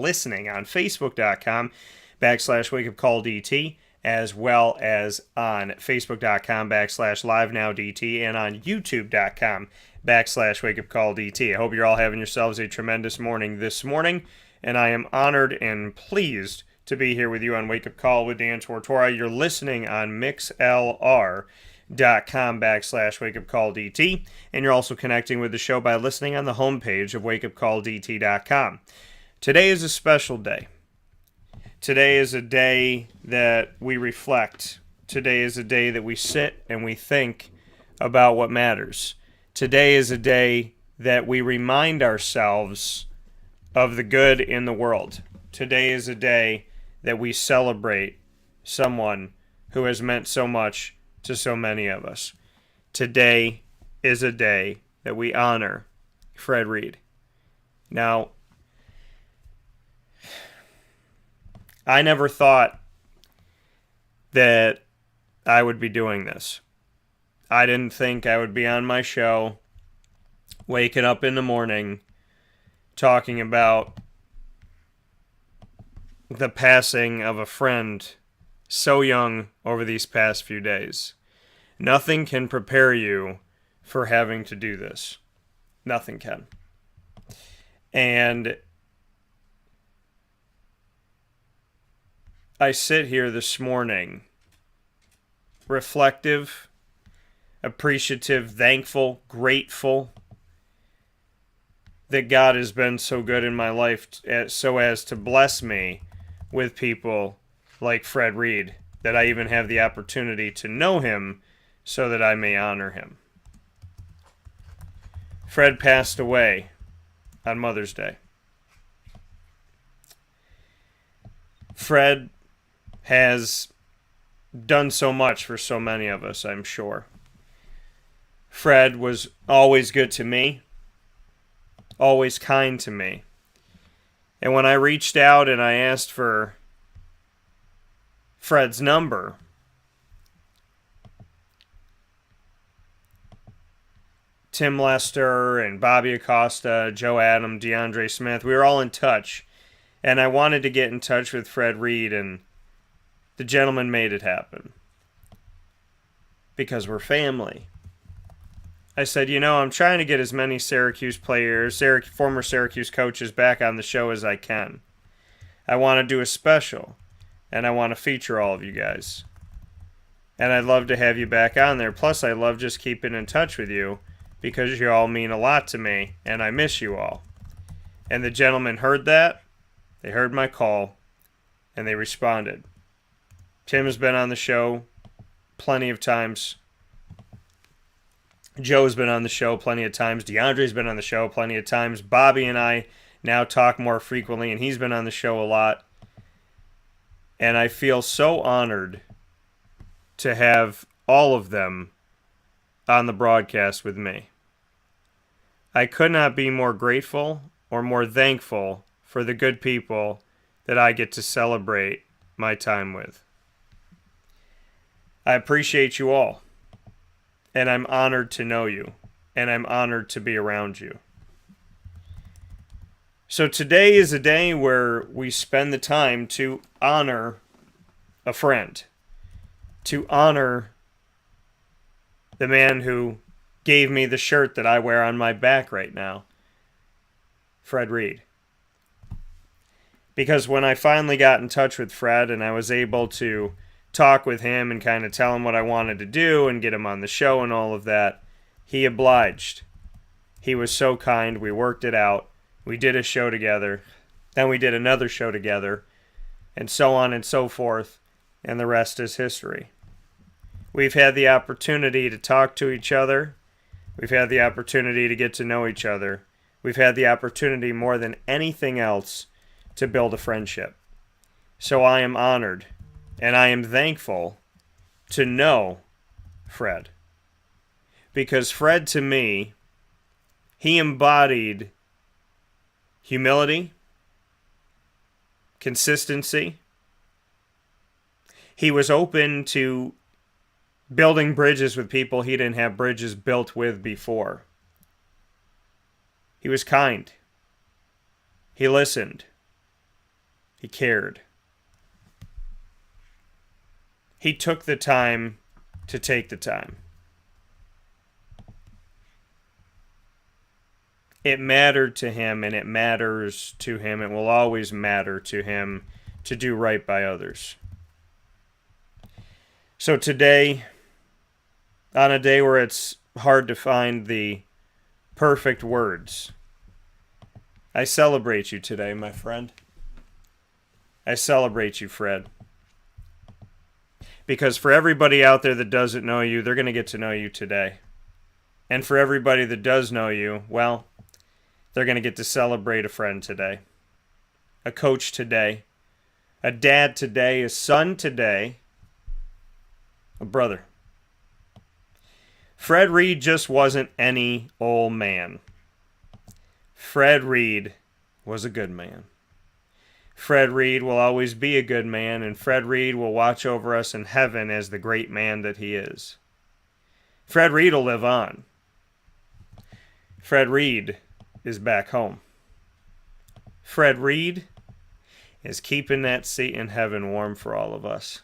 listening on Facebook.com/WakeUpCallDT, as well as on Facebook.com/LiveNowDT, and on YouTube.com/WakeUpCallDT. I hope you're all having yourselves a tremendous morning this morning, and I am honored and pleased to be here with you on Wake Up Call with Dan Tortora. You're listening on mixlr.com/WakeUpCallDT, and you're also connecting with the show by listening on the homepage of WakeUpCallDT.com. Today is a special day. Today is a day that we reflect. Today is a day that we sit and we think about what matters. Today is a day that we remind ourselves of the good in the world. Today is a day that we celebrate someone who has meant so much to so many of us. Today is a day that we honor Fred Reed. Now, I never thought that I would be doing this. I didn't think I would be on my show, waking up in the morning, talking about the passing of a friend so young over these past few days. Nothing can prepare you for having to do this. Nothing can. And I sit here this morning reflective, appreciative, thankful, grateful that God has been so good in my life so as to bless me with people like Fred Reed, that I even have the opportunity to know him so that I may honor him. Fred passed away on Mother's Day. Fred has done so much for so many of us, I'm sure. Fred was always good to me, always kind to me. And when I reached out and I asked for Fred's number, Tim Lester and Bobby Acosta, Joe Adam, DeAndre Smith, we were all in touch. And I wanted to get in touch with Fred Reed, and the gentleman made it happen. Because we're family. I said, I'm trying to get as many Syracuse players, former Syracuse coaches back on the show as I can. I want to do a special, and I want to feature all of you guys. And I'd love to have you back on there. Plus, I love just keeping in touch with you, because you all mean a lot to me, and I miss you all. And the gentleman heard that. They heard my call, and they responded. Tim has been on the show plenty of times. Joe's been on the show plenty of times. DeAndre's been on the show plenty of times. Bobby and I now talk more frequently, and he's been on the show a lot. And I feel so honored to have all of them on the broadcast with me. I could not be more grateful or more thankful for the good people that I get to celebrate my time with. I appreciate you all, and I'm honored to know you, and I'm honored to be around you. So today is a day where we spend the time to honor a friend, to honor the man who gave me the shirt that I wear on my back right now, Fred Reed. Because when I finally got in touch with Fred and I was able to talk with him and kind of tell him what I wanted to do and get him on the show and all of that, he obliged. He was so kind. We worked it out. We did a show together. Then we did another show together, and so on and so forth, and the rest is history. We've had the opportunity to talk to each other. We've had the opportunity to get to know each other. We've had the opportunity more than anything else to build a friendship. So I am honored and I am thankful to know Fred. Because Fred, to me, he embodied humility, consistency. He was open to building bridges with people he didn't have bridges built with before. He was kind. He listened. He cared. He took the time to take the time. It mattered to him, and it matters to him. It will always matter to him to do right by others. So today, on a day where it's hard to find the perfect words, I celebrate you today, my friend. I celebrate you, Fred. Because for everybody out there that doesn't know you, they're going to get to know you today. And for everybody that does know you, well, they're going to get to celebrate a friend today. A coach today. A dad today. A son today. A brother. Fred Reed just wasn't any old man. Fred Reed was a good man. Fred Reed will always be a good man, and Fred Reed will watch over us in heaven as the great man that he is. Fred Reed will live on. Fred Reed is back home. Fred Reed is keeping that seat in heaven warm for all of us.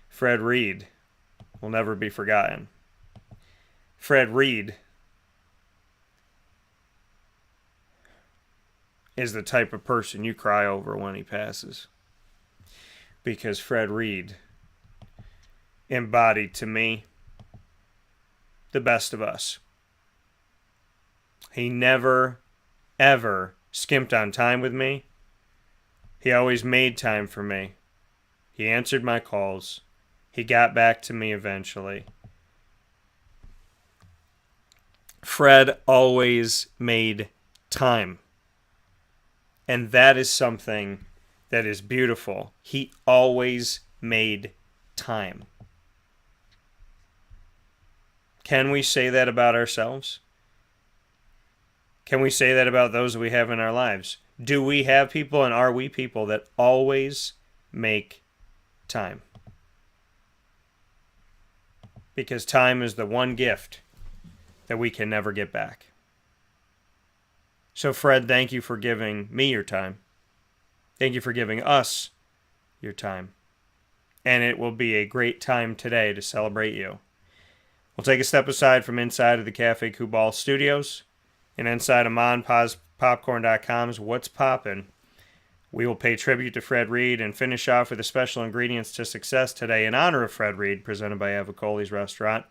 Fred Reed will never be forgotten. Fred Reed is the type of person you cry over when he passes. Because Fred Reed embodied to me the best of us. He never, ever skimped on time with me. He always made time for me. He answered my calls. He got back to me eventually. Fred always made time. And that is something that is beautiful. He always made time. Can we say that about ourselves? Can we say that about those we have in our lives? Do we have people, and are we people that always make time? Because time is the one gift that we can never get back. So Fred, thank you for giving me your time. Thank you for giving us your time. And it will be a great time today to celebrate you. We'll take a step aside from inside of the Cafe Kubal studios and inside of MonPopcorn.com's What's Poppin'. We will pay tribute to Fred Reed and finish off with the special ingredients to success today in honor of Fred Reed, presented by Avicoli's Restaurant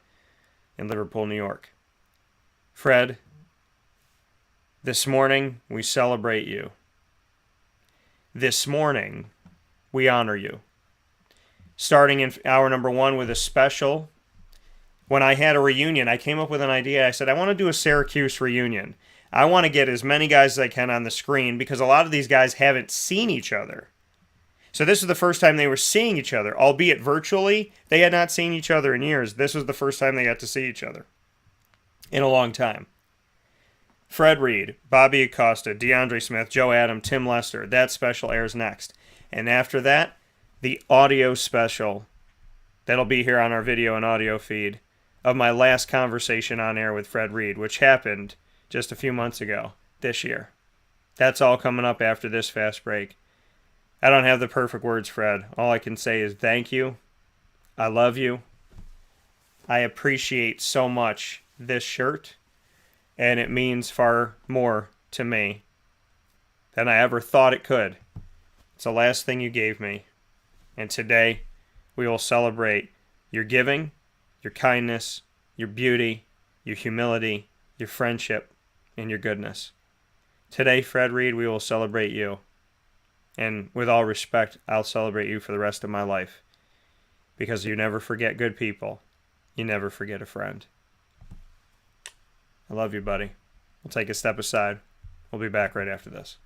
in Liverpool, New York. Fred, this morning we celebrate you. This morning we honor you. Starting in hour number 1 with a special. When I had a reunion, I came up with an idea. I said, I want to do a Syracuse reunion. I want to get as many guys as I can on the screen because a lot of these guys haven't seen each other. So this is the first time they were seeing each other, albeit virtually. They had not seen each other in years. This was the first time they got to see each other in a long time. Fred Reed, Bobby Acosta, DeAndre Smith, Joe Adam, Tim Lester. That special airs next. And after that, the audio special that'll be here on our video and audio feed of my last conversation on air with Fred Reed, which happened just a few months ago this year. That's all coming up after this fast break. I don't have the perfect words, Fred. All I can say is thank you. I love you. I appreciate so much this shirt, and it means far more to me than I ever thought it could. It's the last thing you gave me. And today, we will celebrate your giving, your kindness, your beauty, your humility, your friendship, and your goodness. Today, Fred Reed, we will celebrate you. And with all respect, I'll celebrate you for the rest of my life. Because you never forget good people. You never forget a friend. I love you, buddy. We'll take a step aside. We'll be back right after this.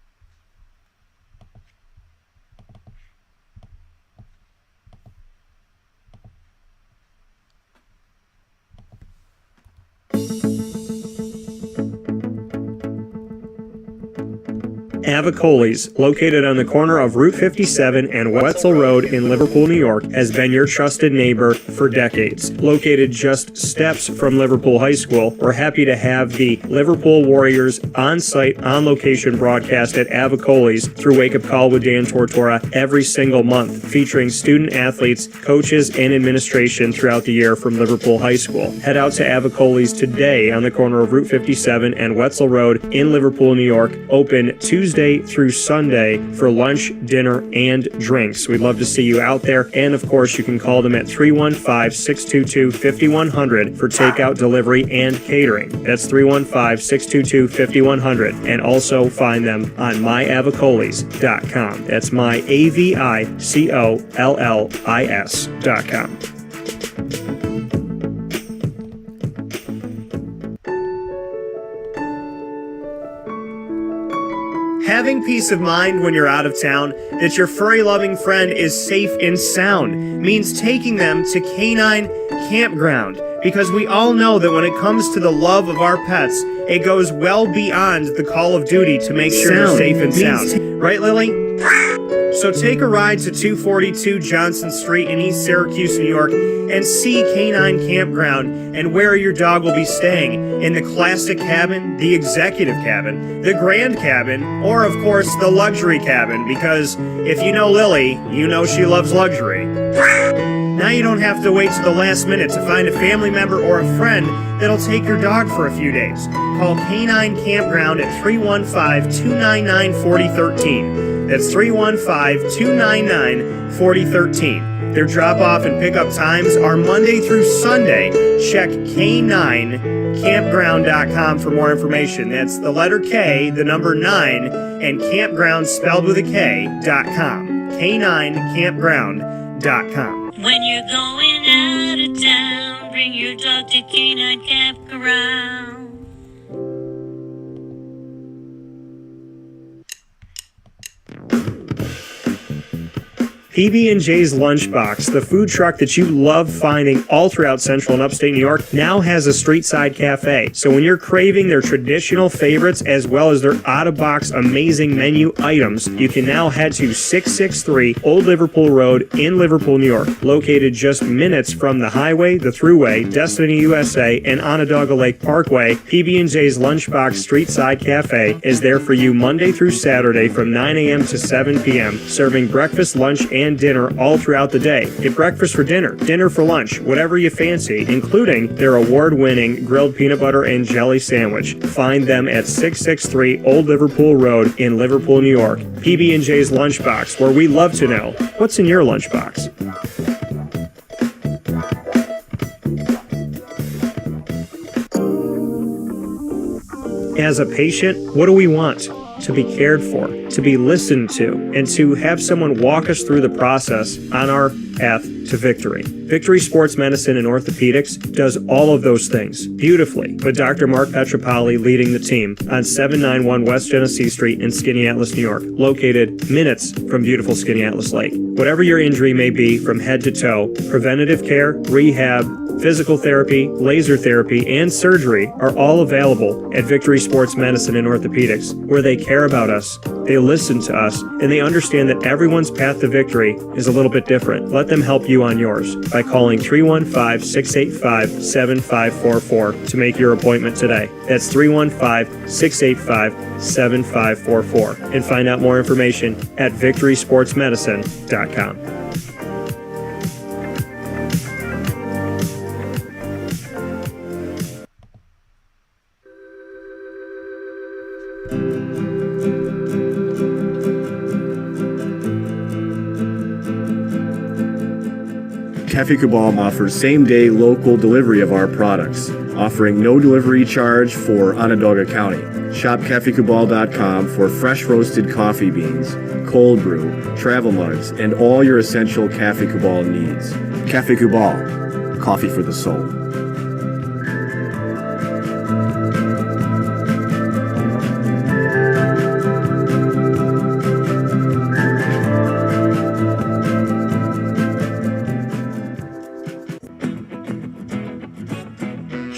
Avicoli's, located on the corner of Route 57 and Wetzel Road in Liverpool, New York, has been your trusted neighbor for decades. Located just steps from Liverpool High School, we're happy to have the Liverpool Warriors on-site, on-location broadcast at Avicoli's through Wake Up Call with Dan Tortora every single month, featuring student athletes, coaches, and administration throughout the year from Liverpool High School. Head out to Avicoli's today on the corner of Route 57 and Wetzel Road in Liverpool, New York, open Tuesday through Sunday for lunch, dinner, and drinks. We'd love to see you out there, and of course you can call them at 315-622-5100 for takeout, delivery, and catering. That's 315-622-5100, and also find them on myavicolis.com. That's myavicollis.com. Having peace of mind when you're out of town that your furry-loving friend is safe and sound means taking them to Canine Campground, because we all know that when it comes to the love of our pets, it goes well beyond the call of duty to make sure you're safe and sound. Right, Lily? So take a ride to 242 Johnson Street in East Syracuse, New York, and see Canine Campground and where your dog will be staying, in the classic cabin, the executive cabin, the grand cabin, or of course the luxury cabin, because if you know Lily, you know she loves luxury. Now you don't have to wait to the last minute to find a family member or a friend that'll take your dog for a few days. Call Canine Campground at 315-299-4013. That's 315-299-4013. Their drop-off and pickup times are Monday through Sunday. Check K9campground.com for more information. That's the letter K, the number 9, and campground spelled with a K.com. K9campground.com. When you're going out of town, bring your dog to Canine Campground. PB&J's Lunchbox, the food truck that you love finding all throughout Central and Upstate New York, now has a street-side cafe. So when you're craving their traditional favorites as well as their out-of-box amazing menu items, you can now head to 663 Old Liverpool Road in Liverpool, New York. Located just minutes from the highway, the Thruway, Destiny USA, and Onondaga Lake Parkway, PB&J's Lunchbox Street-Side Cafe is there for you Monday through Saturday from 9 a.m. to 7 p.m., serving breakfast, lunch, and dinner all throughout the day. Get breakfast for dinner, dinner for lunch, whatever you fancy, including their award-winning grilled peanut butter and jelly sandwich. Find them at 663 Old Liverpool Road in Liverpool, New York. PB&J's Lunchbox, where we love to know what's in your lunchbox. As a patient, what do we want? To be cared for, to be listened to, and to have someone walk us through the process on our path to victory. Victory Sports Medicine and Orthopedics does all of those things beautifully, with Dr. Mark Petropoli leading the team on 791 West Genesee Street in Skaneateles, New York, located minutes from beautiful Skaneateles Lake. Whatever your injury may be from head to toe, preventative care, rehab, physical therapy, laser therapy, and surgery are all available at Victory Sports Medicine and Orthopedics, where they care about us, they listen to us, and they understand that everyone's path to victory is a little bit different. Let them help you on yours by calling 315-685-7544 to make your appointment today. That's 315-685-7544. And find out more information at victorysportsmedicine.com. Cafe Cabal offers same-day local delivery of our products, offering no delivery charge for Onondaga County. Shop cafecabal.com for fresh roasted coffee beans, cold brew, travel mugs, and all your essential Cafe Cabal needs. Cafe Cabal, coffee for the soul.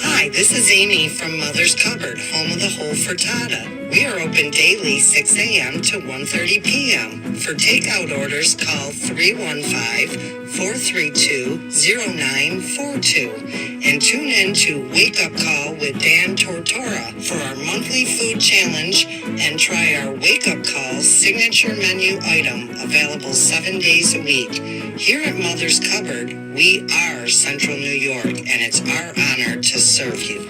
Hi, this is Amy from Mother's Cupboard, home of the whole frittata. We are open daily 6 a.m. to 1:30 p.m. For takeout orders, call 315-432-0942 and tune in to Wake Up Call with Dan Tortora for our monthly food challenge and try our Wake Up Call signature menu item available 7 days a week. Here at Mother's Cupboard, we are Central New York, and it's our honor to serve you.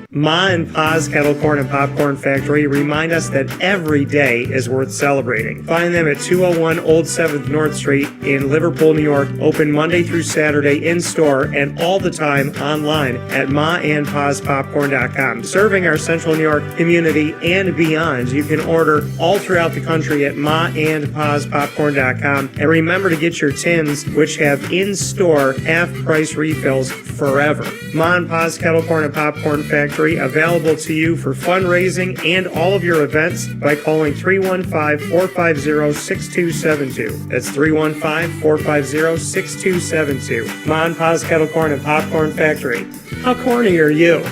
Ma and Pa's Kettle Corn and Popcorn Factory remind us that every day is worth celebrating. Find them at 201 Old 7th North Street in Liverpool, New York. Open Monday through Saturday in store and all the time online at maandpaspopcorn.com. Serving our Central New York community and beyond. You can order all throughout the country at maandpaspopcorn.com. And remember to get your tins, which have in-store half-price refills forever. Ma and Pa's Kettle Corn and Popcorn Factory, available to you for fundraising and all of your events by calling 315-450-6272. That's 315-450-6272. Ma and Pa's Kettle Corn and Popcorn Factory. How corny are you?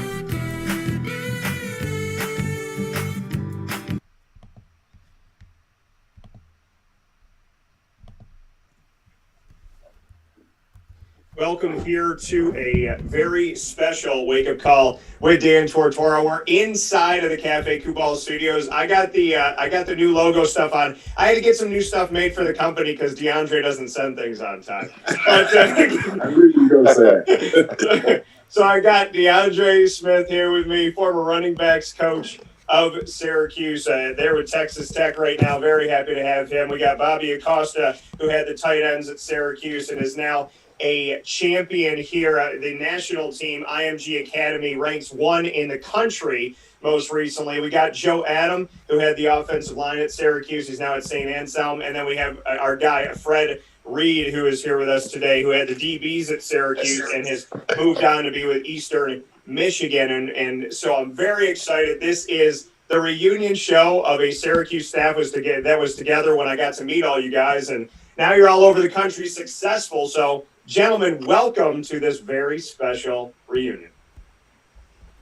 Welcome here to a very special wake-up call with Dan Tortora. We're inside of the Cafe Kubal Studios. I got the new logo stuff on. I had to get some new stuff made for the company because DeAndre doesn't send things on time. But, I knew you were going to say it. So I got DeAndre Smith here with me, former running backs coach of Syracuse. They're with Texas Tech right now. Very happy to have him. We got Bobby Acosta, who had the tight ends at Syracuse and is now a champion here. The national team, IMG Academy, ranks 1 in the country most recently. We got Joe Adam, who had the offensive line at Syracuse. He's now at St. Anselm. And then we have our guy, Fred Reed, who is here with us today, who had the DBs at Syracuse and has moved on to be with Eastern Michigan. And so I'm very excited. This is the reunion show of a Syracuse staff that was together when I got to meet all you guys. And now you're all over the country successful. So, gentlemen, welcome to this very special reunion.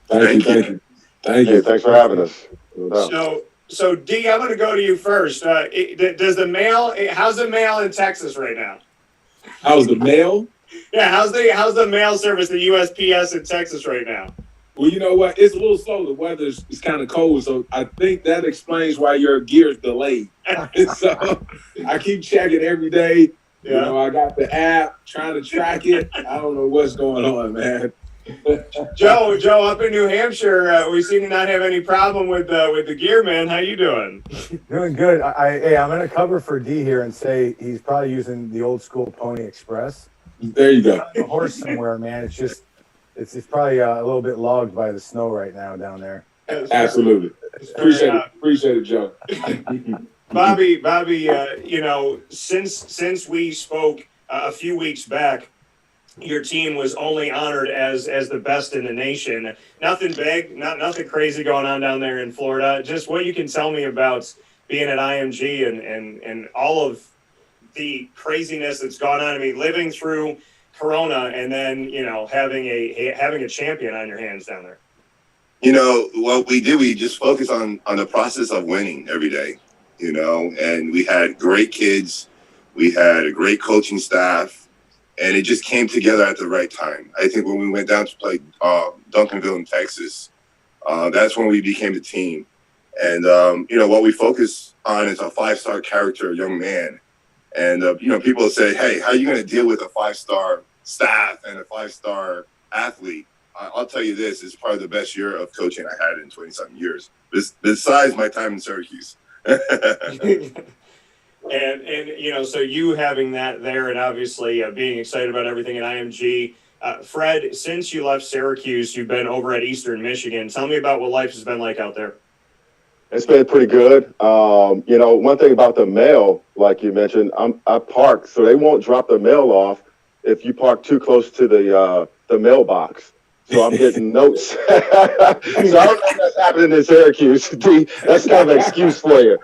Thank you. Thanks for having us. So D, I'm going to go to you first. How's the mail in Texas right now? How's the mail? Yeah, how's the mail service, the USPS in Texas right now? Well, you know what? It's a little slow. The weather's kind of cold, so I think that explains why your gear's delayed. So I keep checking every day. Yeah. You know, I got the app trying to track it. I don't know what's going on, man. Joe, up in New Hampshire, we seem to not have any problem with the gear, man. How you doing? Doing good. I'm going to cover for D here and say he's probably using the old school Pony Express. There you go. A horse somewhere, man. It's probably a little bit logged by the snow right now down there. Absolutely. Appreciate it, Joe. Bobby, since we spoke a few weeks back, your team was only honored as the best in the nation. Nothing big, nothing crazy going on down there in Florida. Just what you can tell me about being at IMG and all of the craziness that's gone on. I mean, living through Corona and then having a champion on your hands down there. What we did, we just focused on the process of winning every day. And we had great kids, we had a great coaching staff, and it just came together at the right time. I think when we went down to play Duncanville in Texas, that's when we became the team. And, what we focus on is a 5-star character, young man. And, people say, hey, how are you going to deal with a 5-star staff and a 5-star athlete? I'll tell you this, it's probably the best year of coaching I had in 20-something years, besides my time in Syracuse. and so you having that there and obviously being excited about everything at IMG. Fred, since you left Syracuse, you've been over at Eastern Michigan. Tell me about what life has been like out there. It's been pretty good. One thing about the mail, like you mentioned, I park, so they won't drop the mail off if you park too close to the mailbox. So I'm getting notes. So I don't know if that's happening in Syracuse. D, that's kind of an excuse for you.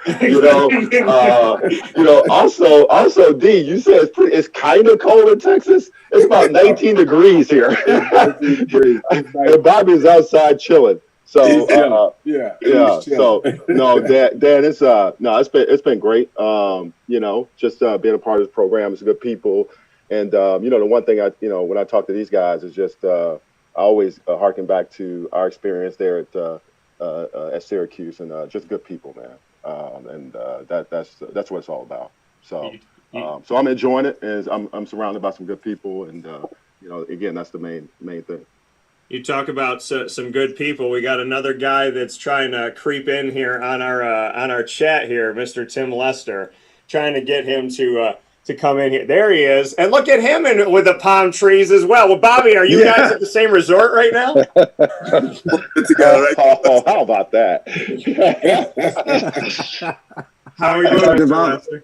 Also, D, you said it's kind of cold in Texas. It's about 19 degrees here. And Bobby's outside chilling. So yeah. So no, Dan, it's been great. Just being a part of this program. It's good people, and the one thing when I talk to these guys is just I always harken back to our experience there at Syracuse, and just good people, man. That's what it's all about. So so I'm enjoying it, and I'm surrounded by some good people, and again, that's the main thing. You talk about some good people. We got another guy that's trying to creep in here on our chat here, Mr. Tim Lester, trying to get him to come in here. There he is, and look at him with the palm trees as well. Well, Bobby, are you guys at the same resort right now? How about that? How are you doing, Mr. Lester?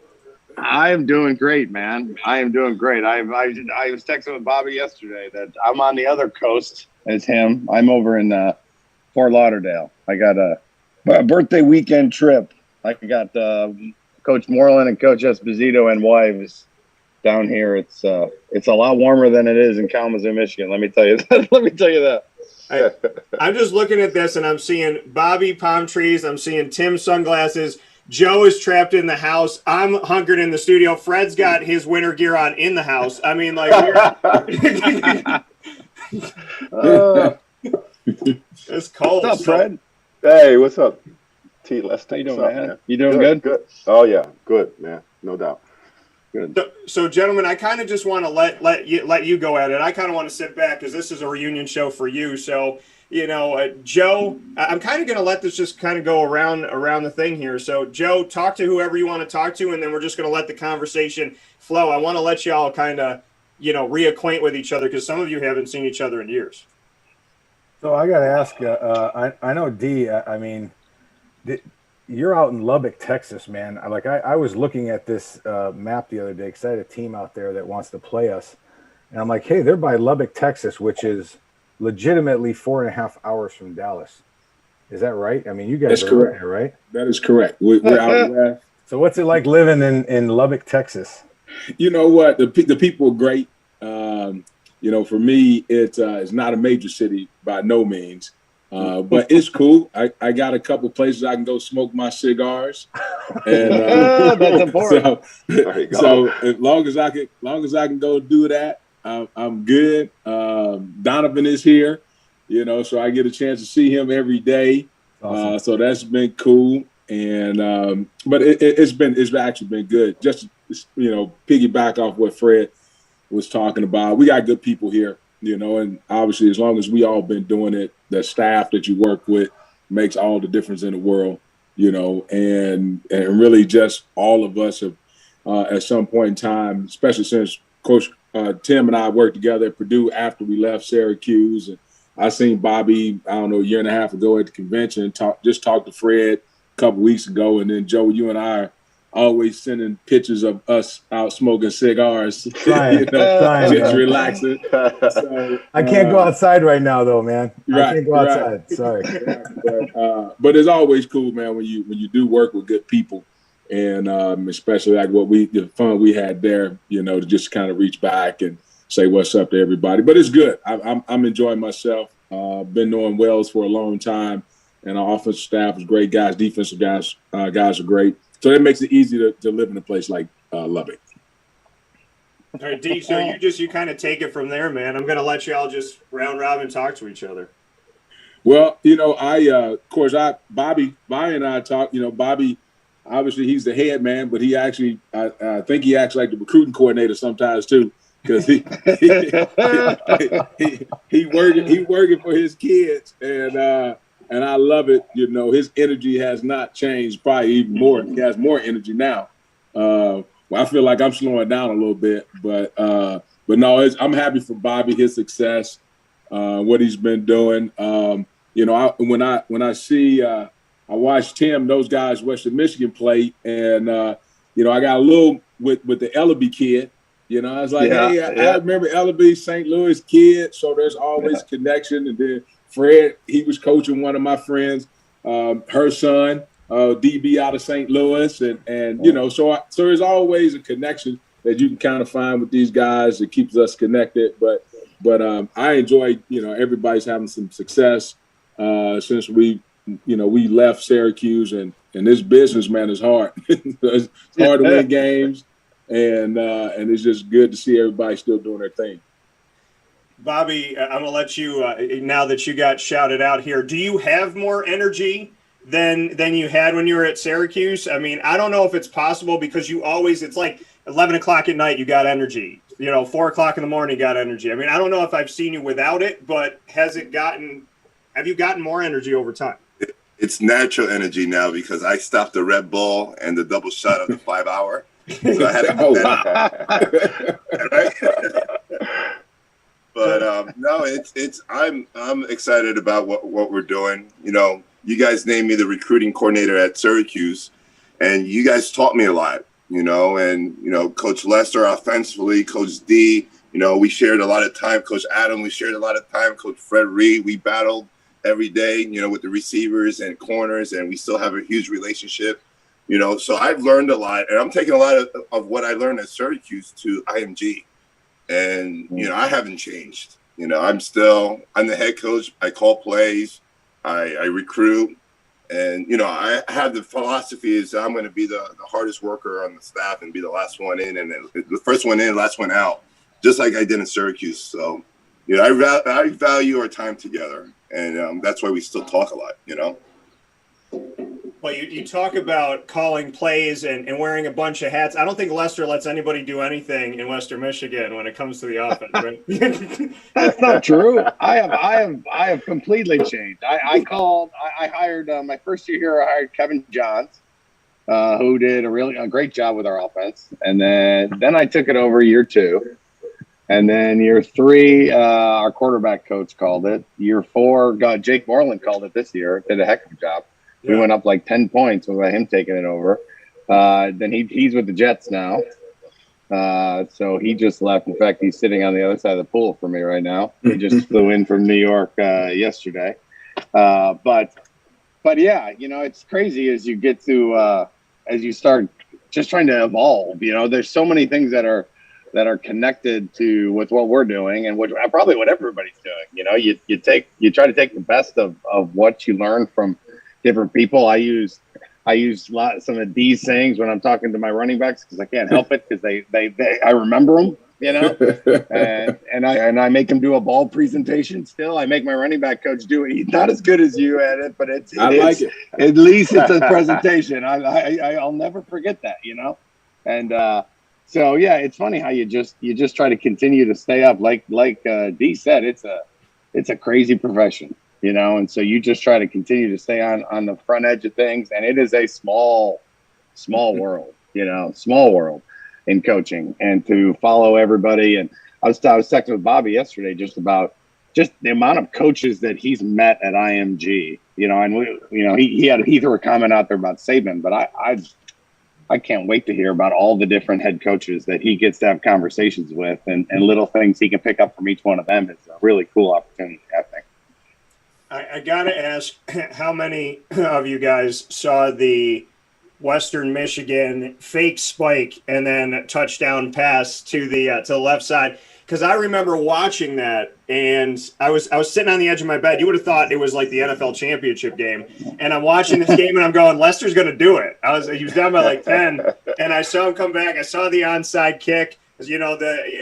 I am doing great, man. I am doing great. I was texting with Bobby yesterday that I'm on the other coast as him. I'm over in Fort Lauderdale. I got a birthday weekend trip. I got Coach Moreland and Coach Esposito and wives down here. It's a lot warmer than it is in Kalamazoo, Michigan. Let me tell you that. Let me tell you that. I'm just looking at this and I'm seeing Bobby palm trees. I'm seeing Tim sunglasses. Joe is trapped in the house. I'm hunkered in the studio. Fred's got his winter gear on in the house. I mean, like, it's cold. What's up, Fred? Hey, what's up, T. Lester? How you doing, man? You doing good? Good. Oh yeah, good, man. No doubt. Good. So gentlemen, I kind of just want to let you go at it. I kind of want to sit back because this is a reunion show for you. So. Joe, I'm kind of going to let this just kind of go around the thing here. So, Joe, talk to whoever you want to talk to, and then we're just going to let the conversation flow. I want to let you all kind of, reacquaint with each other because some of you haven't seen each other in years. So I got to ask, I know, D, you're out in Lubbock, Texas, man. I was looking at this map the other day because I had a team out there that wants to play us. And I'm like, hey, they're by Lubbock, Texas, which is legitimately 4.5 hours from Dallas. Is that right? I mean, you guys are there, right? That is correct. We're out west. So what's it like living in Lubbock, Texas? You know what? The people are great. For me, it's not a major city by no means, but it's cool. I got a couple places I can go smoke my cigars, and that's important. So as long as I can go do that, I'm good. Donovan is here, so I get a chance to see him every day. Awesome. So that's been cool. And but it's actually been good. Just piggyback off what Fred was talking about. We got good people here, and obviously as long as we all been doing it, the staff that you work with makes all the difference in the world, and really just all of us have at some point in time, especially since Coach Tim and I worked together at Purdue after we left Syracuse. And I seen Bobby, I don't know, a year and a half ago at the convention, talked to Fred a couple weeks ago. And then, Joe, you and I are always sending pictures of us out smoking cigars, just relaxing. So, I can't go outside right now, though, man. I can't go outside. Right. Sorry. But it's always cool, man, when you do work with good people. And especially like the fun we had there, to just kind of reach back and say what's up to everybody. But it's good. I'm enjoying myself. Been knowing Wells for a long time, and our offensive staff is great guys. Defensive guys are great. So that makes it easy to live in a place like Lubbock. All right, D. So you kind of take it from there, man. I'm going to let you all just round robin talk to each other. Well, Bobby and I talk. Bobby. Obviously, he's the head man, but he actually, I think he acts like the recruiting coordinator sometimes too, because he working for his kids, and I love it. His energy has not changed. Probably even more. He has more energy now. Well, I feel like I'm slowing down a little bit, but no, I'm happy for Bobby, his success, what he's been doing. When I see. I watched Tim, those guys, Western Michigan play, and I got a little with the Ellaby kid, You know, I was like, hey, I remember Ellaby, St. Louis kid, so there's always connection. And then Fred, he was coaching one of my friends, her son, DB out of St. Louis, and you know, so there's always a connection that you can kind of find with these guys that keeps us connected. But I enjoy, you know, everybody's having some success since we left Syracuse, and this business, man, is hard. It's hard to win games. And it's just good to see everybody still doing their thing. Bobby, I'm gonna let you now that you got shouted out here. Do you have more energy than you had when you were at Syracuse? I mean, I don't know if it's possible because it's like 11 o'clock at night you got energy. You know, 4 o'clock in the morning you got energy. I mean, I don't know if I've seen you without it, but have you gotten more energy over time? It's natural energy now because I stopped the Red Bull and the double shot of the 5 hour. So I had to get that right. But no, I'm excited about what we're doing. You know, you guys named me the recruiting coordinator at Syracuse, and you guys taught me a lot. You know, and you know, Coach Lester offensively, Coach D. You know, we shared a lot of time. Coach Adam, we shared a lot of time. Coach Fred Reed, we battled every day. You know, with the receivers and corners, and we still have a huge relationship. You know, so I've learned a lot, and I'm taking a lot of what I learned at Syracuse to IMG. And, you know, I haven't changed. You know, I'm the head coach. I call plays. I recruit. And, you know, I have the philosophy is I'm going to be the hardest worker on the staff and be the last one in and the first one in, last one out, just like I did in Syracuse. So, you know, I value our time together. And that's why we still talk a lot, you know. Well, you talk about calling plays and wearing a bunch of hats. I don't think Lester lets anybody do anything in Western Michigan when it comes to the offense. Right? That's not true. I have completely changed. I hired my first year here. I hired Kevin Johns, who did a great job with our offense, and then I took it over year 2, and then year 3, our quarterback coach called it. Year 4, Jake Moreland called it this year. Did a heck of a job. We went up like 10 points with him taking it over. Then he's with the Jets now. So he just left. In fact, he's sitting on the other side of the pool for me right now. He just flew in from New York yesterday. But yeah, you know, it's crazy as you get to as you start just trying to evolve. You know, there's so many things that are connected with what we're doing and probably what everybody's doing. You know, you try to take the best of what you learn from different people. I use some of these sayings when I'm talking to my running backs because I can't help it because I remember them, you know, and I make them do a ball presentation. Still, I make my running back coach do it. He's not as good as you at it, but like it. At least it's a presentation. I'll never forget that, you know, and so yeah, it's funny how you just try to continue to stay up. Like D said, it's a crazy profession. You know, and so you just try to continue to stay on the front edge of things. And it is a small world, you know, small world in coaching and to follow everybody. And I was texting with Bobby yesterday just about the amount of coaches that he's met at IMG, you know, and he threw a comment out there about Saban, but I can't wait to hear about all the different head coaches that he gets to have conversations with and little things he can pick up from each one of them. It's a really cool opportunity, I think. I got to ask, how many of you guys saw the Western Michigan fake spike and then touchdown pass to the left side? Because I remember watching that, and I was sitting on the edge of my bed. You would have thought it was like the NFL championship game. And I'm watching this game, and I'm going, Lester's going to do it. He was down by like 10, and I saw him come back. I saw the onside kick. You know,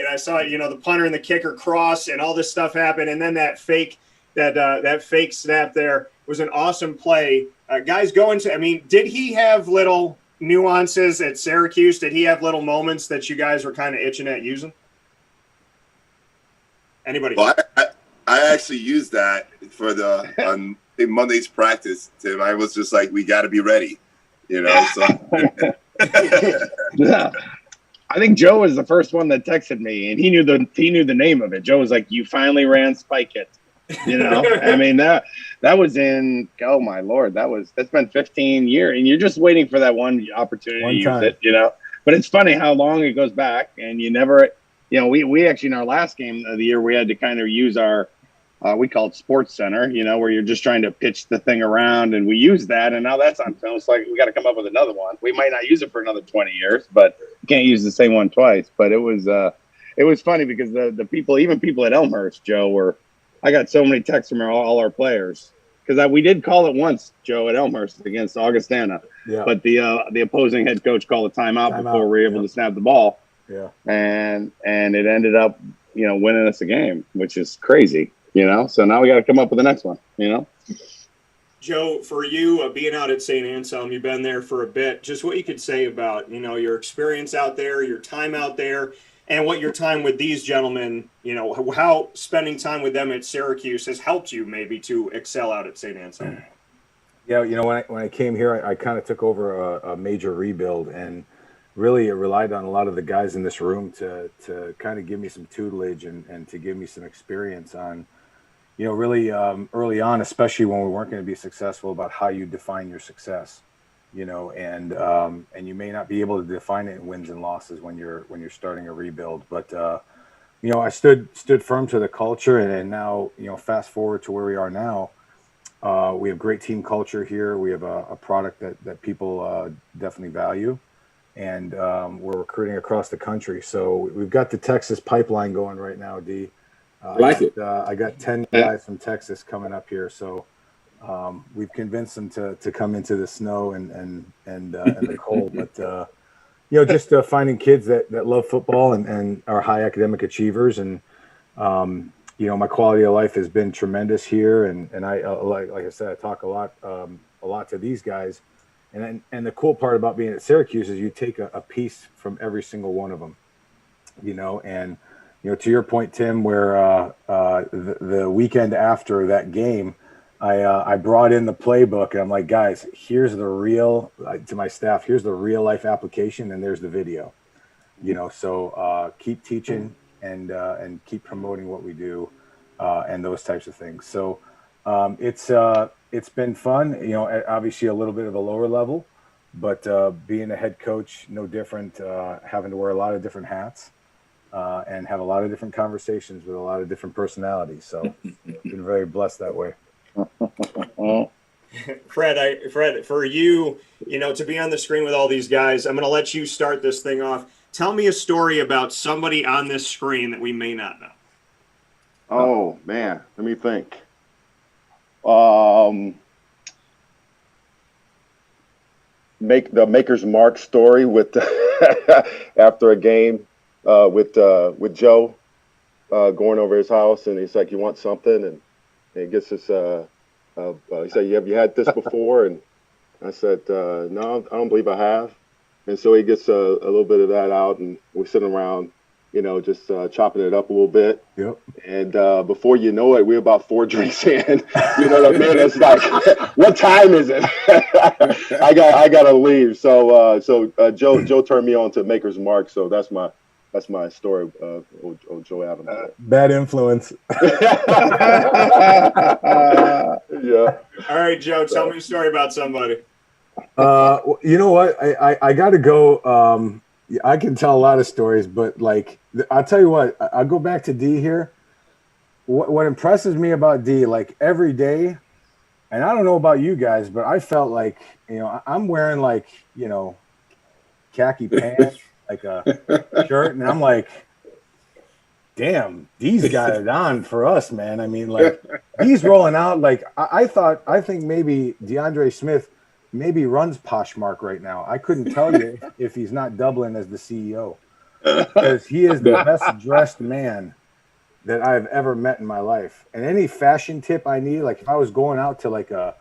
I saw the punter and the kicker cross, and all this stuff happen, and then that fake. That fake snap there was an awesome play. Guys, did he have little nuances at Syracuse? Did he have little moments that you guys were kind of itching at using? Anybody? Well, I actually used that for on Monday's practice, Tim. I was just like, we got to be ready, you know. So. Yeah. I think Joe was the first one that texted me, and he knew the name of it. Joe was like, "You finally ran spike it." You know, I mean that was in, oh my Lord, that's been 15 years, and you're just waiting for that one opportunity to use it. You know, But it's funny how long it goes back, and you never, we actually in our last game of the year we had to kind of use our we call it Sports Center, where you're just trying to pitch the thing around, and we use that, and now that's on film. It's like we got to come up with another one. We might not use it for another 20 years, but you can't use the same one twice. But it was funny because the people, even people at Elmhurst, Joe, I got so many texts from all our players because we did call it once, Joe, at Elmhurst against Augustana, but the opposing head coach called a timeout before we were able to snap the ball, and it ended up winning us a game, which is crazy. So now we got to come up with the next one, Joe, for you, being out at St. Anselm, you've been there for a bit, just what you could say about, your experience out there, your time out there, and what your time with these gentlemen, how spending time with them at Syracuse has helped you maybe to excel out at St. Anselm. Yeah, when I came here, I kind of took over a major rebuild, and really it relied on a lot of the guys in this room to kind of give me some tutelage and to give me some experience on, really early on, especially when we weren't going to be successful, about how you define your success, and you may not be able to define it in wins and losses when you're starting a rebuild. But, I stood firm to the culture, and now, fast forward to where we are now, we have great team culture here. We have a product that people definitely value, and we're recruiting across the country. So we've got the Texas pipeline going right now, D. I got 10 guys from Texas coming up here, so we've convinced them to come into the snow and the cold. But just finding kids that love football and are high academic achievers, and my quality of life has been tremendous here. And I like I said, I talk a lot to these guys, and the cool part about being at Syracuse is you take a piece from every single one of them, and. To your point, Tim, where the weekend after that game, I brought in the playbook, and I'm like, guys, here's the real, to my staff, here's the real life application, and there's the video. So keep teaching and keep promoting what we do and those types of things. So it's been fun. Obviously a little bit of a lower level, but being a head coach, no different. Having to wear a lot of different hats. And have a lot of different conversations with a lot of different personalities. So been very blessed that way. Fred, for you, to be on the screen with all these guys, I'm going to let you start this thing off. Tell me a story about somebody on this screen that we may not know. Oh, man. Let me think. Make the Maker's Mark story with after a game. With Joe going over his house, and he's like, "You want something?" And he gets this. He said, "Have you had this before?" And I said, "No, I don't believe I have." And so he gets a little bit of that out, and we're sitting around, just chopping it up a little bit. Yep. And before you know it, we're about 4 drinks in. You know what I mean? It's like, what time is it? I gotta leave. So Joe turned me on to Maker's Mark. So that's my story of Joe Adams. Bad influence. Yeah. All right, Joe, tell me a story about somebody. You know what? I got to go. I can tell a lot of stories, but I'll tell you what, I'll go back to D here. What impresses me about D, every day, and I don't know about you guys, but I felt like, I'm wearing khaki pants, a shirt, and I'm like, damn, D's got it on for us, man. I mean, D's rolling out. I think maybe DeAndre Smith maybe runs Poshmark right now. I couldn't tell you if he's not doubling as the CEO, because he is the best dressed man that I've ever met in my life. And any fashion tip I need, if I was going out to a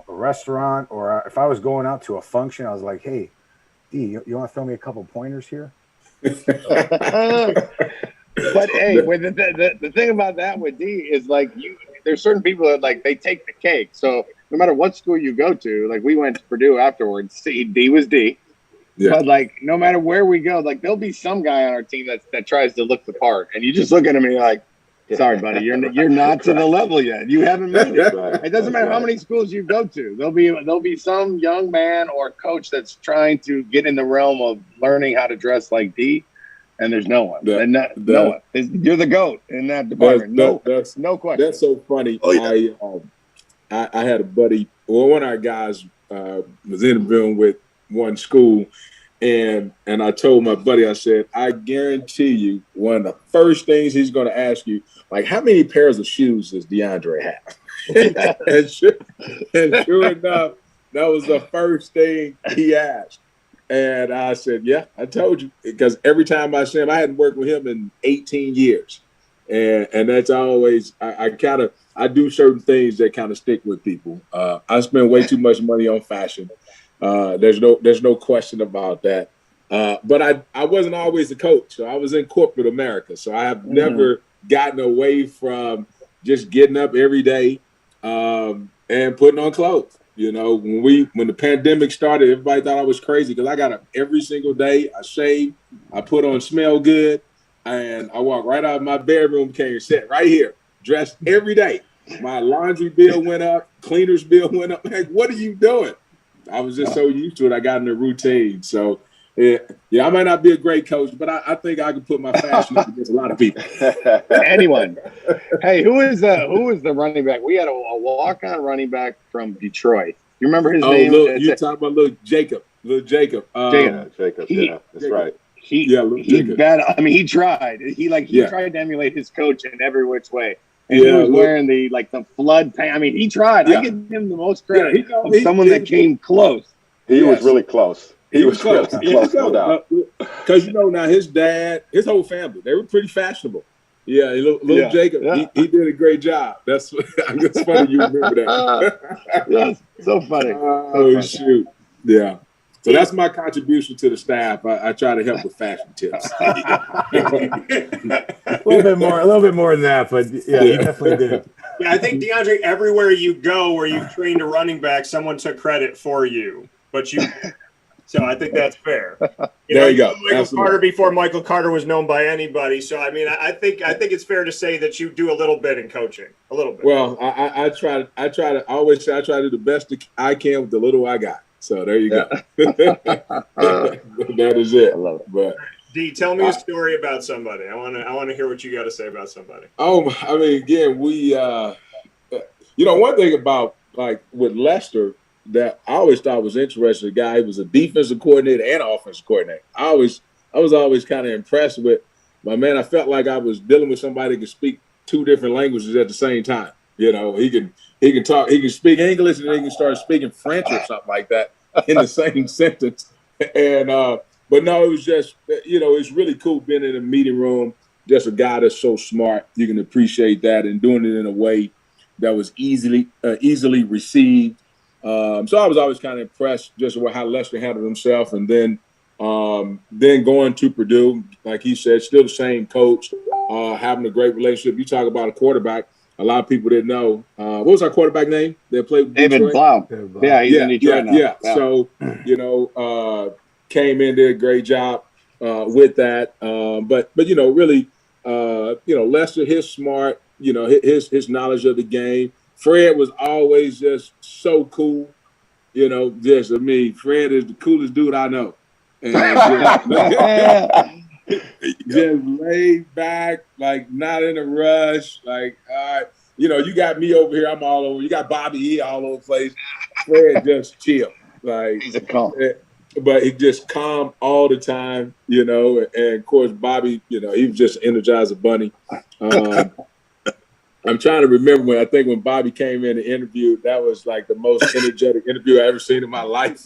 restaurant, or if I was going out to a function, I was like, hey, D, you want to throw me a couple pointers here? But hey, the thing about that with D is there's certain people that they take the cake. So no matter what school you go to, we went to Purdue afterwards. D was D. Yeah. But no matter where we go, there'll be some guy on our team that tries to look the part, and you just look at him and you're like, Sorry, buddy, you're not to the level yet. You haven't made it. Right. It doesn't matter how many schools you go to. There'll be some young man or coach that's trying to get in the realm of learning how to dress like D, and there's no one. No one. You're the GOAT in that department. No question. That's so funny. Oh, yeah. I had a buddy, one of our guys was interviewing with one school, and I told my buddy, I said, I guarantee you one of the first things he's going to ask you, like, how many pairs of shoes does DeAndre have? and sure enough, that was the first thing he asked. And I said, yeah, I told you. Because every time I see him, I hadn't worked with him in 18 years. And that's always, I do certain things that kind of stick with people. I spend way too much money on fashion. There's no question about that. But I wasn't always a coach. So I was in corporate America. So I have never gotten away from just getting up every day and putting on clothes. You know, when the pandemic started, everybody thought I was crazy because I got up every single day. I shaved, I put on smell good, and I walked right out of my bedroom, came and sat right here, dressed every day. My laundry bill went up, cleaner's bill went up. Like, what are you doing? I was just so used to it. I got in the routine. So, yeah, I might not be a great coach, but I think I can put my fashion up against a lot of people. Anyone. Hey, who is the running back? We had a walk-on running back from Detroit. You remember his name? You're talking about little Jacob. Jacob. That's right. He tried. He tried to emulate his coach in every which way. And he was wearing the flood pants. I mean, he tried. I give him the most credit of someone that came close. He was really close. He was close, no doubt. Because, now his dad, his whole family, they were pretty fashionable. Yeah, little Jacob, he did a great job. That's funny you remember that. Yes, so funny. Shoot. Yeah. So that's my contribution to the staff. I try to help with fashion tips. A little bit more than that, but yeah, he definitely did. Yeah, I think, DeAndre, everywhere you go where you've trained a running back, someone took credit for you. But you... So I think that's fair. There you go. Michael Carter before Michael Carter was known by anybody. So I mean, I think it's fair to say that you do a little bit in coaching, a little bit. Well, I always say I try to do the best I can with the little I got. So there you go. That is it. I love it. But D, tell me a story about somebody. I want to hear what you got to say about somebody. I mean, again, we one thing about with Lester that I always thought was interesting. The guy, he was a defensive coordinator and offensive coordinator. I was always kind of impressed with my man. I felt like I was dealing with somebody who could speak two different languages at the same time. He can talk, he can speak English, and then he can start speaking French or something like that in the same sentence. And but no, it was just it's really cool being in a meeting room. Just a guy that's so smart, you can appreciate that, and doing it in a way that was easily received. So I was always kind of impressed just with how Lester handled himself, and then going to Purdue, like he said, still the same coach, having a great relationship. You talk about a quarterback. A lot of people didn't know. What was our quarterback name that played with David Detroit? Blau. Yeah, he's in Detroit now. Yeah. So came in, did a great job with that. But really, Lester, his smart, his knowledge of the game. Fred was always just so cool, Fred is the coolest dude I know. And just laid back, not in a rush, you got me over here, I'm all over. You got Bobby, he all over the place. Fred just chill. He's a calm. But he just calm all the time, and of course Bobby, he was just an Energizer bunny. I'm trying to remember when Bobby came in and interviewed. That was the most energetic interview I ever seen in my life.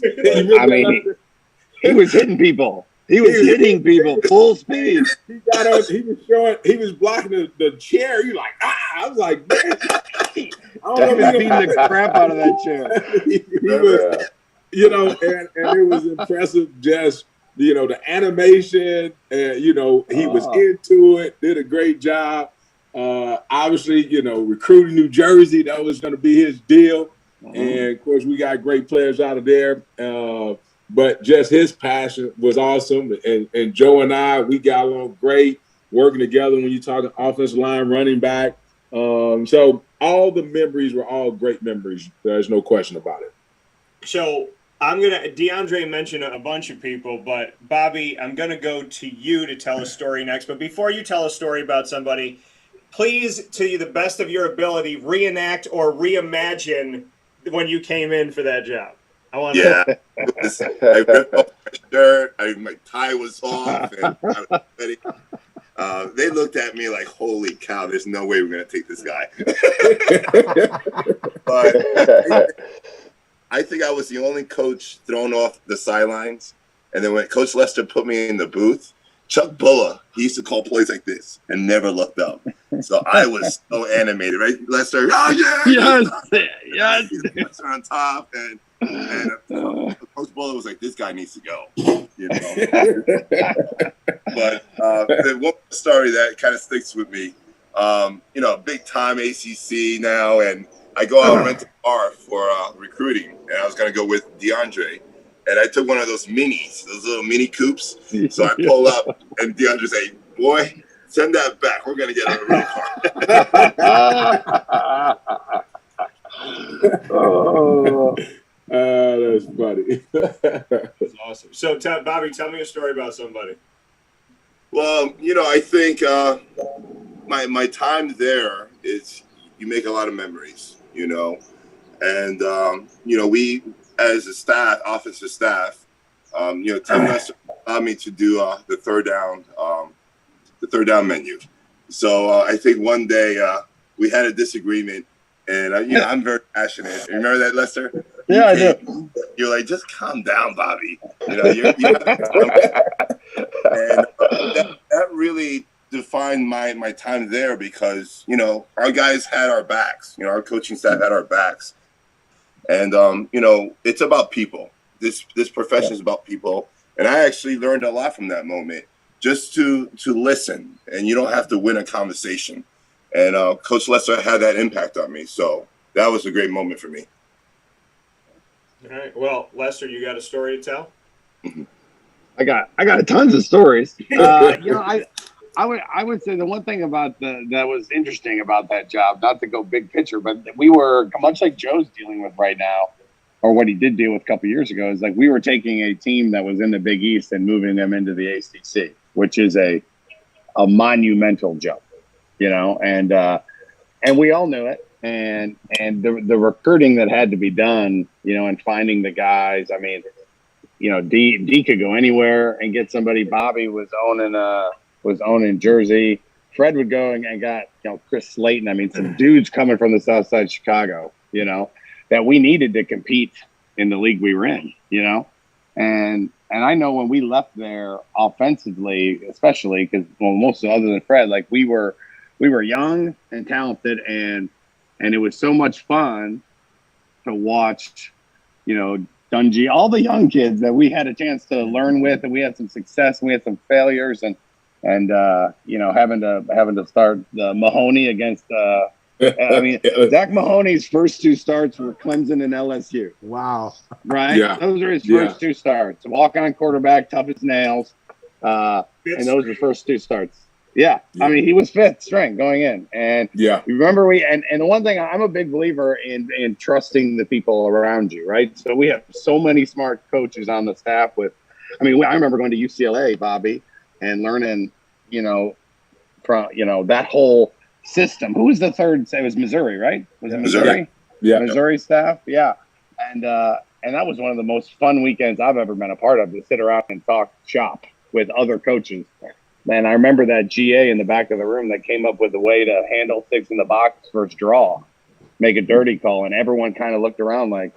He was hitting people. He was hitting people full speed. He got on. He was blocking the chair. You I was like, man, I don't know. Beating the crap out of that chair. He was, and it was impressive. Just the animation, and he was into it. Did a great job. Obviously, recruiting New Jersey, that was going to be his deal. And of course, we got great players out of there. But just his passion was awesome. And Joe and I, we got along great. working together when you're talking offensive line, running back. So all the memories were all great memories. There's no question about it. So DeAndre mentioned a bunch of people, but Bobby, I'm going to go to you to tell a story next. But before you tell a story about somebody, please, to the best of your ability, reenact or reimagine when you came in for that job. I want to. I ripped off my shirt. My tie was off, and I was ready. They looked at me like, "Holy cow! There's no way we're gonna take this guy." But I think I was the only coach thrown off the sidelines. And then when Coach Lester put me in the booth, Chuck Bulla, he used to call plays like this and never looked up. So I was so animated, right? Lester, oh yeah, yes. He's on top, and Coach Bulla was like, "This guy needs to go," you know. But the one story that kind of sticks with me, big time ACC now, and I go out and rent a car for recruiting, and I was going to go with DeAndre. And I took one of those minis, those little mini coupes. So I pull up, and DeAndre say, "Boy, send that back. We're going to get a real car." That's funny. That's awesome. So, Bobby, tell me a story about somebody. Well, I think my time there is you make a lot of memories, and we as a staff, offensive staff, Tim Lester allowed me to do the third down menu. So I think one day we had a disagreement, and I'm very passionate. You remember that, Lester? Yeah, I do. You're like, just calm down, Bobby. And that really defined my time there because, our guys had our backs. Our coaching staff had our backs. And, it's about people. This profession is about people. And I actually learned a lot from that moment, just to listen. And you don't have to win a conversation. And Coach Lester had that impact on me. So that was a great moment for me. All right. Well, Lester, you got a story to tell? I got tons of stories. I would say the one thing about that was interesting about that job, not to go big picture, but we were much like Joe's dealing with right now, or what he did deal with a couple of years ago, is like we were taking a team that was in the Big East and moving them into the ACC, which is a monumental jump, and we all knew it. And the recruiting that had to be done, and finding the guys. I mean, D could go anywhere and get somebody. Bobby was owning Jersey. Fred would go and got Chris Slayton. I mean, some dudes coming from the South Side of Chicago, that we needed to compete in the league we were in, And I know when we left there offensively, especially because most other than Fred, like we were young and talented and it was so much fun to watch, Dungy, all the young kids that we had a chance to learn with, and we had some success and we had some failures and having to start the Mahoney against Zach Mahoney's first two starts were Clemson and LSU. Wow. Right? Yeah. Those are his first two starts. Walk-on quarterback, tough as nails. And those were first two starts. Yeah. I mean, he was fifth string going in. And remember and the one thing, I'm a big believer in trusting the people around you, right? So we have so many smart coaches on the staff I remember going to UCLA, Bobby, and learning, from, that whole system. Who was the third? It was Missouri, right? Was it Missouri? Yeah. Missouri staff. Yeah. And that was one of the most fun weekends I've ever been a part of, to sit around and talk shop with other coaches. Man, I remember that GA in the back of the room that came up with a way to handle 6 in the box first draw, make a dirty call. And everyone kind of looked around like,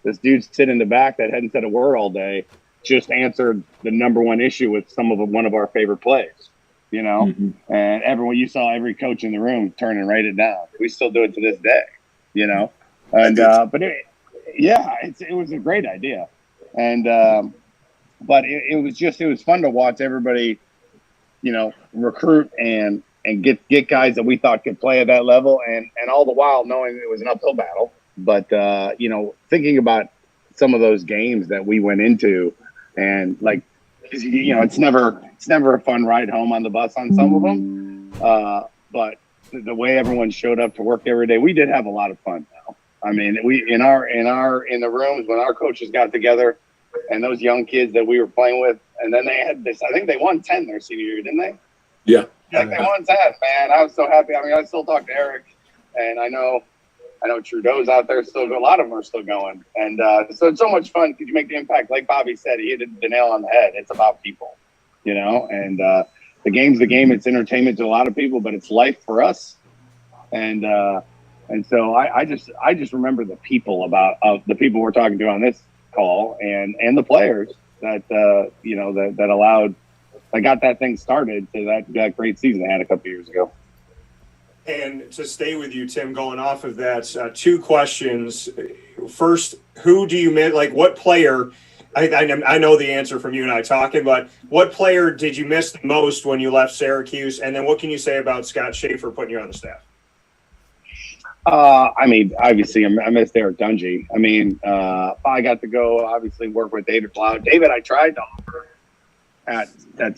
this dude sitting in the back that hadn't said a word all day just answered the number one issue with one of our favorite plays, Mm-hmm. And you saw every coach in the room turn and write it down. We still do it to this day, and, but it was a great idea. And, but it was fun to watch everybody, recruit and get guys that we thought could play at that level. And all the while knowing it was an uphill battle, but, thinking about some of those games that we went into and like because it's never a fun ride home on the bus on some of them. But the way everyone showed up to work every day, we did have a lot of fun. Now, I mean, we in the rooms when our coaches got together, and those young kids that we were playing with, and then they had this. I think they won 10 their senior year, didn't they? Yeah. Like they won 10, man. I was so happy. I mean, I still talk to Eric, and I know Trudeau's out there still. A lot of them are still going, and so it's so much fun because you make the impact. Like Bobby said, he hit the nail on the head. It's about people, and the game's the game. It's entertainment to a lot of people, but it's life for us. And so I just remember the people the people we're talking to on this call and the players that that allowed. I got that thing started to that great season they had a couple years ago. And to stay with you, Tim, going off of that, two questions. First, who do you miss? Like, what player? I know the answer from you and I talking, but what player did you miss the most when you left Syracuse? And then what can you say about Scott Schaefer putting you on the staff? I mean, obviously, I missed Eric Dungy. I mean, I got to go, obviously, work with David Blau. David, I tried to offer at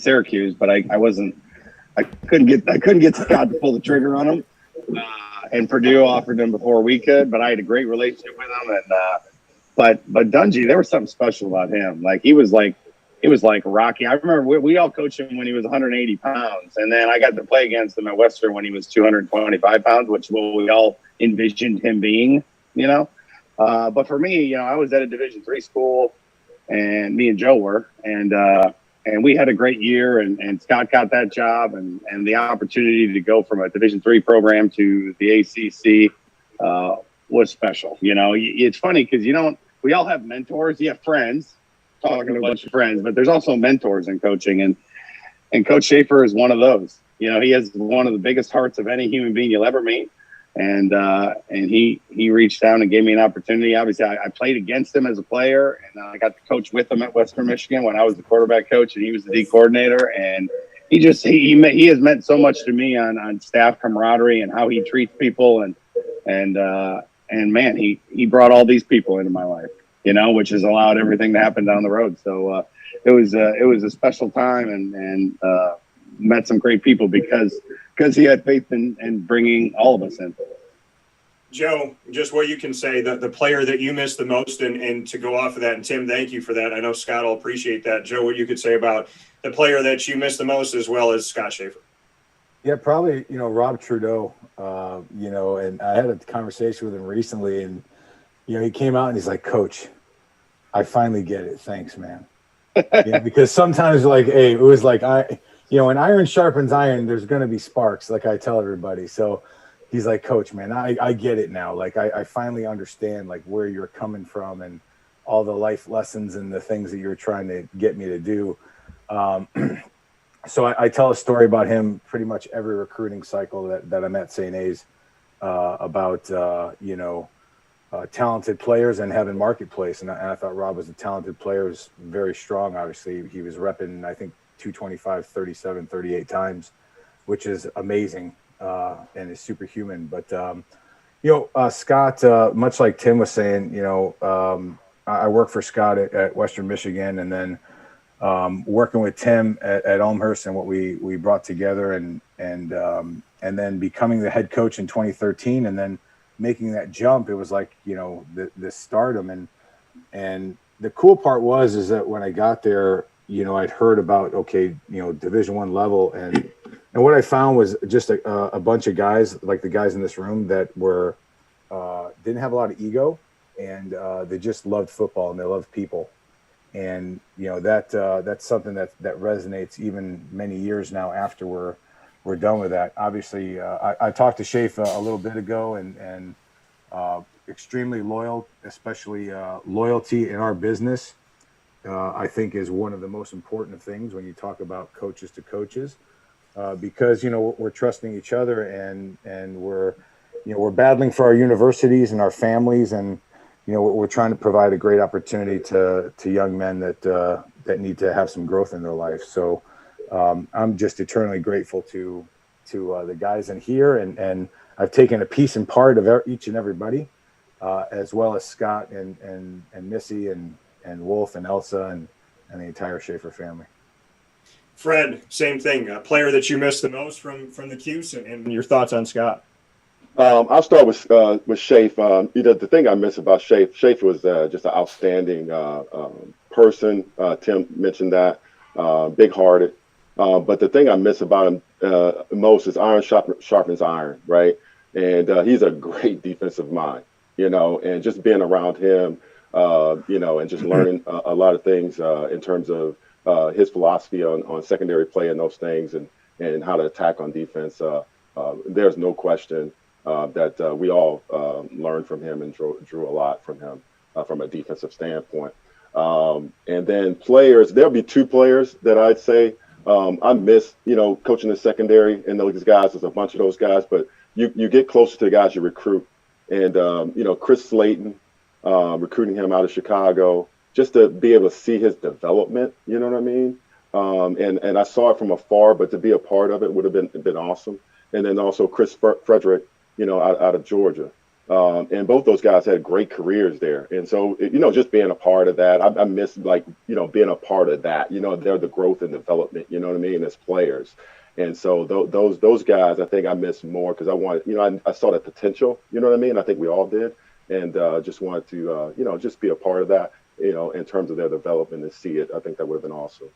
Syracuse, but I couldn't get Scott to pull the trigger on him. And Purdue offered him before we could, but I had a great relationship with him. And but Dungy, there was something special about him. Like he was like Rocky. I remember we all coached him when he was 180 pounds, and then I got to play against him at Western when he was 225 pounds, which is what we all envisioned him being. But for me, I was at a Division III school, and me and Joe were, and we had a great year, and Scott got that job, and the opportunity to go from a Division III program to the ACC was special. It's funny because we all have mentors. You have friends, talking to a bunch of friends, but there's also mentors in coaching, and Coach Schaefer is one of those. He has one of the biggest hearts of any human being you'll ever meet. And he reached down and gave me an opportunity. Obviously, I played against him as a player, and I got to coach with him at Western Michigan when I was the quarterback coach, and he was the D coordinator. And he has meant so much to me on staff camaraderie and how he treats people, and man, he brought all these people into my life, which has allowed everything to happen down the road. So it was a special time, and met some great people because he had faith in bringing all of us in. Joe, just what you can say, the player that you missed the most, and to go off of that, and Tim, thank you for that. I know Scott will appreciate that. Joe, what you could say about the player that you missed the most as well as Scott Schaefer? Yeah, probably, Rob Trudeau, and I had a conversation with him recently, and, he came out and he's like, Coach, I finally get it. Thanks, man. Because sometimes hey, it was like, when iron sharpens iron, there's going to be sparks, like I tell everybody. So he's like, Coach, man, I get it now. Like, I finally understand, like, where you're coming from and all the life lessons and the things that you're trying to get me to do. So I tell a story about him pretty much every recruiting cycle that I'm at St. A's about, talented players and having marketplace. And I thought Rob was a talented player, was very strong. Obviously, he was repping, I think, 225, 37, 38 times, which is amazing and is superhuman. But, Scott, much like Tim was saying, I work for Scott at Western Michigan, and then working with Tim at Elmhurst and what we brought together, and then becoming the head coach in 2013, and then making that jump, it was like, the stardom. And the cool part is that when I got there, I'd heard about, Division I level. And what I found was just a bunch of guys, like the guys in this room, that were, didn't have a lot of ego, and they just loved football and they loved people. And, that's something that resonates even many years now after we're done with that. Obviously, I talked to Shafe a little bit ago, and extremely loyal, especially loyalty in our business. I think is one of the most important things when you talk about coaches to coaches, because we're trusting each other, and we're battling for our universities and our families, and we're trying to provide a great opportunity to young men that need to have some growth in their life. So I'm just eternally grateful to the guys in here, and I've taken a piece and part of each and everybody, as well as Scott and Missy and Wolf and Elsa and the entire Schaefer family. Fred, same thing. A player that you missed the most from the Cuse, and your thoughts on Scott. I'll start with Shafe. The thing I miss about Shafe was just an outstanding person. Tim mentioned that, big-hearted. But the thing I miss about him most is iron sharpens iron, right? And he's a great defensive mind, and just being around him, and just learning a lot of things in terms of his philosophy on secondary play and those things and how to attack on defense. There's no question that we all learned from him and drew a lot from him from a defensive standpoint. And then players, there'll be two players that I'd say I miss, coaching the secondary, and those guys, there's a bunch of those guys, but you get closer to the guys you recruit. And, Chris Slayton, recruiting him out of Chicago, just to be able to see his development, you know what I mean? And I saw it from afar, but to be a part of it would have been awesome. And then also Chris Frederick, out of Georgia. And both those guys had great careers there. And so, just being a part of that, I miss being a part of that, they're the growth and development, you know what I mean, as players. And so those guys, I think I miss more because I wanted, I saw the potential, you know what I mean? I think we all did. And just wanted to, just be a part of that, in terms of their development and see it. I think that would have been awesome.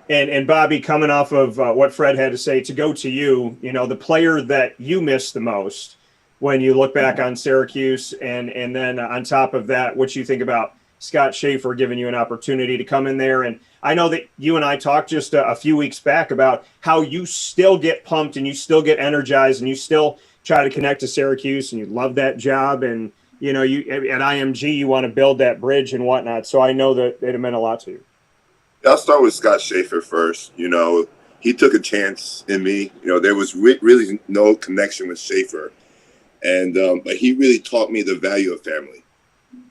And Bobby, coming off of what Fred had to say, to go to you, the player that you miss the most when you look back on Syracuse, and then on top of that, what you think about Scott Schaefer giving you an opportunity to come in there. And I know that you and I talked just a few weeks back about how you still get pumped and you still get energized and you still try to connect to Syracuse and you love that job. And, you at IMG, you want to build that bridge and whatnot. So I know that it meant a lot to you. I'll start with Scott Schaefer first. He took a chance in me. There was really no connection with Schaefer. And but he really taught me the value of family,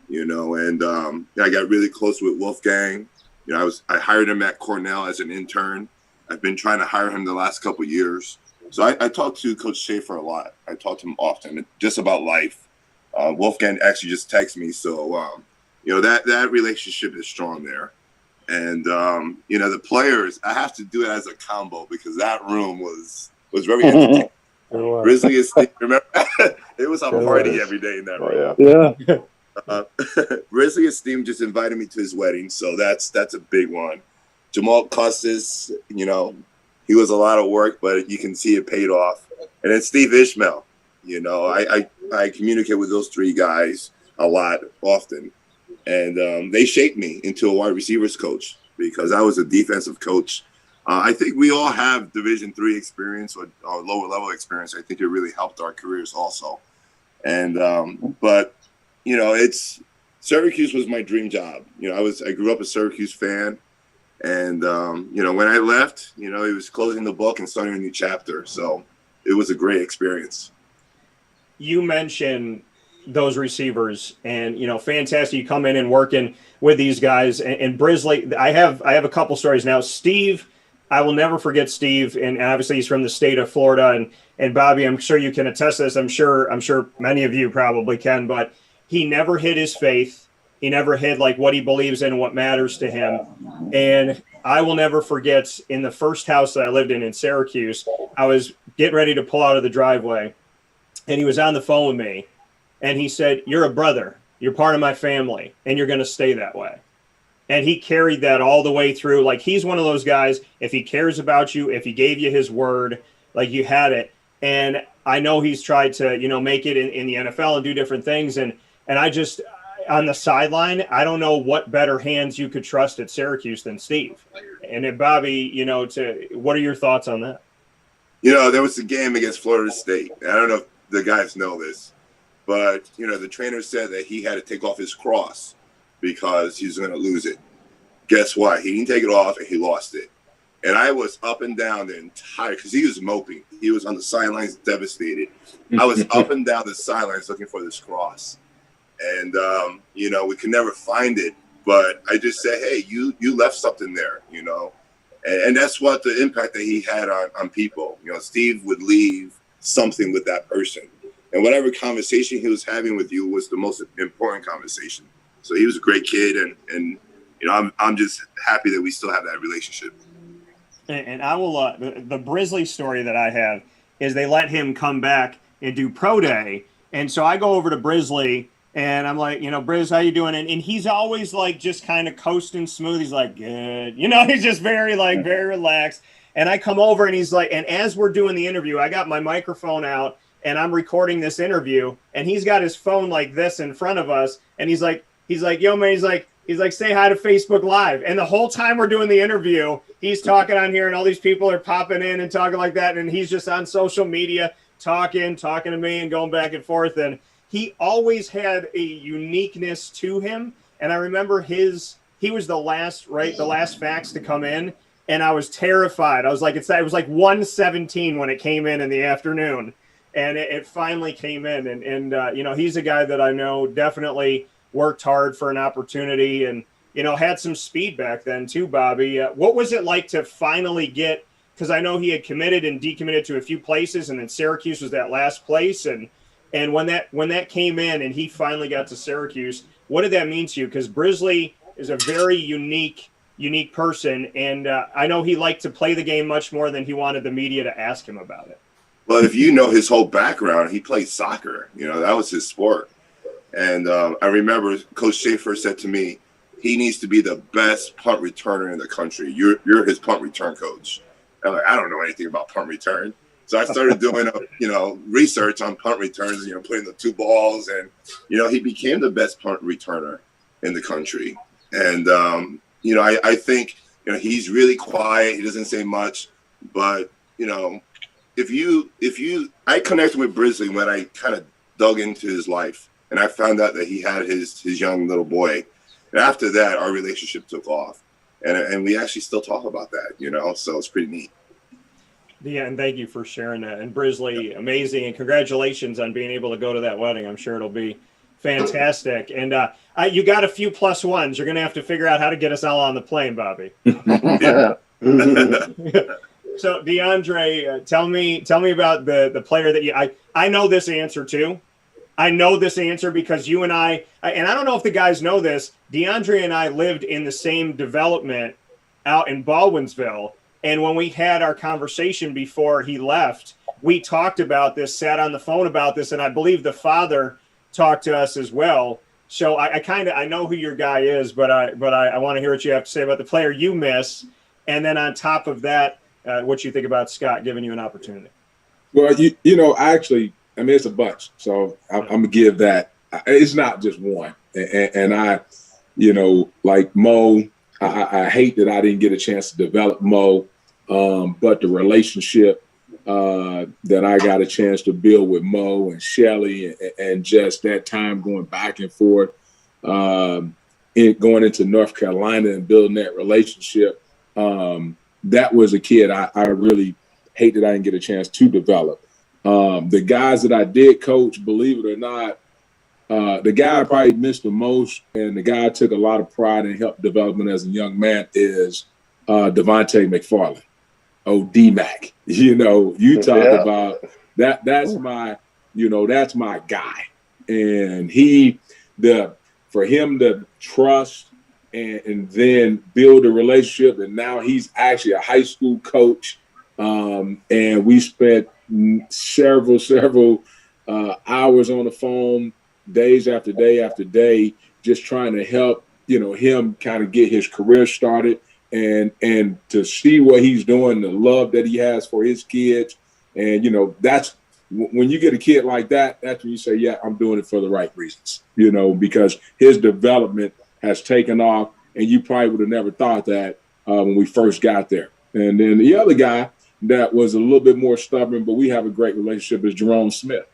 and I got really close with Wolfgang. I hired him at Cornell as an intern. I've been trying to hire him the last couple of years. So I talked to Coach Schaefer a lot. I talk to him often, just about life. Wolfgang actually just texted me. So, that relationship is strong there. And, the players, I have to do it as a combo because that room was very entertaining. Grizzly and Steve, remember? It was a party every day in that room. Yeah. Grizzly and Steve just invited me to his wedding, so that's a big one. Jamal Custis, he was a lot of work, but you can see it paid off. And then Steve Ishmael, I communicate with those three guys a lot, often. And they shaped me into a wide receivers coach because I was a defensive coach. I think we all have Division III experience or lower level experience. I think it really helped our careers also. And but Syracuse was my dream job. I grew up a Syracuse fan, and when I left, it was closing the book and starting a new chapter. So it was a great experience. You mentioned those receivers, and fantastic. You come in and working with these guys, and Brisley. I have a couple stories now. Steve, I will never forget Steve, and obviously he's from the state of Florida. And Bobby, I'm sure you can attest to this. I'm sure many of you probably can, but he never hid his faith. He never hid what he believes in and what matters to him. And I will never forget, in the first house that I lived in Syracuse, I was getting ready to pull out of the driveway, and he was on the phone with me, and he said, "You're a brother. You're part of my family, and you're going to stay that way." And he carried that all the way through. He's one of those guys, if he cares about you, if he gave you his word, you had it. And I know he's tried to, make it in the NFL and do different things. And I just, on the sideline, I don't know what better hands you could trust at Syracuse than Steve. And then Bobby, what are your thoughts on that? There was a game against Florida State. I don't know if the guys know this, but, the trainer said that he had to take off his cross because he's going to lose it. Guess what? He didn't take it off, and he lost it. And I was up and down the entire – because he was moping. He was on the sidelines devastated. I was up and down the sidelines looking for this cross. And, we could never find it. But I just said, hey, you left something there, And that's what the impact that he had on people. Steve would leave something with that person. And whatever conversation he was having with you was the most important conversation. So he was a great kid, and I'm just happy that we still have that relationship. And I will, the Brisley story that I have is they let him come back and do pro day. And so I go over to Brisley and I'm like, Briz, how you doing? And he's always like just kind of coasting smooth. He's like, good. He's just very relaxed. And I come over and he's like, and as we're doing the interview, I got my microphone out and I'm recording this interview and he's got his phone like this in front of us. And he's like, yo, man, he's like, say hi to Facebook Live. And the whole time we're doing the interview, he's talking on here and all these people are popping in and talking like that. And he's just on social media talking to me and going back and forth. And he always had a uniqueness to him. And I remember he was the last fax to come in. And I was terrified. I was like, it was like 1:17 when it came in the afternoon. And it finally came in. And he's a guy that I know definitely worked hard for an opportunity and, had some speed back then too, Bobby. What was it like to finally get, because I know he had committed and decommitted to a few places and then Syracuse was that last place. And when that came in and he finally got to Syracuse, what did that mean to you? Because Brisley is a very unique person. And I know he liked to play the game much more than he wanted the media to ask him about it. Well, if you know his whole background, he played soccer, that was his sport. And I remember Coach Schaefer said to me, he needs to be the best punt returner in the country. You're his punt return coach. I'm like, I don't know anything about punt return. So I started doing, research on punt returns, putting the two balls. And, he became the best punt returner in the country. And, I think, he's really quiet. He doesn't say much. But, I connected with Brisley when I kind of dug into his life. And I found out that he had his young little boy. And after that, our relationship took off. And we actually still talk about that, so it's pretty neat. Yeah, and thank you for sharing that. And Brisley, amazing. And congratulations on being able to go to that wedding. I'm sure it'll be fantastic. And you got a few plus ones. You're going to have to figure out how to get us all on the plane, Bobby. So, DeAndre, tell me about the player that I know this answer too. I know this answer because you and I don't know if the guys know this, DeAndre and I lived in the same development out in Baldwinsville. And when we had our conversation before he left, we talked about this, sat on the phone about this, and I believe the father talked to us as well. So I know who your guy is, but I want to hear what you have to say about the player you miss. And then on top of that, what you think about Scott giving you an opportunity. Well, it's a bunch. So I'm going to give that. It's not just one. And I, like Mo, I hate that I didn't get a chance to develop Mo, but the relationship that I got a chance to build with Mo and Shelly and just that time going back and forth, going into North Carolina and building that relationship, that was a kid I really hate that I didn't get a chance to develop. The guys that I did coach, believe it or not, the guy I probably missed the most and the guy I took a lot of pride in help development as a young man is Devontae McFarland. D-Mac. You talk about that. That's my guy. And for him to trust and then build a relationship. And now he's actually a high school coach. And we spent several hours on the phone, days after day after day, just trying to help, him kind of get his career started and to see what he's doing, the love that he has for his kids. And, that's when you get a kid like that, that's when you say, yeah, I'm doing it for the right reasons, because his development has taken off and you probably would have never thought that when we first got there. And then the other guy that was a little bit more stubborn, but we have a great relationship is Jerome Smith.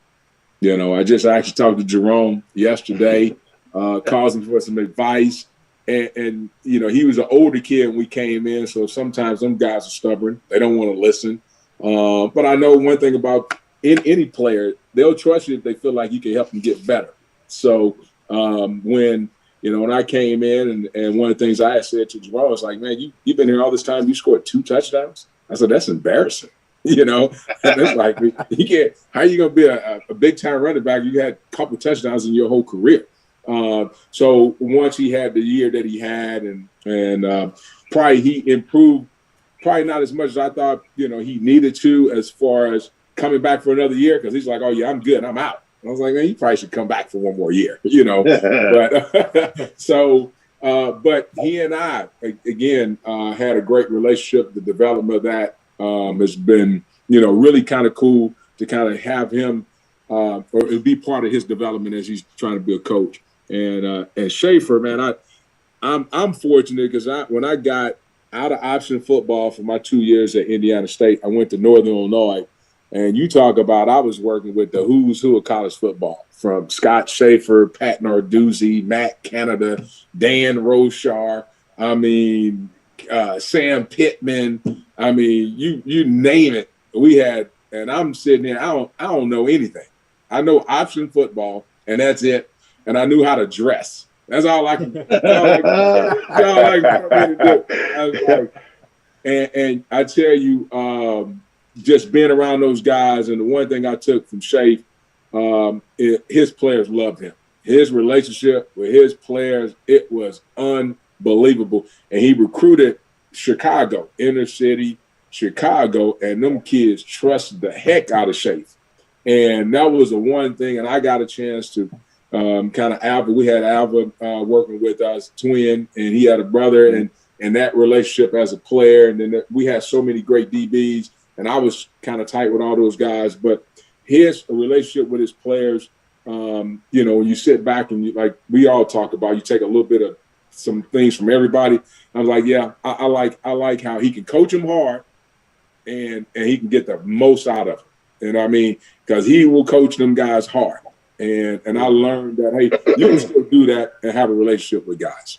I just actually talked to Jerome yesterday, called him for some advice. And he was an older kid when we came in, so sometimes them guys are stubborn. They don't want to listen. But I know one thing about any player, they'll trust you if they feel like you can help them get better. So when I came in and one of the things I had said to Jerome was like, man, you've been here all this time, you scored 2 touchdowns? I said, that's embarrassing. That's like, you can't, how are you going to be a big time running back? You had a couple touchdowns in your whole career. So once he had the year that he had, and probably he improved, probably not as much as I thought, he needed to as far as coming back for another year, because he's like, oh, yeah, I'm good. I'm out. I was like, man, you probably should come back for one more year, But but he and I, again, had a great relationship. The development of that has been, really kind of cool to kind of have him or be part of his development as he's trying to be a coach. And Schaefer, man, I'm fortunate because when I got out of option football for my 2 years at Indiana State, I went to Northern Illinois. And you talk about, I was working with the who's who of college football, from Scott Schaefer, Pat Narduzzi, Matt Canada, Dan Roshar, Sam Pittman. You name it. We had, and I'm sitting there, I don't know anything. I know option football, and that's it. And I knew how to dress. That's all I can. That's all I can do. I was like, and I tell you, just being around those guys, and the one thing I took from Schaefer, his players loved him. His relationship with his players, it was unbelievable. And he recruited Chicago, inner city Chicago, and them kids trusted the heck out of Schaefer. And that was the one thing, and I got a chance to kind of Alva. We had Alva working with us, twin, and he had a brother, and that relationship as a player. And then we had so many great DBs. And I was kind of tight with all those guys, but his relationship with his players, when you sit back and we all talk about, you take a little bit of some things from everybody. I was like, yeah, I like how he can coach them hard, and he can get the most out of them. Because he will coach them guys hard. And I learned that, hey, you can still do that and have a relationship with guys.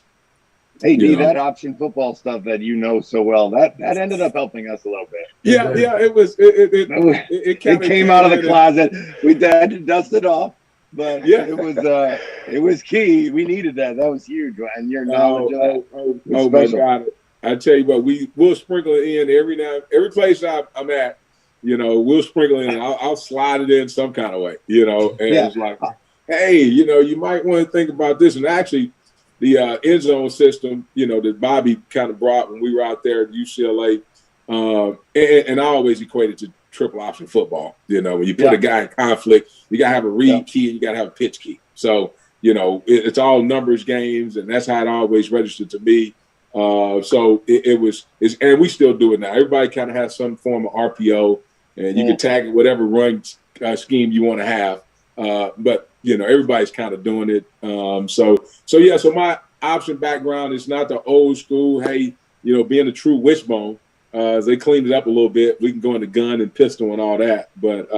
Hey, D, that option football stuff that you know so well, that ended up helping us a little bit. Yeah, it was. It came out of the closet. We had to dust it off, but it was key. We needed that. That was huge, and your knowledge of that. Oh my God! I tell you what, we'll sprinkle it in every place I'm at. We'll sprinkle it in. I'll slide it in some kind of way. And it's like, hey, you might want to think about this, and actually. The end zone system, that Bobby kind of brought when we were out there at UCLA, and I always equate it to triple option football. When you put a guy in conflict, you got to have a read key and you got to have a pitch key. So, it's all numbers games, and that's how it always registered to me. So and we still do it now. Everybody kind of has some form of RPO, and you can tag it whatever run scheme you want to have. But everybody's kind of doing it. So my option background is not the old school, hey, being a true wishbone. They cleaned it up a little bit. We can go into gun and pistol and all that. But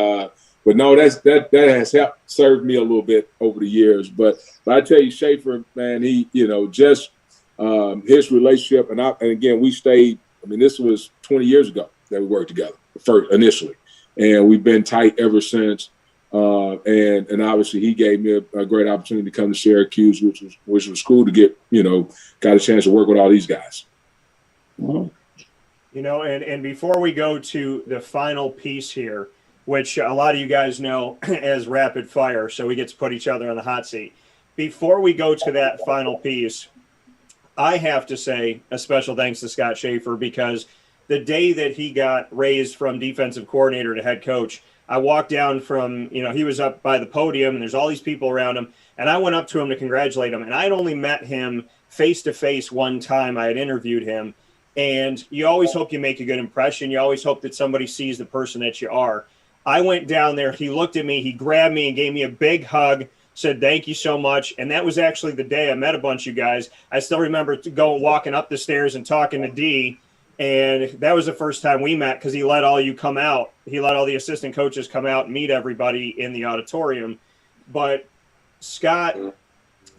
no, that has helped serve me a little bit over the years. But I tell you, Schaefer, man, he, just his relationship. And again, we stayed, this was 20 years ago that we worked together first initially. And we've been tight ever since. And obviously he gave me a great opportunity to come to Syracuse, which was cool to get, got a chance to work with all these guys. And before we go to the final piece here, which a lot of you guys know as rapid fire, so we get to put each other on the hot seat. Before we go to that final piece, I have to say a special thanks to Scott Schaefer, because the day that he got raised from defensive coordinator to head coach, I walked down from, he was up by the podium and there's all these people around him. And I went up to him to congratulate him. And I had only met him face to face one time. I had interviewed him. And you always hope you make a good impression. You always hope that somebody sees the person that you are. I went down there. He looked at me. He grabbed me and gave me a big hug, said, thank you so much. And that was actually the day I met a bunch of you guys. I still remember walking up the stairs and talking to D. And that was the first time we met, because he let all you come out. He let all the assistant coaches come out and meet everybody in the auditorium. But Scott,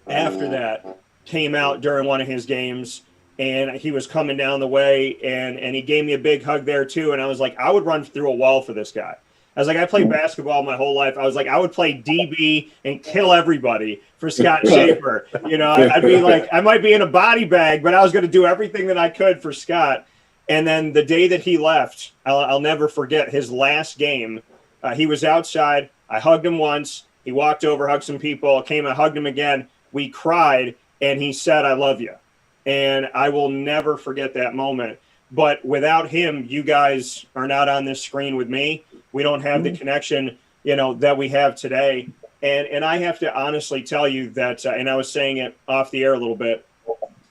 after that, came out during one of his games, and he was coming down the way, and he gave me a big hug there too. And I was like, I would run through a wall for this guy. I was like, I played basketball my whole life. I was like, I would play DB and kill everybody for Scott Schaefer. I'd be like, I might be in a body bag, but I was going to do everything that I could for Scott. And then the day that he left, I'll never forget his last game. He was outside. I hugged him once. He walked over, hugged some people, came and hugged him again. We cried, and he said, "I love you." And I will never forget that moment. But without him, you guys are not on this screen with me. We don't have the connection, that we have today. And I have to honestly tell you that, and I was saying it off the air a little bit,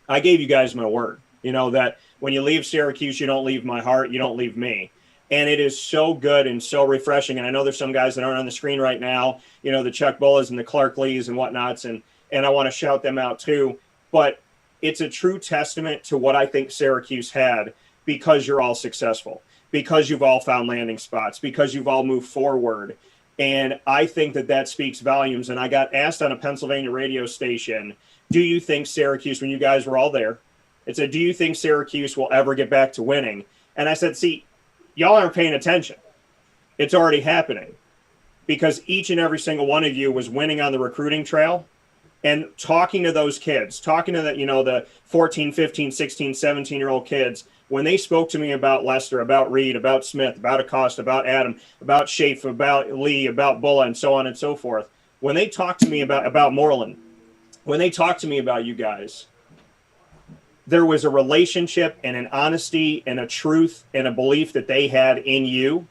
I gave you guys my word, that when you leave Syracuse, you don't leave my heart, you don't leave me. And it is so good and so refreshing. And I know there's some guys that aren't on the screen right now, the Chuck Bullas and the Clark Lees and whatnots, and I want to shout them out too. But it's a true testament to what I think Syracuse had, because you're all successful, because you've all found landing spots, because you've all moved forward. And I think that speaks volumes. And I got asked on a Pennsylvania radio station, do you think Syracuse, when you guys were all there, it said, do you think Syracuse will ever get back to winning? And I said, see, y'all aren't paying attention. It's already happening, because each and every single one of you was winning on the recruiting trail. And talking to those kids, talking to the 14, 15, 16, 17-year-old kids, when they spoke to me about Lester, about Reed, about Smith, about Acosta, about Adam, about Schaaf, about Lee, about Bulla, and so on and so forth, when they talked to me about Moreland, when they talked to me about you guys, there was a relationship and an honesty and a truth and a belief that they had in you.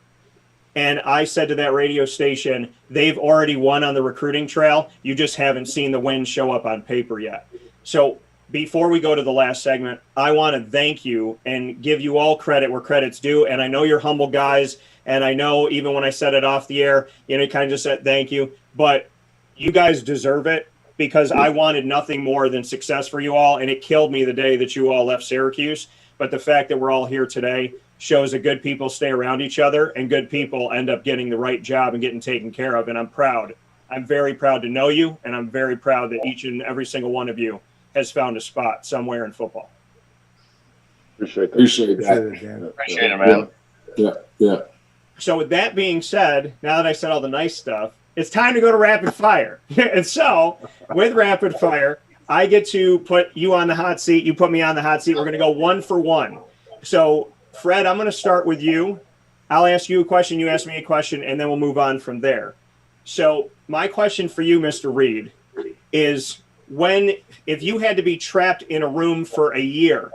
And I said to that radio station, they've already won on the recruiting trail. You just haven't seen the wins show up on paper yet. So before we go to the last segment, I want to thank you and give you all credit where credit's due. And I know you're humble guys. And I know even when I said it off the air, you kind of just said thank you. But you guys deserve it, because I wanted nothing more than success for you all. And it killed me the day that you all left Syracuse. But the fact that we're all here today shows that good people stay around each other, and good people end up getting the right job and getting taken care of. And I'm proud. I'm very proud to know you, and I'm very proud that each and every single one of you has found a spot somewhere in football. Appreciate that. Appreciate it, man. Yeah. So with that being said, now that I said all the nice stuff, it's time to go to rapid fire. And so with rapid fire, I get to put you on the hot seat. You put me on the hot seat. We're going to go 1 for 1. So Fred, I'm going to start with you. I'll ask you a question, you ask me a question, and then we'll move on from there. So my question for you, Mr. Reed, is if you had to be trapped in a room for a year,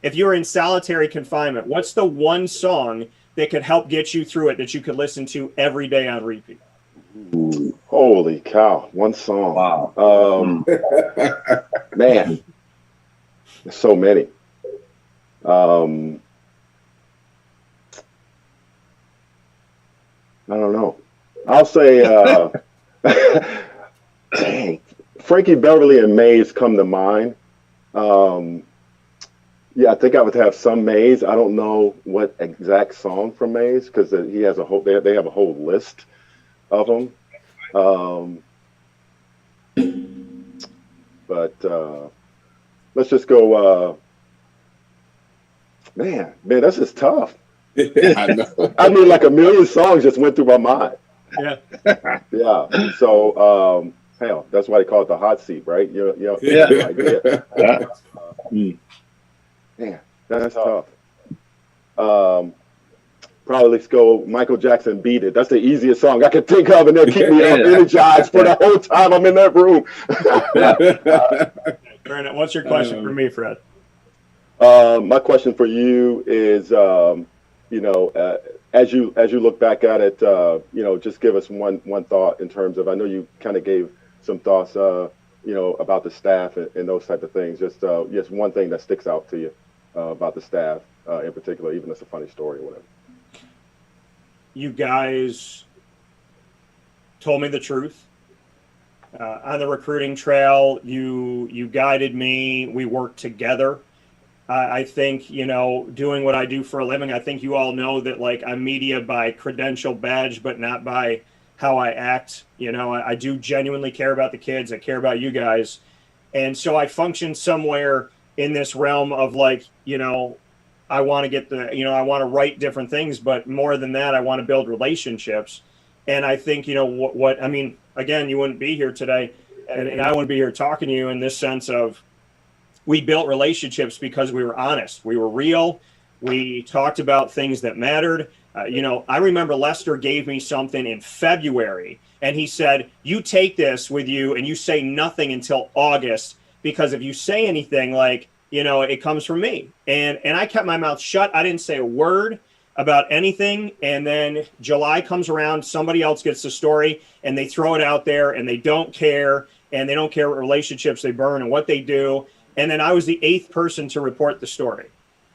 if you were in solitary confinement, what's the one song that could help get you through it that you could listen to every day on repeat? Ooh, holy cow. One song. Wow. Man, there's so many. I don't know. I'll say, dang, Frankie Beverly and Maze come to mind. Yeah, I think I would have some Maze. I don't know what exact song from Maze, because he has a whole. They have a whole list of them. But let's just go. Man, this is tough. I know. I mean, like a million songs just went through my mind. Yeah. Yeah. So, hell, that's why they call it the hot seat, right? Man, that's tough. Probably let's go Michael Jackson, Beat It. That's the easiest song I can think of, and they'll keep me energized for the whole time I'm in that room. What's your question for me, Fred? My question for you is, as you look back at it, just give us one thought in terms of, I know you kind of gave some thoughts, about the staff and those type of things. Just one thing that sticks out to you about the staff in particular, even if it's a funny story or whatever. You guys told me the truth. On the recruiting trail, you guided me. We worked together. I think, doing what I do for a living, I think you all know that, like, I'm media by credential badge, but not by how I act. I do genuinely care about the kids. I care about you guys. And so I function somewhere in this realm of, like, I want to get I want to write different things, but more than that, I want to build relationships. And I think, I mean, again, you wouldn't be here today, and I wouldn't be here talking to you in this sense of, we built relationships because we were honest. We were real. We talked about things that mattered. I remember Lester gave me something in February, and he said, you take this with you and you say nothing until August, because if you say anything, it comes from me. And I kept my mouth shut. I didn't say a word about anything. And then July comes around, somebody else gets the story and they throw it out there and they don't care. And they don't care what relationships they burn and what they do. And then I was the 8th person to report the story.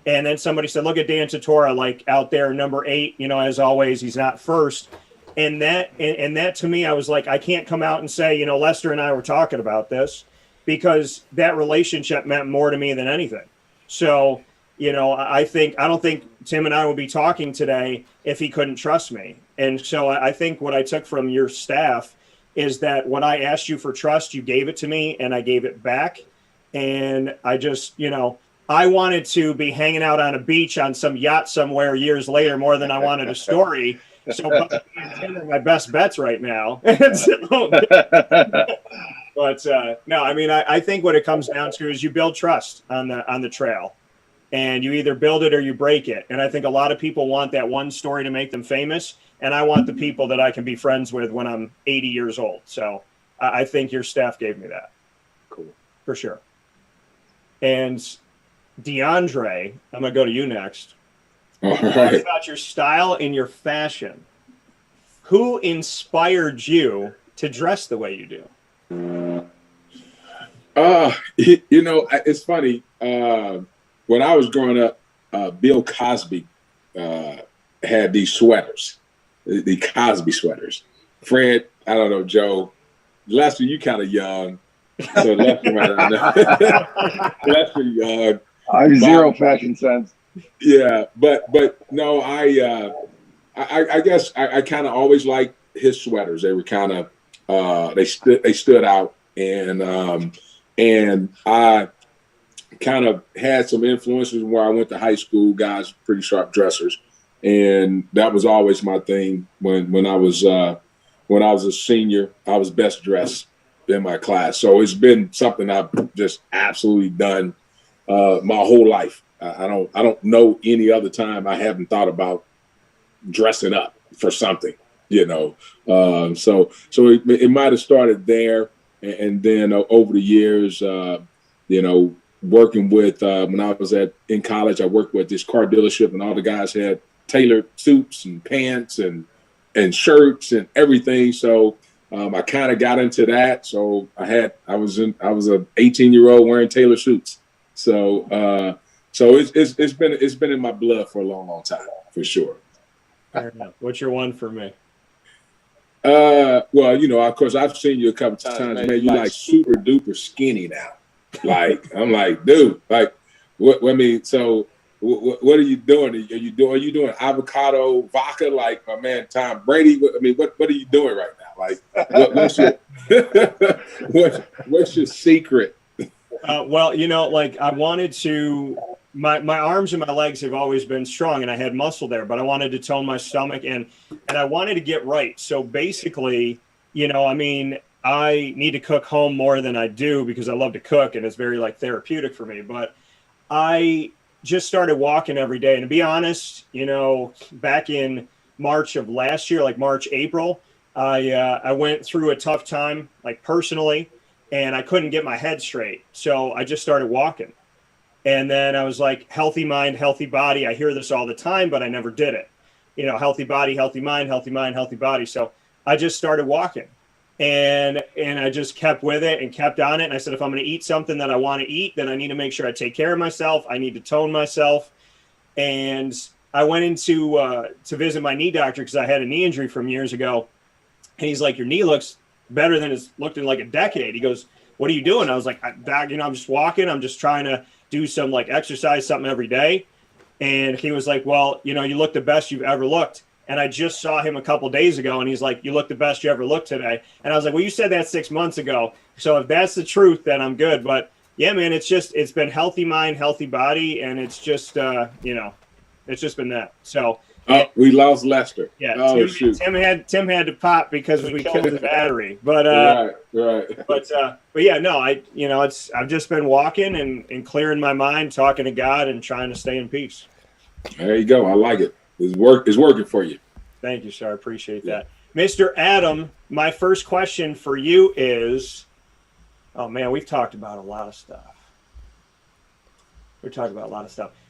And then somebody said, look at Dan Tortora, out there, number 8, as always, he's not first. And that to me, I was like, I can't come out and say, Lester and I were talking about this, because that relationship meant more to me than anything. So, I don't think Tim and I would be talking today if he couldn't trust me. And so I think what I took from your staff is that when I asked you for trust, you gave it to me and I gave it back. And I just, I wanted to be hanging out on a beach on some yacht somewhere years later more than I wanted a story. So Tim are my best bets right now. But no, I think what it comes down to is you build trust on the trail, and you either build it or you break it. And I think a lot of people want that one story to make them famous, and I want the people that I can be friends with when I'm 80 years old. So I think your staff gave me that. Cool. For sure. And DeAndre, I'm going to go to you next. All Talk right. about your style and your fashion. Who inspired you to dress the way you do? It's funny. When I was growing up, Bill Cosby had these sweaters, the Cosby sweaters. Fred, I don't know, Joe, Lester, you kind of young. So Lester might not know. Lester young. I have zero fashion sense. Yeah, but no, I guess I kind of always liked his sweaters. They were kind of they stood out, and I kind of had some influences where I went to high school. Guys, pretty sharp dressers, and that was always my thing. When I was a senior, I was best dressed in my class. So it's been something I've just absolutely done my whole life. I don't know any other time I haven't thought about dressing up for something, So it might have started there, and then over the years, working with when I was in college, I worked with this car dealership, and all the guys had tailored suits and pants and shirts and everything. So I kind of got into that. So I was an 18-year-old wearing tailored suits. So it's been in my blood for a long time, for sure. Fair enough. What's your one for me? Well, of course, I've seen you a couple times, man. You like super duper skinny now. I'm like, dude, what? I mean, so what are you doing? Are you doing avocado vodka like my man Tom Brady? What are you doing right now? What's your secret? Well, I wanted to. My arms and my legs have always been strong, and I had muscle there, but I wanted to tone my stomach and I wanted to get right. So basically, I need to cook home more than I do because I love to cook and it's very therapeutic for me. But I just started walking every day. And to be honest, back in March of last year, March, April, I went through a tough time, personally, and I couldn't get my head straight. So I just started walking. And then I was like, healthy mind, healthy body. I hear this all the time, but I never did it. Healthy body, healthy mind, healthy mind, healthy body. So I just started walking, and I just kept with it and kept on it. And I said, if I'm going to eat something that I want to eat, then I need to make sure I take care of myself. I need to tone myself. And I went into to visit my knee doctor because I had a knee injury from years ago. And he's like, your knee looks better than it's looked in a decade. He goes, what are you doing? I was like, Doc, I'm just walking. I'm just trying to do some exercise, something every day. And he was like, well, you look the best you've ever looked. And I just saw him a couple days ago, and he's like, you look the best you ever looked today. And I was like, well, you said that 6 months ago. So if that's the truth, then I'm good. But yeah, man, it's been healthy mind, healthy body. And it's just, it's just been that. So we lost Lester. Yeah. Oh, Tim had to pop because we killed the battery, but, right. But yeah, no, I've just been walking and clearing my mind, talking to God and trying to stay in peace. There you go. I like it. It's working for you. Thank you, sir. I appreciate that. Mr. Adam, my first question for you is, oh man, we've talked about a lot of stuff.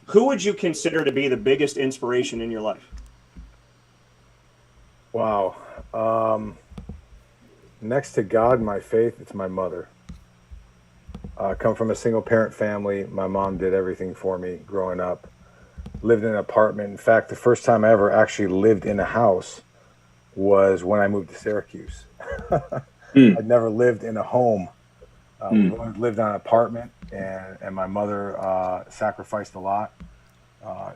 Who would you consider to be the biggest inspiration in your life? Wow. Next to God, my faith, it's my mother. I come from a single parent family. My mom did everything for me growing up. Lived in an apartment. In fact, the first time I ever actually lived in a house was when I moved to Syracuse. I'd never lived in a home. We've always lived on an apartment, and my mother sacrificed a lot.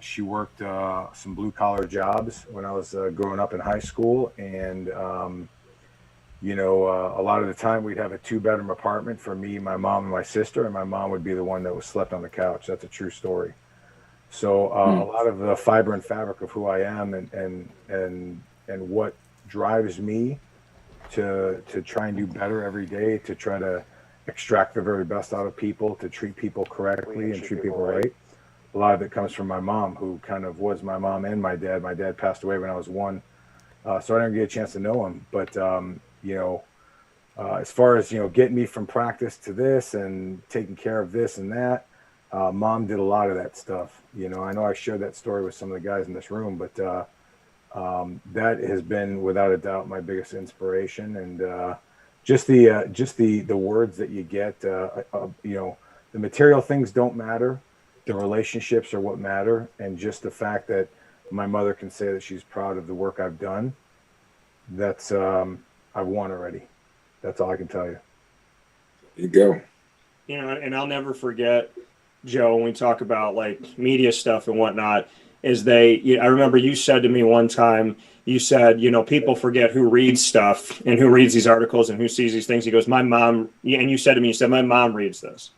She worked some blue-collar jobs when I was growing up in high school, and a lot of the time we'd have a 2-bedroom apartment for me, my mom, and my sister, and my mom would be the one that was slept on the couch. That's a true story. So a lot of the fiber and fabric of who I am and what drives me to try and do better every day, to try to extract the very best out of people, to treat people correctly and treat people right. A lot of it comes from my mom, who kind of was my mom and my dad. My dad passed away when I was 1, so I didn't get a chance to know him. But as far as getting me from practice to this and taking care of this and that, mom did a lot of that stuff. I know I shared that story with some of the guys in this room, but that has been without a doubt my biggest inspiration. And just the words that you get. The material things don't matter. The relationships are what matter, and just the fact that my mother can say that she's proud of the work I've done, that's I've won already. That's all I can tell you. There you go. And I'll never forget, Joe, when we talk about like media stuff and whatnot, I remember you said to me one time, you said, people forget who reads stuff and who reads these articles and who sees these things. He goes, my mom, and you said to me, my mom reads this.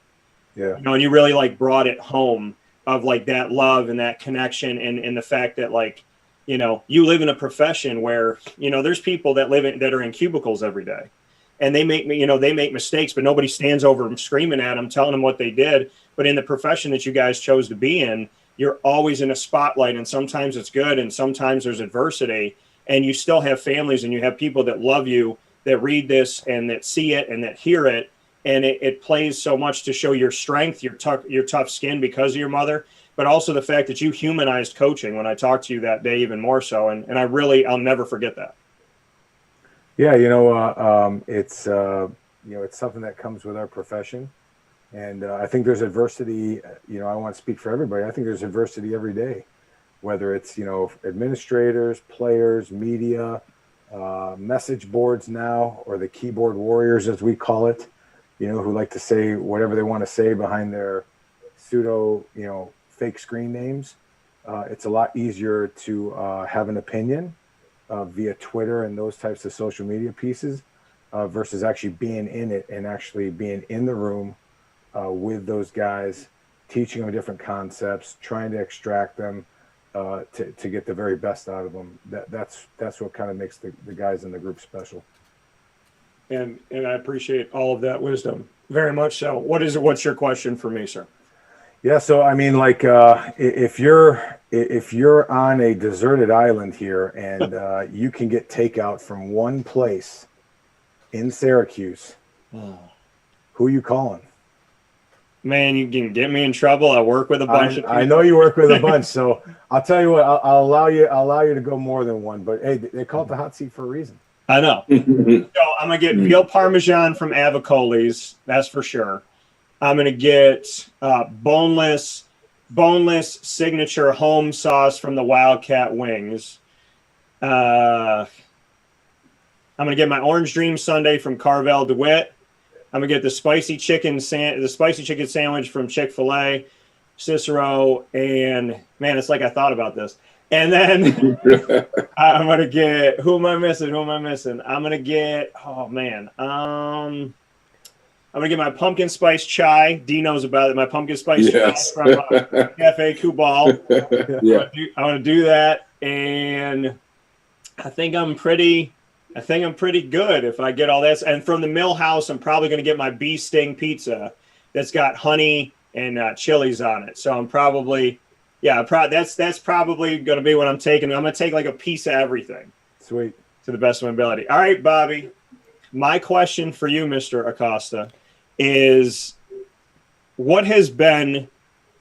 Yeah. And you really like brought it home of like that love and that connection and the fact that like, you live in a profession where, there's people that that are in cubicles every day, and they make mistakes, but nobody stands over them screaming at them, telling them what they did. But in the profession that you guys chose to be in, you're always in a spotlight, and sometimes it's good and sometimes there's adversity, and you still have families and you have people that love you, that read this and that see it and that hear it. And it plays so much to show your strength, your tough skin because of your mother, but also the fact that you humanized coaching when I talked to you that day even more so. And I'll never forget that. Yeah, it's something that comes with our profession. And I think there's adversity, I want to speak for everybody. I think there's adversity every day, whether it's, administrators, players, media, message boards now, or the keyboard warriors, as we call it, who like to say whatever they want to say behind their pseudo, fake screen names. It's a lot easier to have an opinion via Twitter and those types of social media pieces versus actually being in it and actually being in the room with those guys, teaching them different concepts, trying to extract them to get the very best out of them. That's what kind of makes the guys in the group special. And I appreciate all of that wisdom very much. So what's your question for me, sir? Yeah. So, I mean, like, if you're on a deserted island here and you can get takeout from one place in Syracuse, who are you calling? Man, you can get me in trouble. I work with a bunch of people. I know you work with a bunch, so I'll tell you what, I'll allow you to go more than one, but hey, they call it the hot seat for a reason. I know. So I'm going to get veal parmesan from Avicoli's. That's for sure. I'm going to get boneless signature home sauce from the Wildcat Wings. I'm going to get my Orange Dream Sundae from Carvel DeWitt. I'm going to get the spicy chicken sandwich from Chick-fil-A, Cicero, and man, it's like I thought about this. And then I'm going to get, who am I missing? I'm going to get, I'm going to get my pumpkin spice chai. Dee knows about it. My pumpkin spice chai from Cafe Kubal. Yeah. I want to do that. And I think I'm pretty good if I get all this. And from the Mill House, I'm probably going to get my bee sting pizza that's got honey and chilies on it. So I'm probably Yeah, that's probably going to be what I'm taking. I'm going to take like a piece of everything. Sweet. To the best of my ability. All right, Bobby. My question for you, Mr. Acosta, is what has been,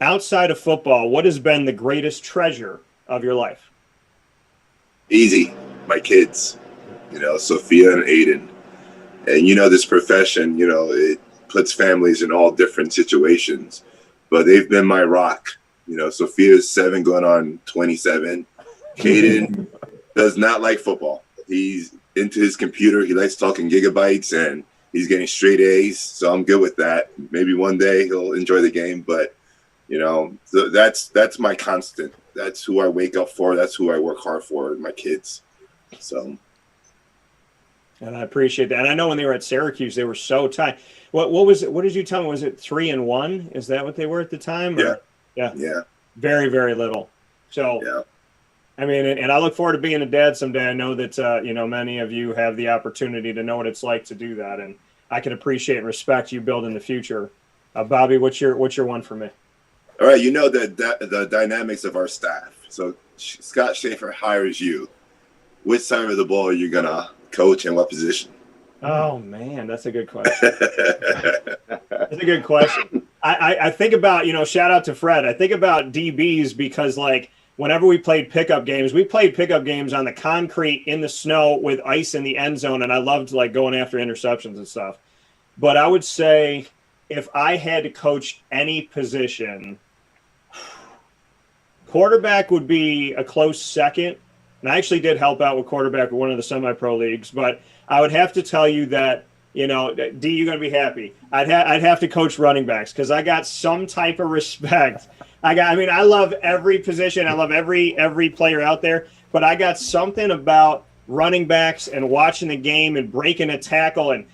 outside of football, what has been the greatest treasure of your life? Easy. My kids, Sophia and Aiden. And, this profession, it puts families in all different situations. But they've been my rock. Sophia's 7 going on 27. Aiden does not like football. He's into his computer. He likes talking gigabytes, and he's getting straight A's. So I'm good with that. Maybe one day he'll enjoy the game. But, so that's my constant. That's who I wake up for. That's who I work hard for, my kids. So. And I appreciate that. And I know when they were at Syracuse, they were so tight. What was it? What did you tell me? Was it 3-1? Is that what they were at the time? Yeah. Yeah. Very, very little. So, yeah. I mean, and I look forward to being a dad someday. I know that, many of you have the opportunity to know what it's like to do that. And I can appreciate and respect you building the future. Bobby, what's your one for me? All right. The dynamics of our staff. So Scott Schaefer hires you. Which side of the ball are you going to coach and what position? Oh, man, that's a good question. That's a good question. I think about, shout out to Fred. I think about DBs because, like, whenever we played pickup games on the concrete in the snow with ice in the end zone, and I loved, like, going after interceptions and stuff. But I would say if I had to coach any position, quarterback would be a close second. And I actually did help out with quarterback with one of the semi-pro leagues, but I would have to tell you that, D, you're going to be happy. I'd have to coach running backs because I got some type of respect. I love every position. I love every player out there, but I got something about running backs and watching the game and breaking a tackle and,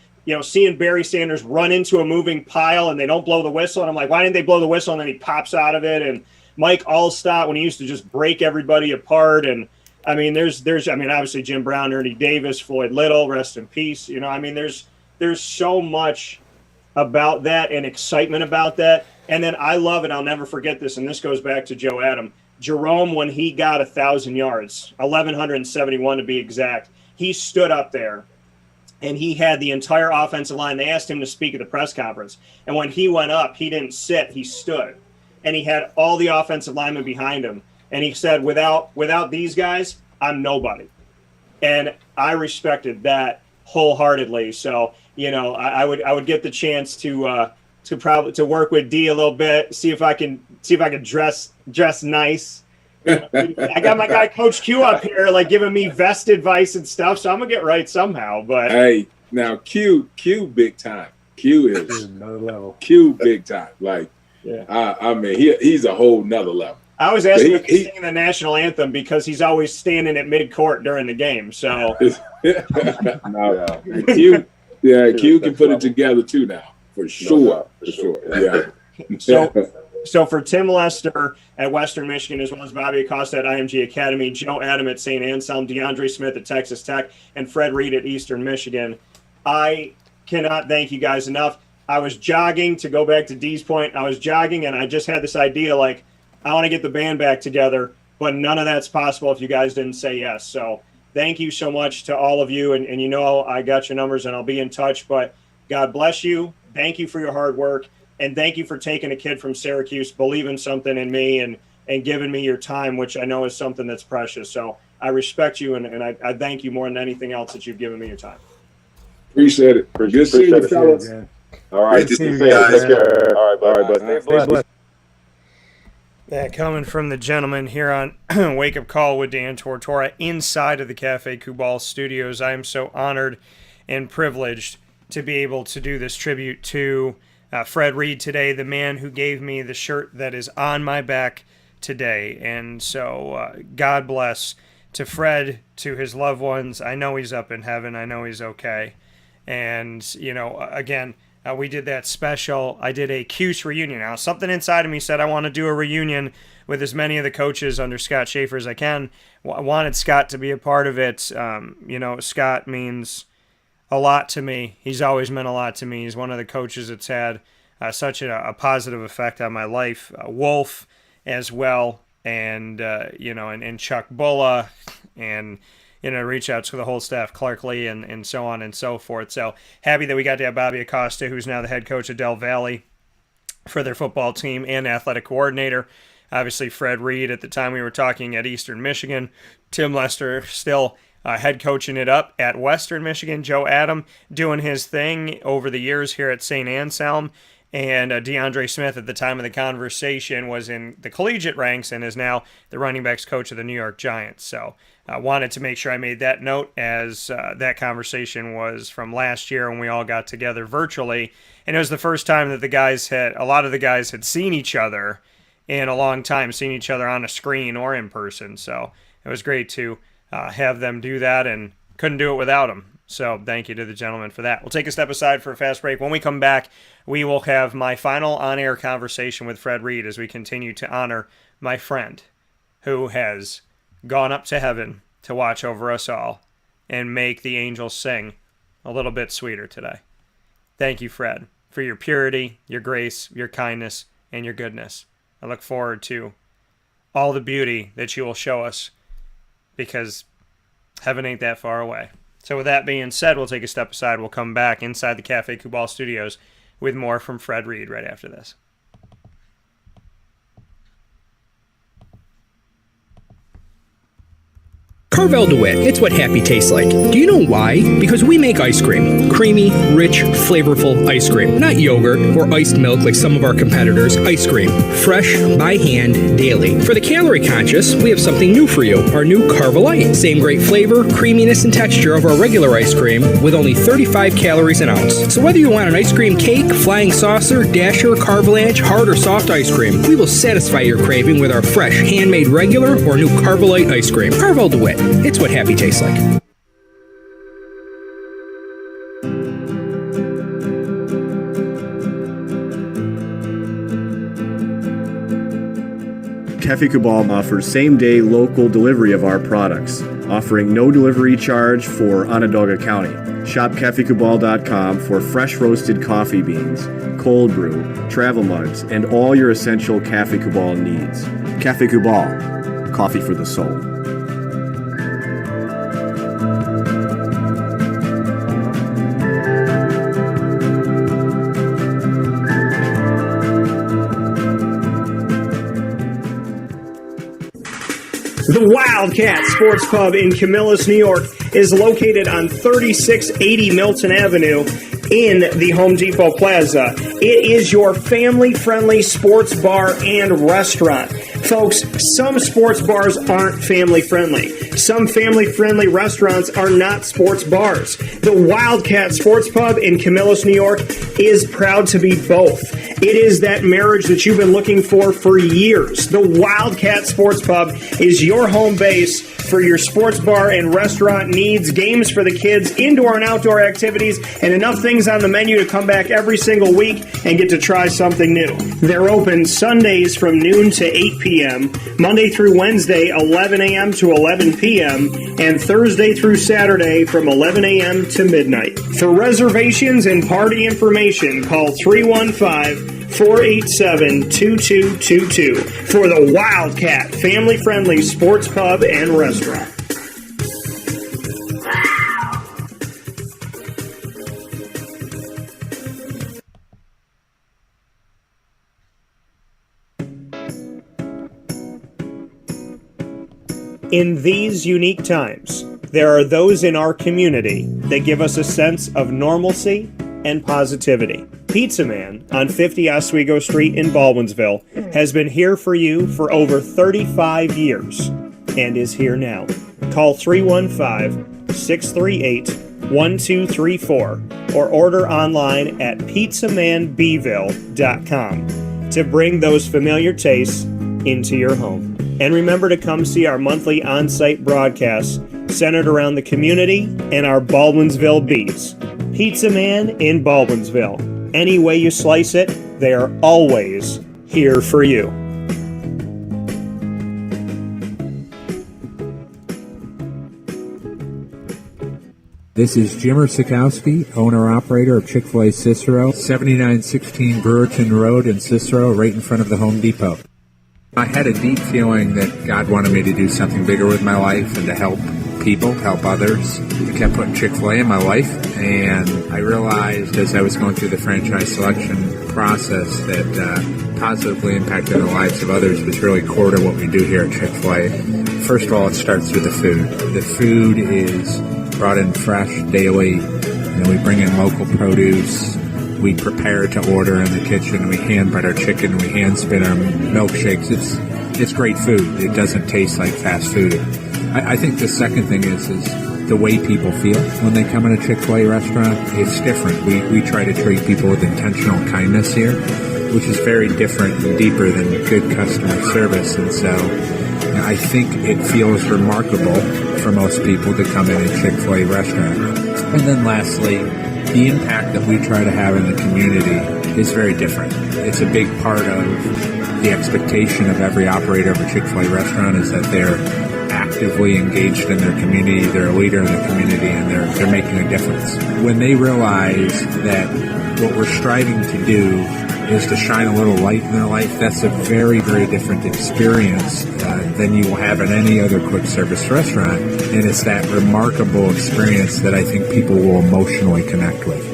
seeing Barry Sanders run into a moving pile and they don't blow the whistle. And I'm like, why didn't they blow the whistle? And then he pops out of it. And Mike Allstott, when he used to just break everybody apart. And there's obviously Jim Brown, Ernie Davis, Floyd Little, rest in peace. There's so much about that and excitement about that. And then I love it. I'll never forget this. And this goes back to Joe Adam. Jerome, when he got 1,000 yards, 1,171 to be exact, he stood up there and he had the entire offensive line. They asked him to speak at the press conference. And when he went up, he didn't sit, he stood. And he had all the offensive linemen behind him. And he said, without these guys, I'm nobody. And I respected that wholeheartedly. So, I would get the chance to work with D a little bit, see if I can dress nice. I got my guy Coach Q up here, like giving me vest advice and stuff. So I'm gonna get right somehow. But hey, now Q big time. Q is another level. Q big time. Like, yeah. He's a whole nother level. I was asking him to sing the national anthem because he's always standing at mid-court during the game. So Q can put it together too now, for sure. Yeah. So for Tim Lester at Western Michigan, as well as Bobby Acosta at IMG Academy, Joe Adam at St. Anselm, DeAndre Smith at Texas Tech, and Fred Reed at Eastern Michigan, I cannot thank you guys enough. I was jogging, to go back to Dee's point, I was jogging and I just had this idea, like, I want to get the band back together, but none of that's possible if you guys didn't say yes. So thank you so much to all of you. And I got your numbers and I'll be in touch, but God bless you. Thank you for your hard work. And thank you for taking a kid from Syracuse, believing something in me and giving me your time, which I know is something that's precious. So I respect you. And I thank you more than anything else that you've given me your time. Appreciate it. Good seeing you, fellas. All right. Good to see you guys. guys. Take care. All right, bud. Yeah, coming from the gentleman here on Wake Up Call with Dan Tortora inside of the Cafe Kubal studios. I am so honored and privileged to be able to do this tribute to Fred Reed today, the man who gave me the shirt that is on my back today. And so God bless to Fred, to his loved ones. I know he's up in heaven. I know he's okay. And, again, we did that special. I did a Cuse Reunion. Now, something inside of me said I want to do a reunion with as many of the coaches under Scott Schaefer as I can. I wanted Scott to be a part of it. Scott means a lot to me. He's always meant a lot to me. He's one of the coaches that's had such a positive effect on my life. Wolf as well. and and Chuck Bulla, and reach out to the whole staff, Clark Lee, and so on and so forth. So happy that we got to have Bobby Acosta, who's now the head coach of Del Valle, for their football team and athletic coordinator. Obviously, Fred Reed at the time we were talking at Eastern Michigan. Tim Lester still head coaching it up at Western Michigan. Joe Adam doing his thing over the years here at St. Anselm. And DeAndre Smith at the time of the conversation was in the collegiate ranks and is now the running backs coach of the New York Giants. So I wanted to make sure I made that note, as that conversation was from last year when we all got together virtually. And it was the first time that a lot of the guys had seen each other in a long time, seen each other on a screen or in person. So it was great to have them do that, and couldn't do it without them. So thank you to the gentleman for that. We'll take a step aside for a fast break. When we come back, we will have my final on-air conversation with Fred Reed as we continue to honor my friend who has gone up to heaven to watch over us all and make the angels sing a little bit sweeter today. Thank you, Fred, for your purity, your grace, your kindness, and your goodness. I look forward to all the beauty that you will show us, because heaven ain't that far away. So with that being said, we'll take a step aside. We'll come back inside the Cafe Kubal studios with more from Fred Reed right after this. Carvel DeWitt, it's what happy tastes like. Do you know why? Because we make ice cream. Creamy, rich, flavorful ice cream. Not yogurt or iced milk like some of our competitors. Ice cream. Fresh, by hand, daily. For the calorie conscious, we have something new for you. Our new Carvelite. Same great flavor, creaminess, and texture of our regular ice cream with only 35 calories an ounce. So whether you want an ice cream cake, flying saucer, dasher, carvalanche, hard or soft ice cream, we will satisfy your craving with our fresh, handmade regular or new Carvelite ice cream. Carvel DeWitt. It's what happy tastes like. Cafe Kubal offers same-day local delivery of our products, offering no delivery charge for Onondaga County. Shop cafekubal.com for fresh roasted coffee beans, cold brew, travel mugs, and all your essential Cafe Kubal needs. Cafe Kubal, coffee for the soul. The Wildcat Sports Pub in Camillus, New York is located on 3680 Milton Avenue in the Home Depot Plaza. It is your family-friendly sports bar and restaurant. Folks, some sports bars aren't family-friendly. Some family-friendly restaurants are not sports bars. The Wildcat Sports Pub in Camillus, New York is proud to be both. It is that marriage that you've been looking for years. The Wildcat Sports Pub is your home base for your sports bar and restaurant needs, games for the kids, indoor and outdoor activities, and enough things on the menu to come back every single week and get to try something new. They're open Sundays from noon to 8 p.m., Monday through Wednesday, 11 a.m. to 11 p.m., and Thursday through Saturday from 11 a.m. to midnight. For reservations and party information, call 315-487-2222 for the Wildcat family-friendly sports pub and restaurant. In these unique times, there are those in our community that give us a sense of normalcy and positivity. Pizza Man on 50 Oswego Street in Baldwinsville has been here for you for over 35 years and is here now. Call 315-638-1234 or order online at pizzamanbville.com to bring those familiar tastes into your home. And remember to come see our monthly on-site broadcasts centered around the community and our Baldwinsville beats. Pizza Man in Baldwinsville. Any way you slice it, they are always here for you. This is Jimmer Sikowski, owner-operator of Chick-fil-A Cicero, 7916 Brewerton Road in Cicero, right in front of the Home Depot. I had a deep feeling that God wanted me to do something bigger with my life and to help people, help others. I kept putting Chick-fil-A in my life, and I realized as I was going through the franchise selection process that positively impacted the lives of others was really core to what we do here at Chick-fil-A. First of all, it starts with the food. The food is brought in fresh daily. We bring in local produce. We prepare to order in the kitchen. We hand bread our chicken. We hand spin our milkshakes. It's great food. It doesn't taste like fast food. I think the second thing is the way people feel when they come in a Chick-fil-A restaurant. It's different. We try to treat people with intentional kindness here, which is very different and deeper than good customer service. And so I think it feels remarkable for most people to come in a Chick-fil-A restaurant. And then lastly, the impact that we try to have in the community is very different. It's a big part of the expectation of every operator of a Chick-fil-A restaurant is that they're actively engaged in their community, they're a leader in the community, and they're making a difference. When they realize that what we're striving to do is to shine a little light in their life, that's a very, very different experience than you will have in any other quick service restaurant. And it's that remarkable experience that I think people will emotionally connect with.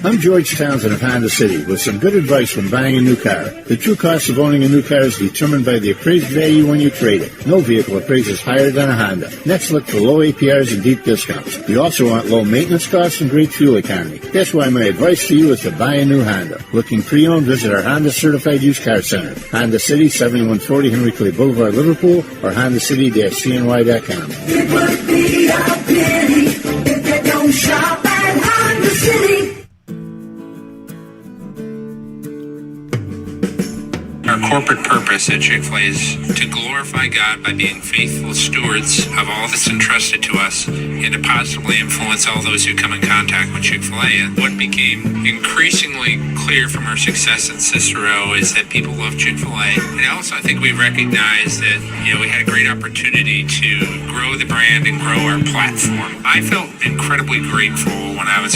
I'm George Townsend of Honda City with some good advice when buying a new car. The true cost of owning a new car is determined by the appraised value when you trade it. No vehicle appraises higher than a Honda. Next, look for low APRs and deep discounts. You also want low maintenance costs and great fuel economy. That's why my advice to you is to buy a new Honda. Looking pre-owned, visit our Honda Certified Used Car Center. Honda City, 7140 Henry Clay Boulevard, Liverpool, or HondaCity-CNY.com. It would be a pity if you don't shop at Honda City. Our corporate purpose at Chick-fil-A is to glorify God by being faithful stewards of all that's entrusted to us and to positively influence all those who come in contact with Chick-fil-A. And what became increasingly clear from our success in Cicero is that people love Chick-fil-A. And also I think we recognized that, we had a great opportunity to grow the brand and grow our platform. I felt incredibly grateful when I was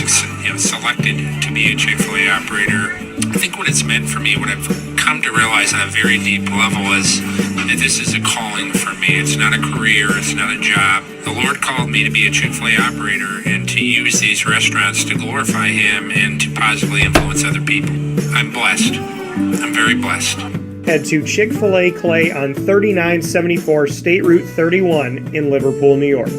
selected to be a Chick-fil-A operator. I think what it's meant for me, what I've come to realize on a very deep level is that this is a calling for me. It's not a career. It's not a job. The Lord called me to be a Chick-fil-A operator and to use these restaurants to glorify Him and to positively influence other people. I'm blessed. I'm very blessed. Head to Chick-fil-A Clay on 3974 State Route 31 in Liverpool, New York.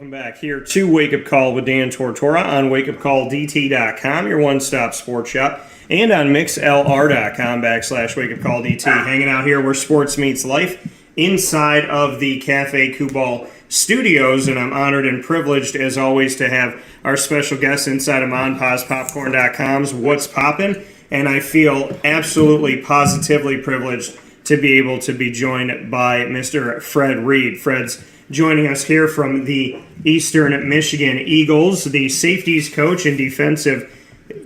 Back here to Wake Up Call with Dan Tortora on wakeupcalldt.com, your one-stop sports shop, and on mixlr.com/wakeupcalldt. Hanging out here where sports meets life inside of the Cafe Kubal studios, and I'm honored and privileged, as always, to have our special guest inside of MonPazPopcorn.com's What's Poppin', and I feel absolutely positively privileged to be able to be joined by Mr. Fred Reed. Fred's joining us here from the Eastern Michigan Eagles, the safeties coach and defensive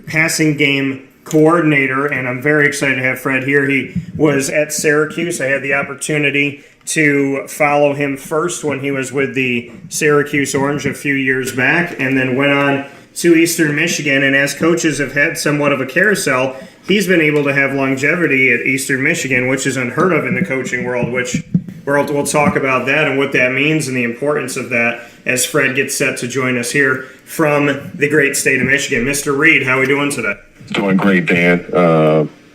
passing game coordinator, and I'm very excited to have Fred here. He was at Syracuse. I had the opportunity to follow him first when he was with the Syracuse Orange a few years back, and then went on to Eastern Michigan, and as coaches have had somewhat of a carousel, he's been able to have longevity at Eastern Michigan, which is unheard of in the coaching world, which we'll talk about that and what that means and the importance of that as Fred gets set to join us here from the great state of Michigan. Mr. Reed, how are we doing today? Doing great, Dan.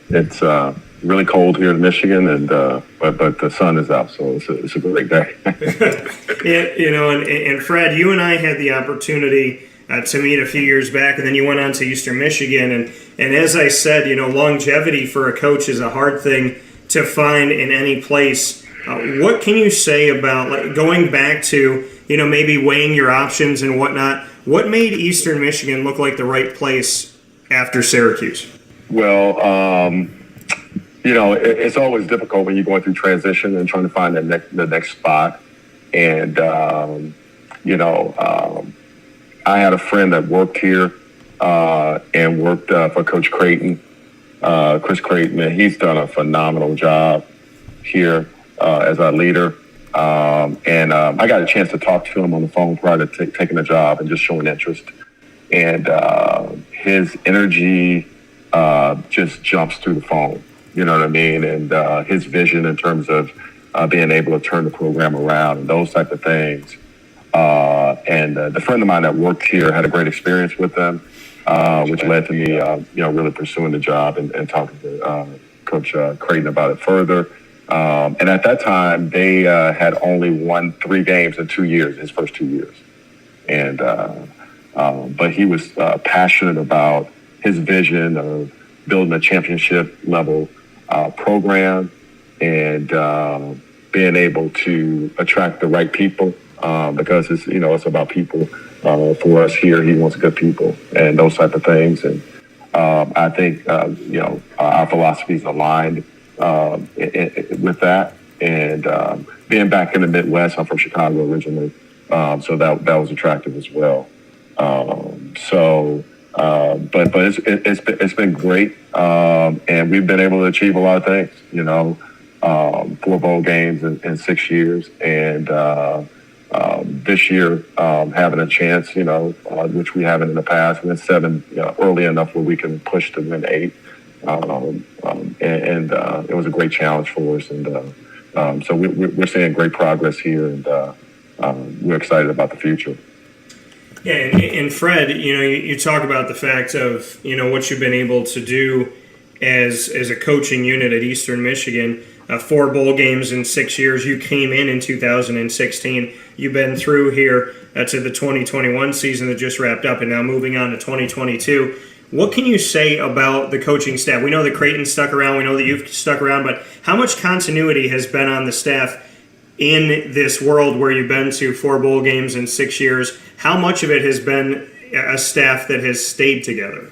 It's really cold here in Michigan, and but the sun is out, so it's a great day. And Fred, you and I had the opportunity to meet a few years back, and then you went on to Eastern Michigan, and as I said, longevity for a coach is a hard thing to find in any place. What can you say about going back to, maybe weighing your options and whatnot? What made Eastern Michigan look like the right place after Syracuse? Well, it's always difficult when you're going through transition and trying to find the next spot. And, I had a friend that worked here and worked for Coach Creighton, Chris Creighton, and he's done a phenomenal job here as our leader. And I got a chance to talk to him on the phone prior to taking the job and just showing interest. And his energy just jumps through the phone. You know what I mean? And his vision in terms of being able to turn the program around and those type of things. And the friend of mine that worked here had a great experience with them, which led to me, really pursuing the job and talking to Coach Creighton about it further. And at that time, they had only won 3 games in 2 years, his first 2 years. And but he was passionate about his vision of building a championship level program and being able to attract the right people because it's about people. For us here, he wants good people and those type of things. And I think our philosophies aligned with that. And being back in the Midwest, I'm from Chicago originally, so that was attractive as well. But it's been great, and we've been able to achieve a lot of things. 4 bowl games in 6 years, and this year having a chance, which we haven't in the past. We went 7 early enough where we can push to win 8, and it was a great challenge for us. And so we're seeing great progress here, and we're excited about the future. Yeah, and Fred, you talk about the fact of what you've been able to do as a coaching unit at Eastern Michigan. 4 bowl games in 6 years. You came in 2016. You've been through here to the 2021 season that just wrapped up, and now moving on to 2022. What can you say about the coaching staff? We know that Creighton stuck around. We know that you've stuck around, but how much continuity has been on the staff in this world where you've been to 4 bowl games in 6 years? How much of it has been a staff that has stayed together?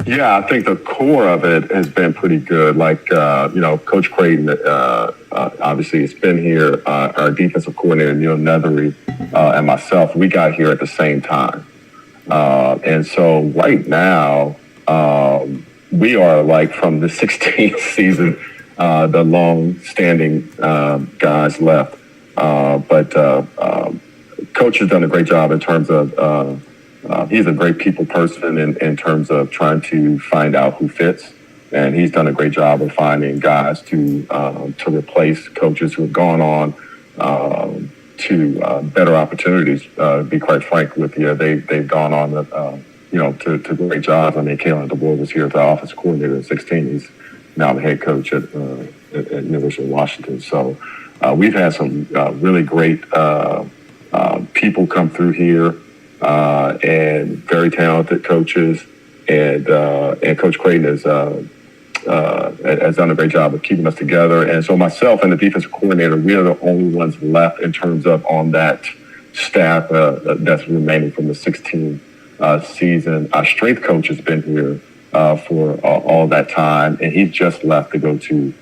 Yeah, I think the core of it has been pretty good. Like, Coach Creighton, obviously, has been here. Our defensive coordinator, Neil Nethery, and myself, we got here at the same time. And so right now, we are like from the 16th season, the long-standing guys left. But Coach has done a great job in terms of he's a great people person in terms of trying to find out who fits. And he's done a great job of finding guys to replace coaches who have gone on to better opportunities. To be quite frank with you, they've gone on to great jobs. I mean, Kalen DeBoer was here as the offensive coordinator at 16. He's now the head coach at University of Washington. So we've had some really great people come through here. And very talented coaches, and Coach Creighton has done a great job of keeping us together. And so myself and the defensive coordinator, we are the only ones left in terms of on that staff that's remaining from the 16 season. Our strength coach has been here for all that time, and he just left to go to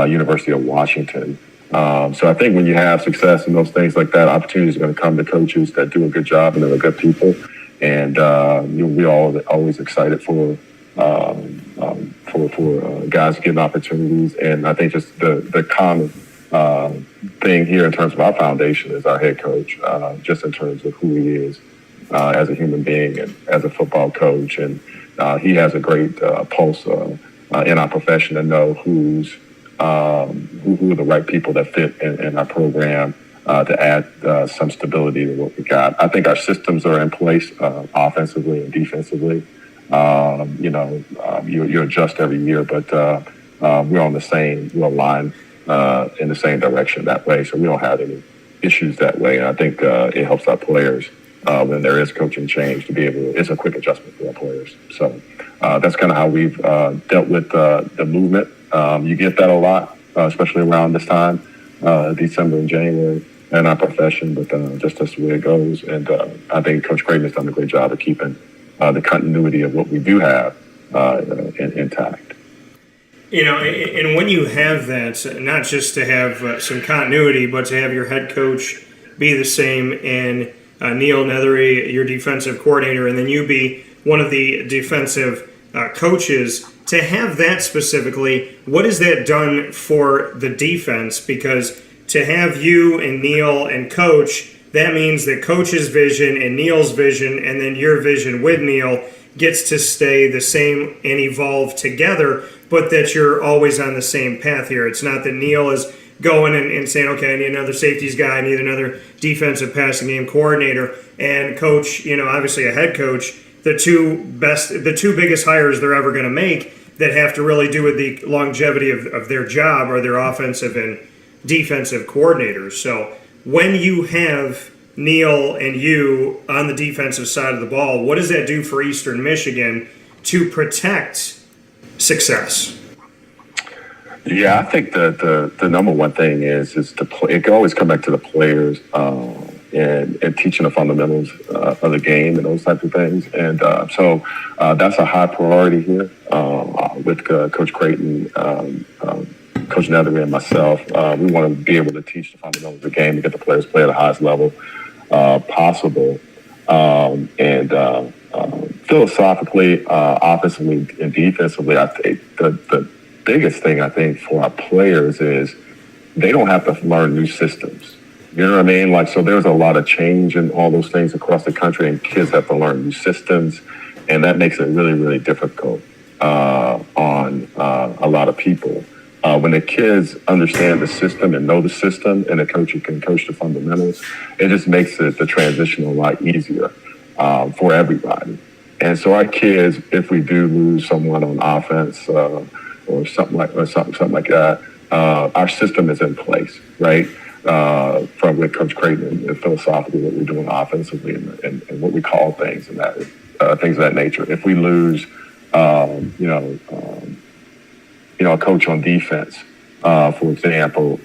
University of Washington. So I think when you have success and those things like that, opportunities are going to come to coaches that do a good job and they're good people. And we're always excited for guys getting opportunities. And I think just the common thing here in terms of our foundation is our head coach, just in terms of who he is as a human being and as a football coach. And he has a great pulse in our profession to know who are the right people that fit in our program to add some stability to what we got. I think our systems are in place offensively and defensively. You adjust every year, but we're aligned in the same direction that way. So we don't have any issues that way. And I think it helps our players when there is coaching change to be able to, it's a quick adjustment for our players. So that's kind of how we've dealt with the movement. You get that a lot, especially around this time, December and January in our profession, but just that's the way it goes. And I think Coach Creighton has done a great job of keeping the continuity of what we do have intact. And when you have that, not just to have some continuity, but to have your head coach be the same and Neil Nethery, your defensive coordinator, and then you be one of the defensive coaches, to have that specifically, what has that done for the defense? Because to have you and Neil and Coach, that means that Coach's vision and Neil's vision and then your vision with Neil gets to stay the same and evolve together, but that you're always on the same path here. It's not that Neil is going and saying, okay, I need another safeties guy, I need another defensive passing game coordinator, and coach, obviously a head coach, the two biggest hires they're ever going to make that have to really do with the longevity of their job are their offensive and defensive coordinators. So when you have Neil and you on the defensive side of the ball, what does that do for Eastern Michigan to protect success? Yeah, I think that the number one thing is it can always come back to the players and teaching the fundamentals of the game and those types of things. And so that's a high priority here with Coach Creighton, Coach Nethery, and myself. We want to be able to teach the fundamentals of the game to get the players play at the highest level possible. And philosophically, offensively, and defensively, I think the biggest thing I think for our players is they don't have to learn new systems. You know what I mean? Like, so there's a lot of change in all those things across the country, and kids have to learn new systems, and that makes it really, really difficult on a lot of people. When the kids understand the system and know the system, and the coach can coach the fundamentals, it just makes the transition a lot easier for everybody. And so our kids, if we do lose someone on offense or something like that, our system is in place, right? From with Coach Creighton and philosophically what we're doing offensively and what we call things and that things of that nature. If we lose, a coach on defense, for example,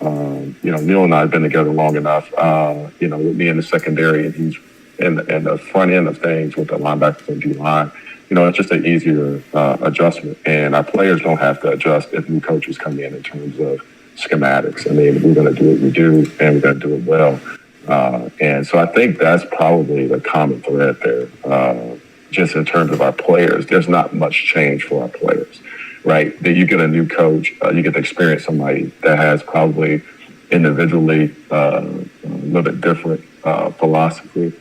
Neil and I have been together long enough, with me in the secondary, and he's in the front end of things with the linebackers and D-line. It's just an easier adjustment. And our players don't have to adjust if new coaches come in terms of schematics. I mean, we're going to do what we do, and we're going to do it well. And so I think that's probably the common thread there. Just in terms of our players, there's not much change for our players, right? That you get a new coach, you get to experience somebody that has probably individually a little bit different philosophy,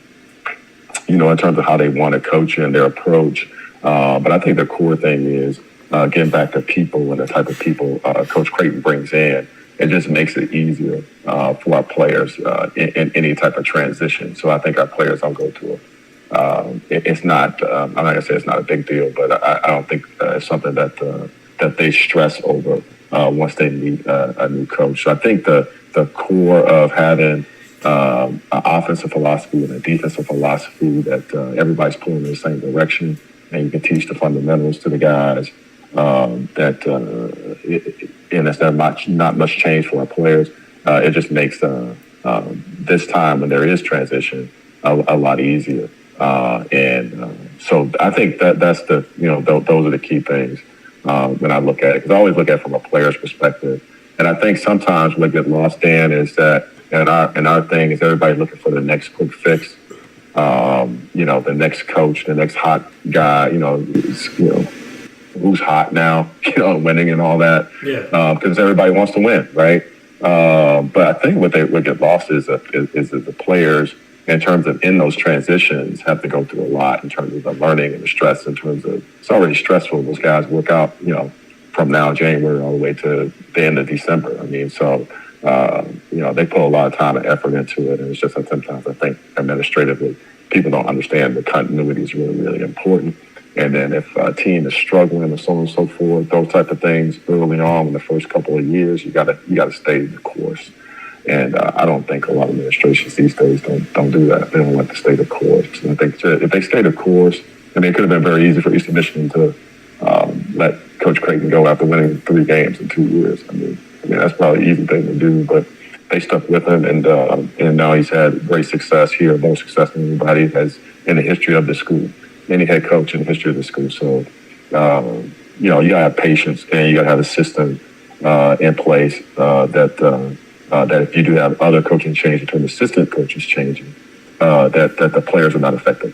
in terms of how they want to coach and their approach. But I think the core thing is getting back to people and the type of people Coach Creighton brings in. It just makes it easier for our players in any type of transition. So I think our players don't go to it. It's not, I'm not going to say it's not a big deal, but I don't think it's something that they stress over once they meet a new coach. So I think the core of having an offensive philosophy and a defensive philosophy that everybody's pulling in the same direction, and you can teach the fundamentals to the guys. And it's not much change for our players. It just makes this time when there is transition a lot easier. So I think that's the those are the key things when I look at it, because I always look at it from a player's perspective. And I think sometimes what get lost, Dan, is that and our thing is everybody looking for the next quick fix. The next coach, the next hot guy, who's hot now, winning and all that. Yeah. Because everybody wants to win, right? But I think what get lost is that the players, in terms of in those transitions, have to go through a lot in terms of the learning and the stress. In terms of it's already stressful. Those guys work out, from now January all the way to the end of December. I mean, so they put a lot of time and effort into it, and it's just that sometimes I think administratively people don't understand the continuity is really, really important. And then if a team is struggling and so on and so forth, those type of things early on in the first couple of years, you gotta stay the course. And I don't think a lot of administrations these days don't do that. They don't like to stay the course. And I think if they stay the course, I mean, it could have been very easy for Eastern Michigan to let Coach Creighton go after winning 3 games in 2 years. I mean that's probably an easy thing to do, but they stuck with him, and now he's had great success here, more success than anybody has in the history of the school, any head coach in the history of the school. So, you gotta have patience, and you gotta have a system in place that if you do have other coaching change in terms of assistant coaches changing, that the players are not affected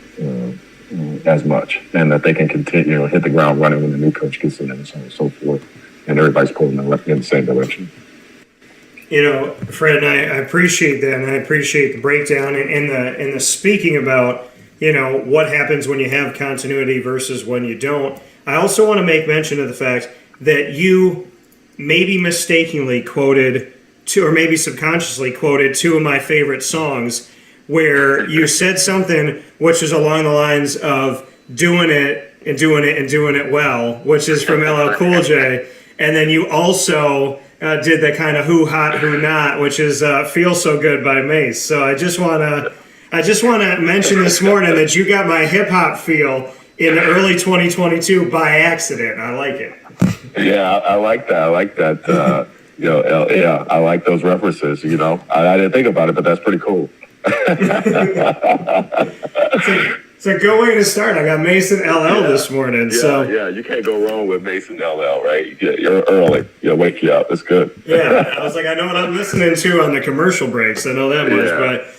as much, and that they can continue, hit the ground running when the new coach gets in, and so on and so forth, and everybody's pulling in the same direction. Fred, and I appreciate that, and I appreciate the breakdown and the speaking about what happens when you have continuity versus when you don't. I also want to make mention of the fact that you maybe mistakenly quoted or maybe subconsciously quoted two of my favorite songs, where you said something which is along the lines of doing it and doing it and doing it well, which is from LL Cool J. And then you also did the kind of who hot, who not, which is Feel So Good by Mace. So I just want to mention this morning that you got my hip hop feel in early 2022 by accident. I like it. Yeah, I like that. I like that. Yeah, I like those references. I didn't think about it, but that's pretty cool. It's a good way to start. I got Mason LL this morning. Yeah, you can't go wrong with Mason LL, right? You're early. Wake you up. That's good. Yeah, I was like, I know what I'm listening to on the commercial breaks. I know that much. Yeah. But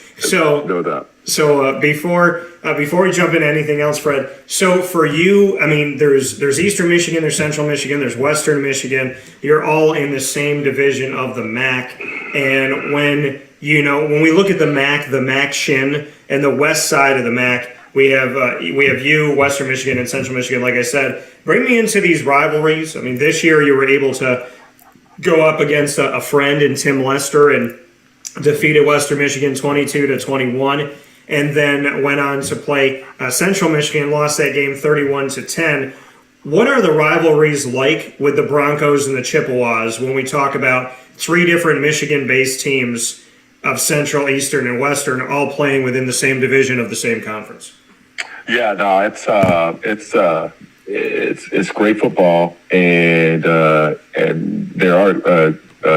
no doubt. So before we jump into anything else, Fred, so for you, I mean, there's Eastern Michigan, there's Central Michigan, there's Western Michigan. You're all in the same division of the MAC. And when we look at the MAC shin, and the west side of the MAC, we have you, Western Michigan, and Central Michigan. Like I said, bring me into these rivalries. I mean, this year you were able to go up against a friend in Tim Lester and defeated Western Michigan 22-21, and then went on to play Central Michigan, lost that game 31-10. What are the rivalries like with the Broncos and the Chippewas when we talk about three different Michigan-based teams of Central, Eastern, and Western all playing within the same division of the same conference? Yeah, no, it's great football, and there are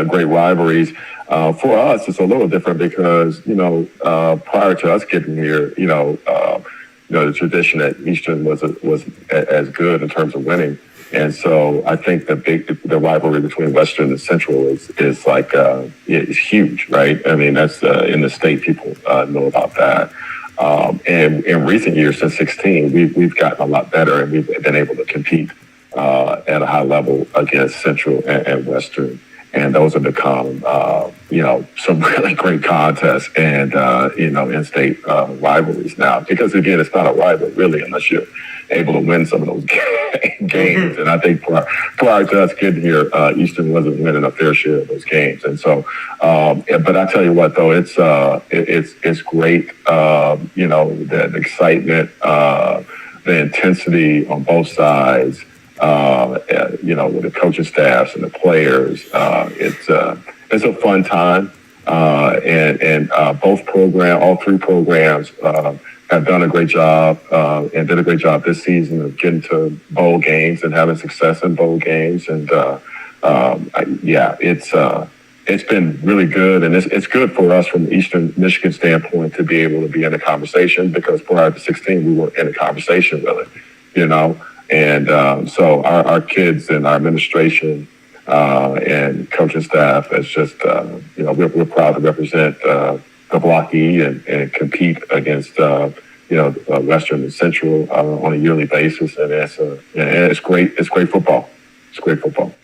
great rivalries. For us, it's a little different because prior to us getting here, the tradition at Eastern was as good in terms of winning, and so I think the rivalry between Western and Central is like is huge, right? I mean, that's in the state, people know about that. And in recent years, since 2016, we've gotten a lot better, and we've been able to compete at a high level against Central and Western. And those have become, some really great contests and, in-state rivalries now. Because, again, it's not a rival, really, unless you're able to win some of those games. And I think prior to us getting here, Eastern wasn't winning a fair share of those games. And so, but I tell you what, though, it's great, the excitement, the intensity on both sides. With the coaching staffs and the players, it's a fun time, and all three programs have done a great job and did a great job this season of getting to bowl games and having success in bowl games, and it's been really good, and it's good for us from the Eastern Michigan standpoint to be able to be in a conversation, because prior to 2016 we weren't in a conversation really, And so our kids and our administration and coaching staff is just, we're proud to represent the Block E and compete against, Western and Central on a yearly basis. And it's great. It's great football. It's great football.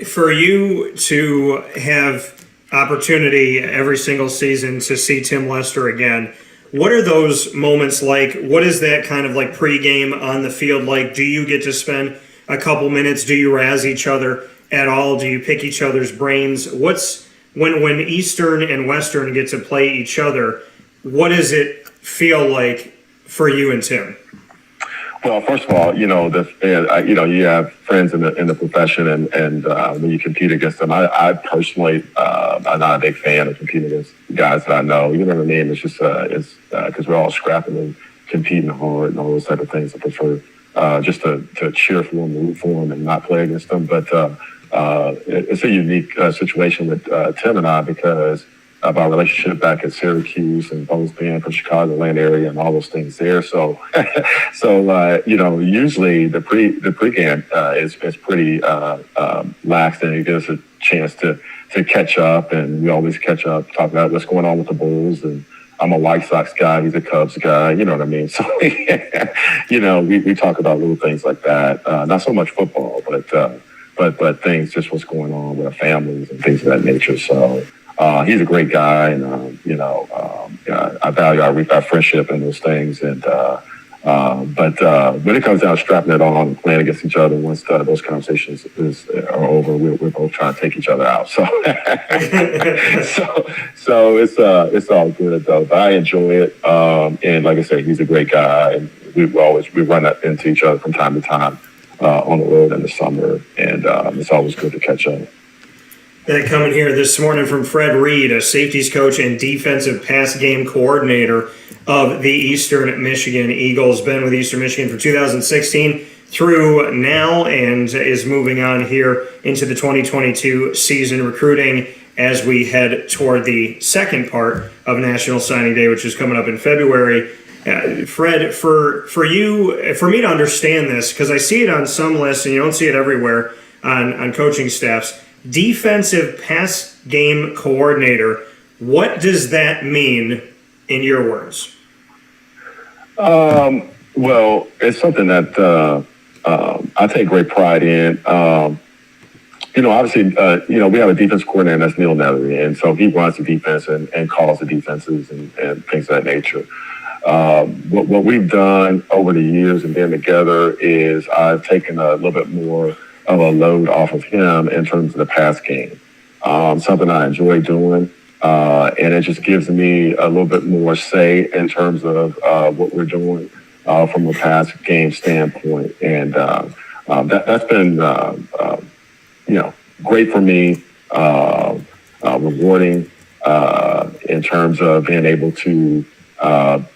For you to have opportunity every single season to see Tim Lester again, what are those moments like? What is that kind of like pregame on the field like? Do you get to spend a couple minutes? Do you razz each other at all? Do you pick each other's brains? What's when Eastern and Western get to play each other? What does it feel like for you and Tim? Well, first of all, you have friends in the profession, and when you compete against them, I personally, I'm not a big fan of competing against guys that I know. You know what I mean? It's just because we're all scrapping and competing hard and all those type of things. I prefer just to cheer for them, root for them, and not play against them. But it's a unique situation with Tim and I because of our relationship back at Syracuse and both being from Chicagoland area and all those things there. So, usually the pregame is pretty lax, and it gives us a chance to catch up, and we always catch up, talk about what's going on with the Bulls. And I'm a White Sox guy, he's a Cubs guy, you know what I mean? So, we talk about little things like that. Not so much football, but things, just what's going on with our families and things of that nature. So, he's a great guy, and I value our friendship and those things. And but when it comes down to strapping it on and playing against each other, once those conversations are over, we're both trying to take each other out. So so it's all good though. But I enjoy it, and like I said, he's a great guy, and we run into each other from time to time on the road in the summer, and it's always good to catch up. That coming here this morning from Fred Reed, a safeties coach and defensive pass game coordinator of the Eastern Michigan Eagles. Been with Eastern Michigan for 2016 through now and is moving on here into the 2022 season, recruiting as we head toward the second part of National Signing Day, which is coming up in February. Fred, for me to understand this, because I see it on some lists and you don't see it everywhere on coaching staffs, defensive pass game coordinator, what does that mean in your words? Well, it's something that I take great pride in. Obviously, we have a defense coordinator, that's Neil Nethery, and so he runs the defense and calls the defenses and things of that nature. What we've done over the years and being together is I've taken a little bit more of a load off of him in terms of the pass game. Something I enjoy doing, and it just gives me a little bit more say in terms of what we're doing from a pass game standpoint. And that's been, great for me, rewarding in terms of being able to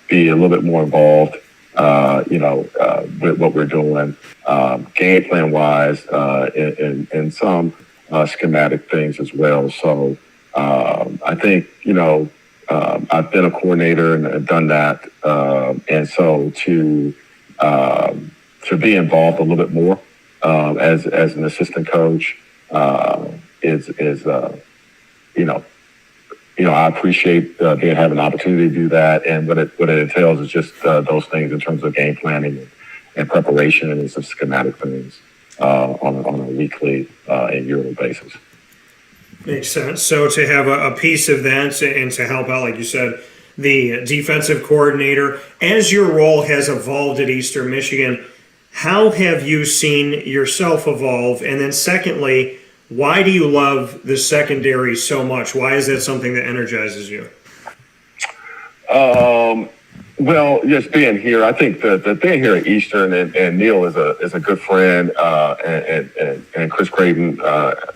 be a little bit more involved, with what we're doing, game plan wise, and some schematic things as well. So I think, I've been a coordinator and I've done that. And so to be involved a little bit more as an assistant coach is I appreciate having an opportunity to do that, and what it entails is just those things in terms of game planning and preparation and some schematic things on a weekly and yearly basis. Makes sense. So to have a piece of that and to help out, like you said, the defensive coordinator, as your role has evolved at Eastern Michigan, how have you seen yourself evolve? And then secondly, why do you love the secondary so much? Why is that something that energizes you? Well, just being here, I think that being here at Eastern and Neil is a good friend, and Chris Creighton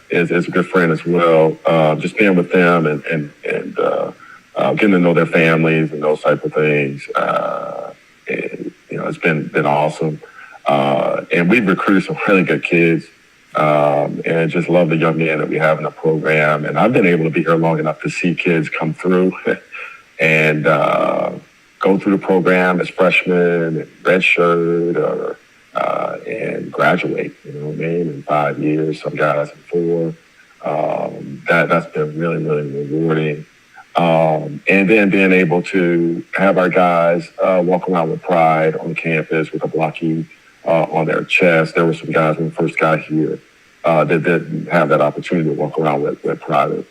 is a good friend as well. Just being with them and getting to know their families and those type of things, it's been awesome. And we've recruited some really good kids. And just love the young men that we have in the program. And I've been able to be here long enough to see kids come through and go through the program as freshmen, and redshirt, or and graduate. You know what I mean? In 5 years, some guys in 4. That's been really, really rewarding. And then being able to have our guys walk around with pride on campus with a blocky on their chest. There were some guys when we first got here that didn't have that opportunity to walk around with pride,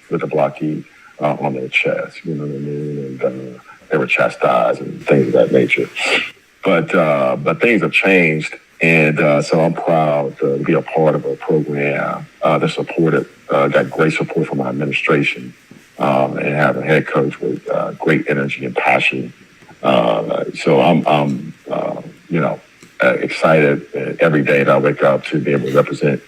with a blocky on their chest. You know what I mean? And they were chastised and things of that nature. But things have changed, and so I'm proud to be a part of a program that supported, got great support from my administration, and have a head coach with great energy and passion. So I'm excited every day that I wake up to be able to represent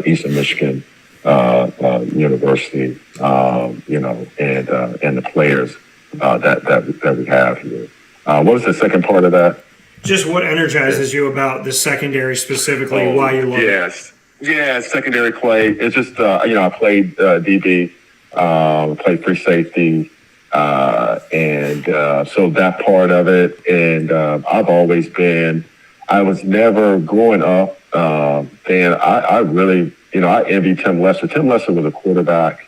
Eastern Michigan University, and the players that we have here. What was the second part of that? Just what energizes you about the secondary specifically, why you love it? Yeah, secondary play. It's just, I played DB, played free safety, and so that part of it. And I've always been, I was never growing up, and I really, I envy Tim Lester. Tim Lester was a quarterback.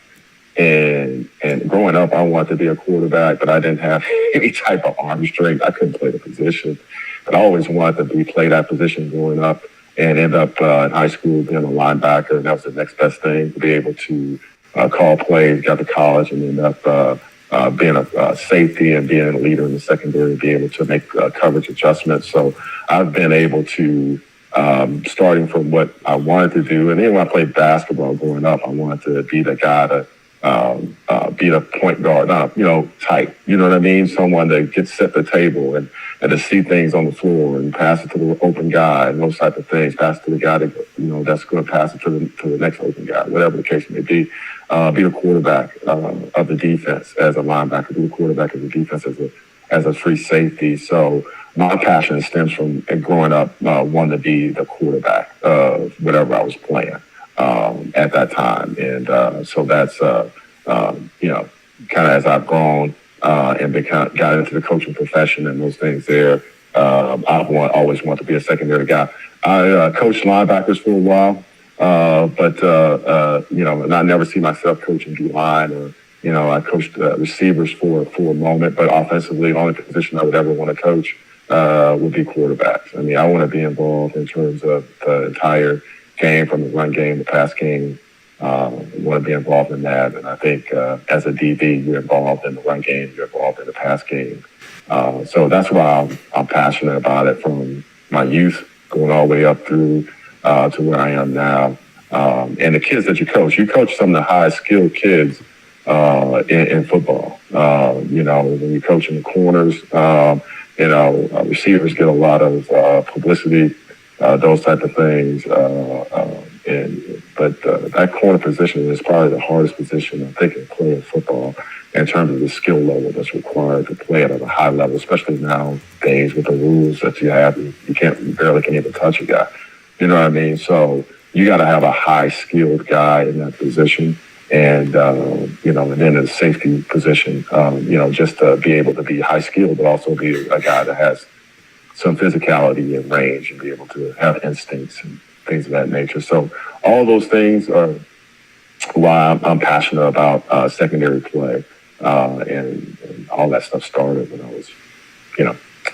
And growing up, I wanted to be a quarterback, but I didn't have any type of arm strength. I couldn't play the position. But I always wanted to play that position growing up, and end up in high school being a linebacker. And that was the next best thing, to be able to call plays, got to college, and ended up being a safety and being a leader in the secondary, be able to make coverage adjustments. So I've been able to, starting from what I wanted to do, and then when I played basketball growing up, I wanted to be the guy to be the point guard, type. You know what I mean? Someone that gets set the table and to see things on the floor and pass it to the open guy and those type of things. Pass it to the guy that that's going to pass it to the next open guy, whatever the case may be. Be the quarterback of the defense as a linebacker. Be the quarterback of the defense as a free safety. So my passion stems from growing up wanting to be the quarterback of whatever I was playing at that time, and so that's kind of as I've grown and got into the coaching profession and those things there. I've always wanted to be a secondary guy. I coached linebackers for a while, but and I never see myself coaching D-line or. I coached receivers for a moment, but offensively, the only position I would ever want to coach would be quarterbacks. I mean, I want to be involved in terms of the entire game, from the run game, the pass game. I want to be involved in that. And I think as a DB, you're involved in the run game, you're involved in the pass game. So that's why I'm passionate about it from my youth going all the way up through to where I am now. And the kids that you coach some of the highest skilled kids in football. When you're coaching the corners, receivers get a lot of publicity, those type of things. But that corner position is probably the hardest position I think in playing football in terms of the skill level that's required to play it at a high level, especially nowadays with the rules that you have. You barely can even touch a guy. You know what I mean? So you got to have a high skilled guy in that position. And, and then in the safety position, just to be able to be high skilled, but also be a guy that has some physicality and range and be able to have instincts and things of that nature. So all those things are why I'm passionate about secondary play. And all that stuff started when I was,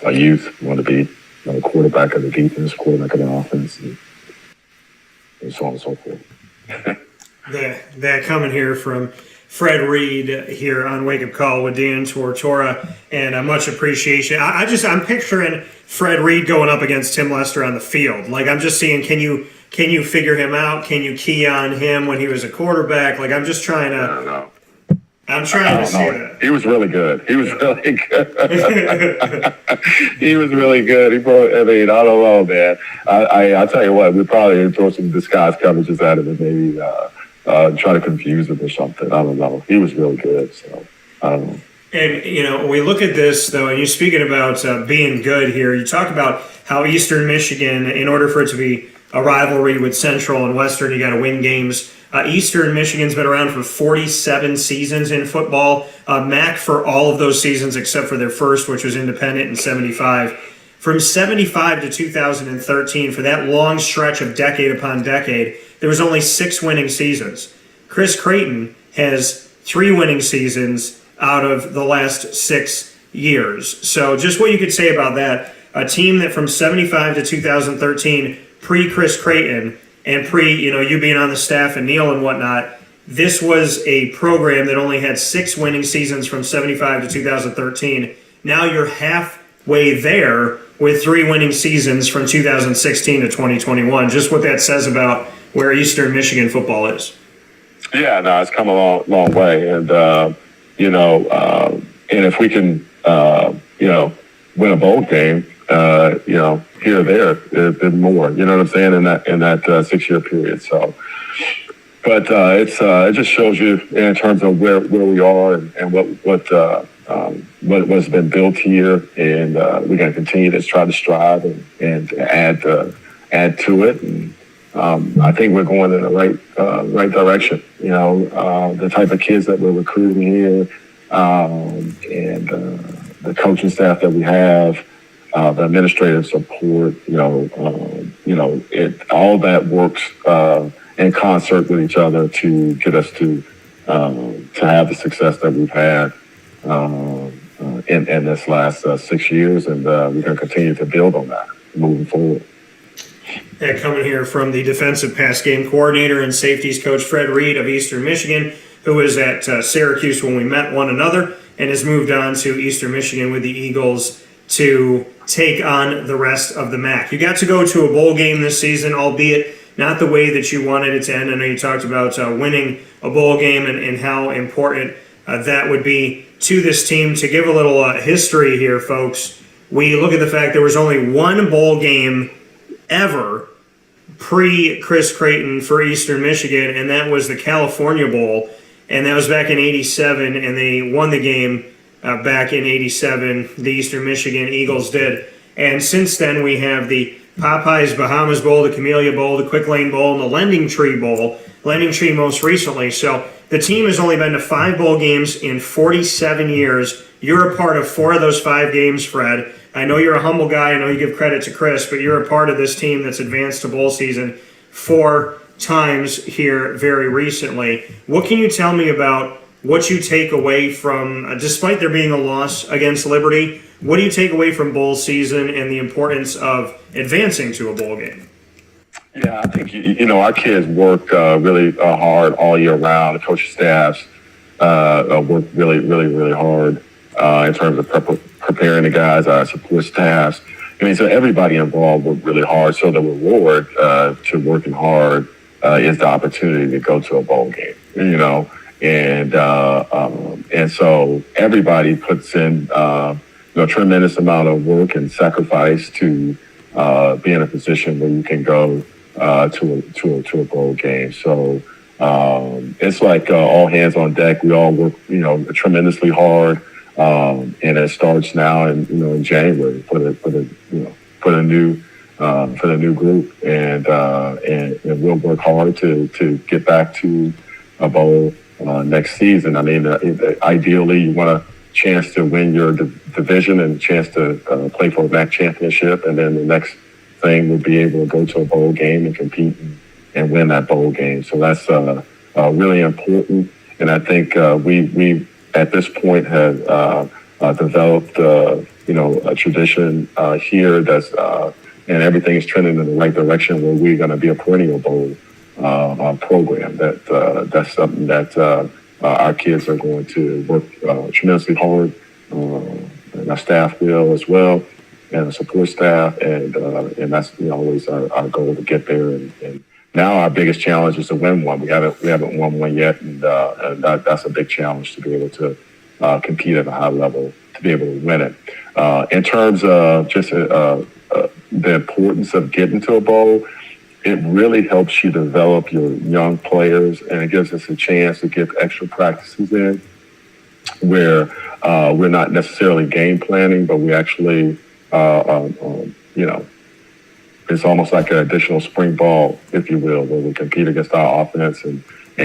a youth, wanted to be a quarterback of the defense, quarterback of the offense, and so on and so forth. That coming here from Fred Reed here on Wake Up Call with Dan Tortora, and much appreciation. I'm picturing Fred Reed going up against Tim Lester on the field. Like, I'm just seeing, can you figure him out? Can you key on him when he was a quarterback? Like, I'm just trying to. I don't know. I'm trying to see that. He was really good. He was really good. He brought. I mean, I don't know, man. I tell you what, we probably throw some disguise coverages at him and maybe try to confuse him or something. I don't know. He was really good. So I don't know. And when we look at this though, and you're speaking about being good here, you talk about how Eastern Michigan, in order for it to be a rivalry with Central and Western, you got to win games. Eastern Michigan's been around for 47 seasons in football. MAC for all of those seasons except for their first, which was independent in 75. From 75 to 2013, for that long stretch of decade upon decade, there was only 6 winning seasons. Chris Creighton has 3 winning seasons out of the last 6 years. So just what you could say about that, a team that from 75 to 2013, pre-Chris Creighton, and you being on the staff and Neil and whatnot, this was a program that only had 6 winning seasons from 75 to 2013. Now you're halfway there with 3 winning seasons from 2016 to 2021. Just what that says about where Eastern Michigan football is. Yeah, no, it's come a long way. And, and if we can, win a bowl game, here or there, been more, you know what I'm saying, in that 6-year period. So, but it just shows you in terms of where we are and what's been built here, and we're going to continue to try to strive and add to it. And I think we're going in the right direction. The type of kids that we're recruiting here, and the coaching staff that we have. The administrative support, all that works in concert with each other to get us to have the success that we've had in this last 6 years, and we're going to continue to build on that moving forward. Coming here from the defensive pass game coordinator and safeties coach Fred Reed of Eastern Michigan, who was at Syracuse when we met one another and has moved on to Eastern Michigan with the Eagles to take on the rest of the MAC. You got to go to a bowl game this season, albeit not the way that you wanted it to end. I know you talked about winning a bowl game and how important that would be to this team. To give a little history here, folks, we look at the fact there was only one bowl game ever pre-Chris Creighton for Eastern Michigan, and that was the California Bowl, and that was back in 87, and they won the game back in 87, the Eastern Michigan Eagles did. And since then, we have the Popeyes Bahamas Bowl, the Camellia Bowl, the Quick Lane Bowl, and the Lending Tree Bowl, Lending Tree most recently. So the team has only been to 5 bowl games in 47 years. You're a part of 4 of those 5 games, Fred. I know you're a humble guy. I know you give credit to Chris, but you're a part of this team that's advanced to bowl season 4 times here very recently. What can you tell me about what you take away from, despite there being a loss against Liberty, what do you take away from bowl season and the importance of advancing to a bowl game? Yeah, I think, our kids work really hard all year round. The coaching staffs work really, really, really hard in terms of preparing the guys, our support staffs. So everybody involved worked really hard. So the reward to working hard is the opportunity to go to a bowl game, and so everybody puts in a tremendous amount of work and sacrifice to be in a position where you can go to a bowl game. So it's like all hands on deck. We all work, tremendously hard, and it starts now in January for the new group, and we'll work hard to get back to a bowl next season. I mean, ideally, you want a chance to win your division and a chance to play for a MAC championship, and then the next thing would be able to go to a bowl game and compete and win that bowl game. So that's really important, and I think we at this point have developed a tradition here that's and everything is trending in the right direction where we're going to be a perennial bowl program. That's something that our kids are going to work tremendously hard, and our staff will as well, and the support staff, and that's always our goal to get there. And now our biggest challenge is to win one. We haven't won one yet, and that's a big challenge to be able to compete at a high level, to be able to win it. In terms of just the importance of getting to a bowl, it really helps you develop your young players, and it gives us a chance to get extra practices in where we're not necessarily game planning, but we actually, it's almost like an additional spring ball, if you will, where we compete against our offense and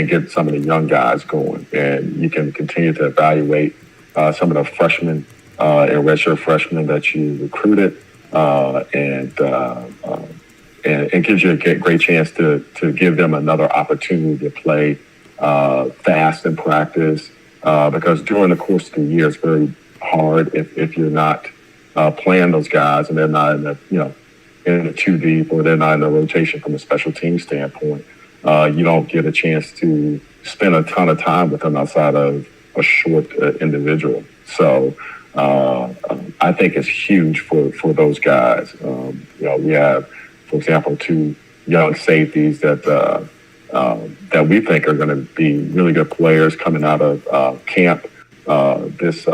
get some of the young guys going. And you can continue to evaluate some of the freshmen and redshirt freshmen that you recruited, and it gives you a great chance to give them another opportunity to play fast in practice, because during the course of the year, it's very hard if you're not playing those guys and they're not in the 2 deep, or they're not in the rotation from a special team standpoint. You don't get a chance to spend a ton of time with them outside of a short individual. So I think it's huge for those guys. We have, for example, 2 young safeties that we think are going to be really good players coming out of camp this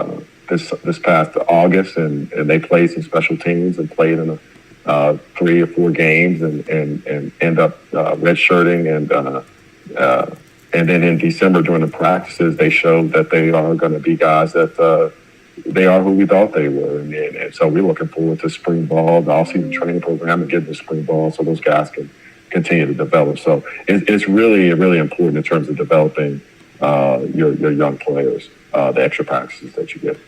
past August, and they played some special teams and played in 3 or 4 games and end up redshirting, and then in December during the practices they showed that they are going to be guys that they are who we thought they were, and so we're looking forward to spring ball, the off-season training program, and getting to spring ball so those guys can continue to develop. So it's really, really important in terms of developing your young players, the extra practices that you get.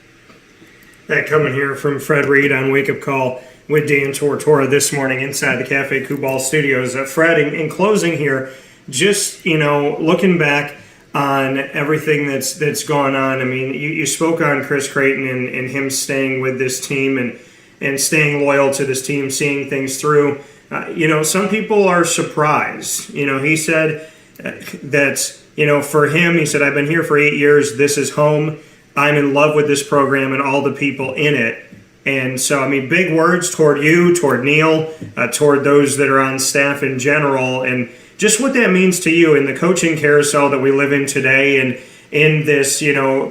That coming here from Fred Reed on Wake Up Call with Dan Tortora this morning inside the Cafe Kubal studios. Fred, in closing here, just, looking back on everything that's gone on. I mean, you spoke on Chris Creighton and him staying with this team and staying loyal to this team, seeing things through. some people are surprised. He said that, for him, he said, I've been here for 8 years. This is home. I'm in love with this program and all the people in it. And so, big words toward you, toward Neil, toward those that are on staff in general, and just what that means to you in the coaching carousel that we live in today, and in this,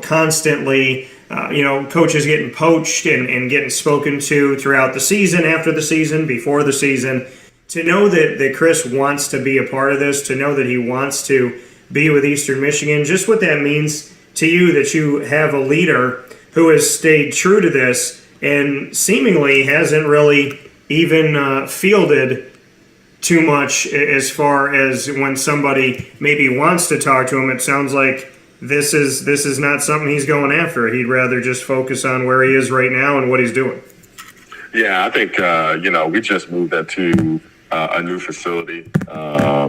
constantly, coaches getting poached and getting spoken to throughout the season, after the season, before the season. To know that Chris wants to be a part of this, to know that he wants to be with Eastern Michigan, just what that means to you, that you have a leader who has stayed true to this and seemingly hasn't really even fielded too much as far as when somebody maybe wants to talk to him. It sounds like this is not something he's going after. He'd rather just focus on where he is right now and what he's doing. Yeah, I think, we just moved into a new facility, but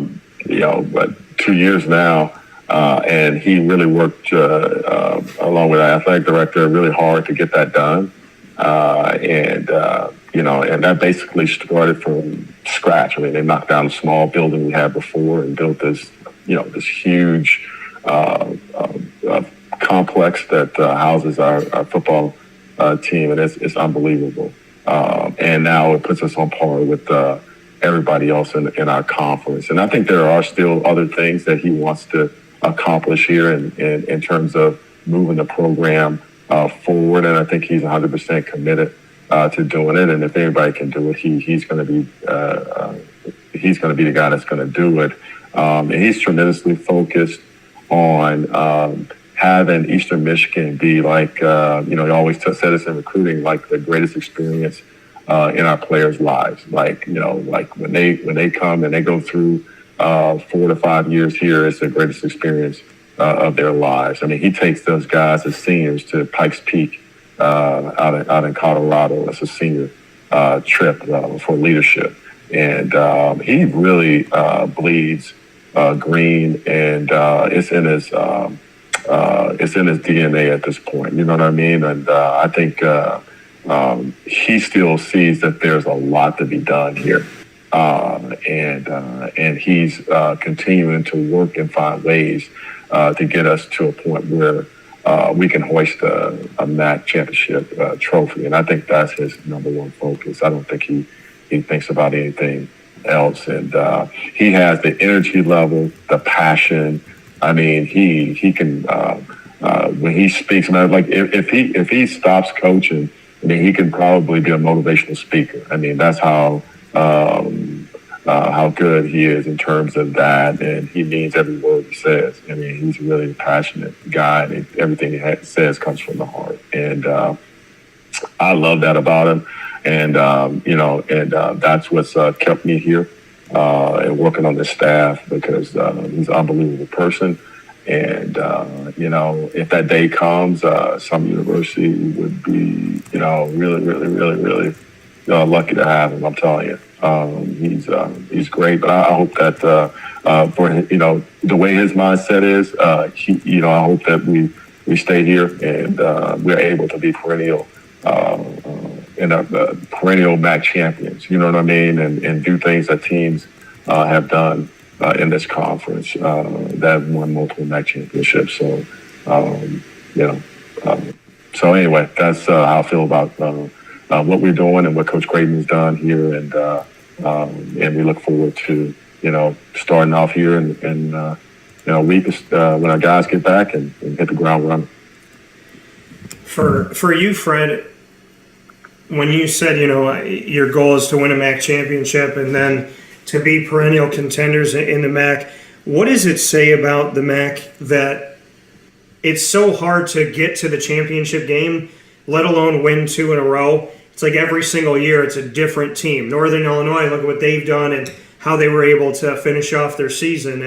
2 years now. And he really worked along with our athletic director really hard to get that done. And that basically started from scratch. They knocked down a small building we had before and built this, this huge complex that houses our football team, and it's unbelievable. And now it puts us on par with everybody else in our conference. And I think there are still other things that he wants to accomplish here in terms of moving the program forward. And I think he's 100% committed to doing it. And if anybody can do it, he's going to be the guy that's going to do it. And he's tremendously focused on having Eastern Michigan be like, he always said this in recruiting, like the greatest experience in our players' lives. Like when they come and they go through 4 to 5 years here, it's the greatest experience of their lives. He takes those guys as seniors to Pikes Peak out in Colorado. That's a senior trip for leadership. And he really bleeds green, and it's in his DNA at this point. You know what I mean? And I think he still sees that there's a lot to be done here. And he's continuing to work and find ways to get us to a point where we can hoist a MAC championship trophy. And I think that's his number one focus. I don't think he thinks about anything else. And he has the energy level, the passion. He can when he speaks. If he stops coaching, he can probably be a motivational speaker. That's how good he is in terms of that, and he means every word he says. He's really a passionate guy, and everything he says comes from the heart. And I love that about him. And that's what's kept me here and working on this staff, because he's an unbelievable person. And if that day comes, some university would be, really, really, really, really lucky to have him. I'm telling you, he's great. But I hope that for the way his mindset is, I hope that we stay here and we're able to be perennial MAC champions. You know what I mean, and do things that teams have done in this conference that won multiple MAC championships. So so anyway, that's how I feel about what we're doing and what Coach Creighton has done here, and we look forward to starting off here in a week when our guys get back and hit the ground running. For you, Fred, when you said your goal is to win a MAC championship and then to be perennial contenders in the MAC, what does it say about the MAC that it's so hard to get to the championship game, let alone win 2 in a row? It's like every single year it's a different team. Northern Illinois, look at what they've done and how they were able to finish off their season.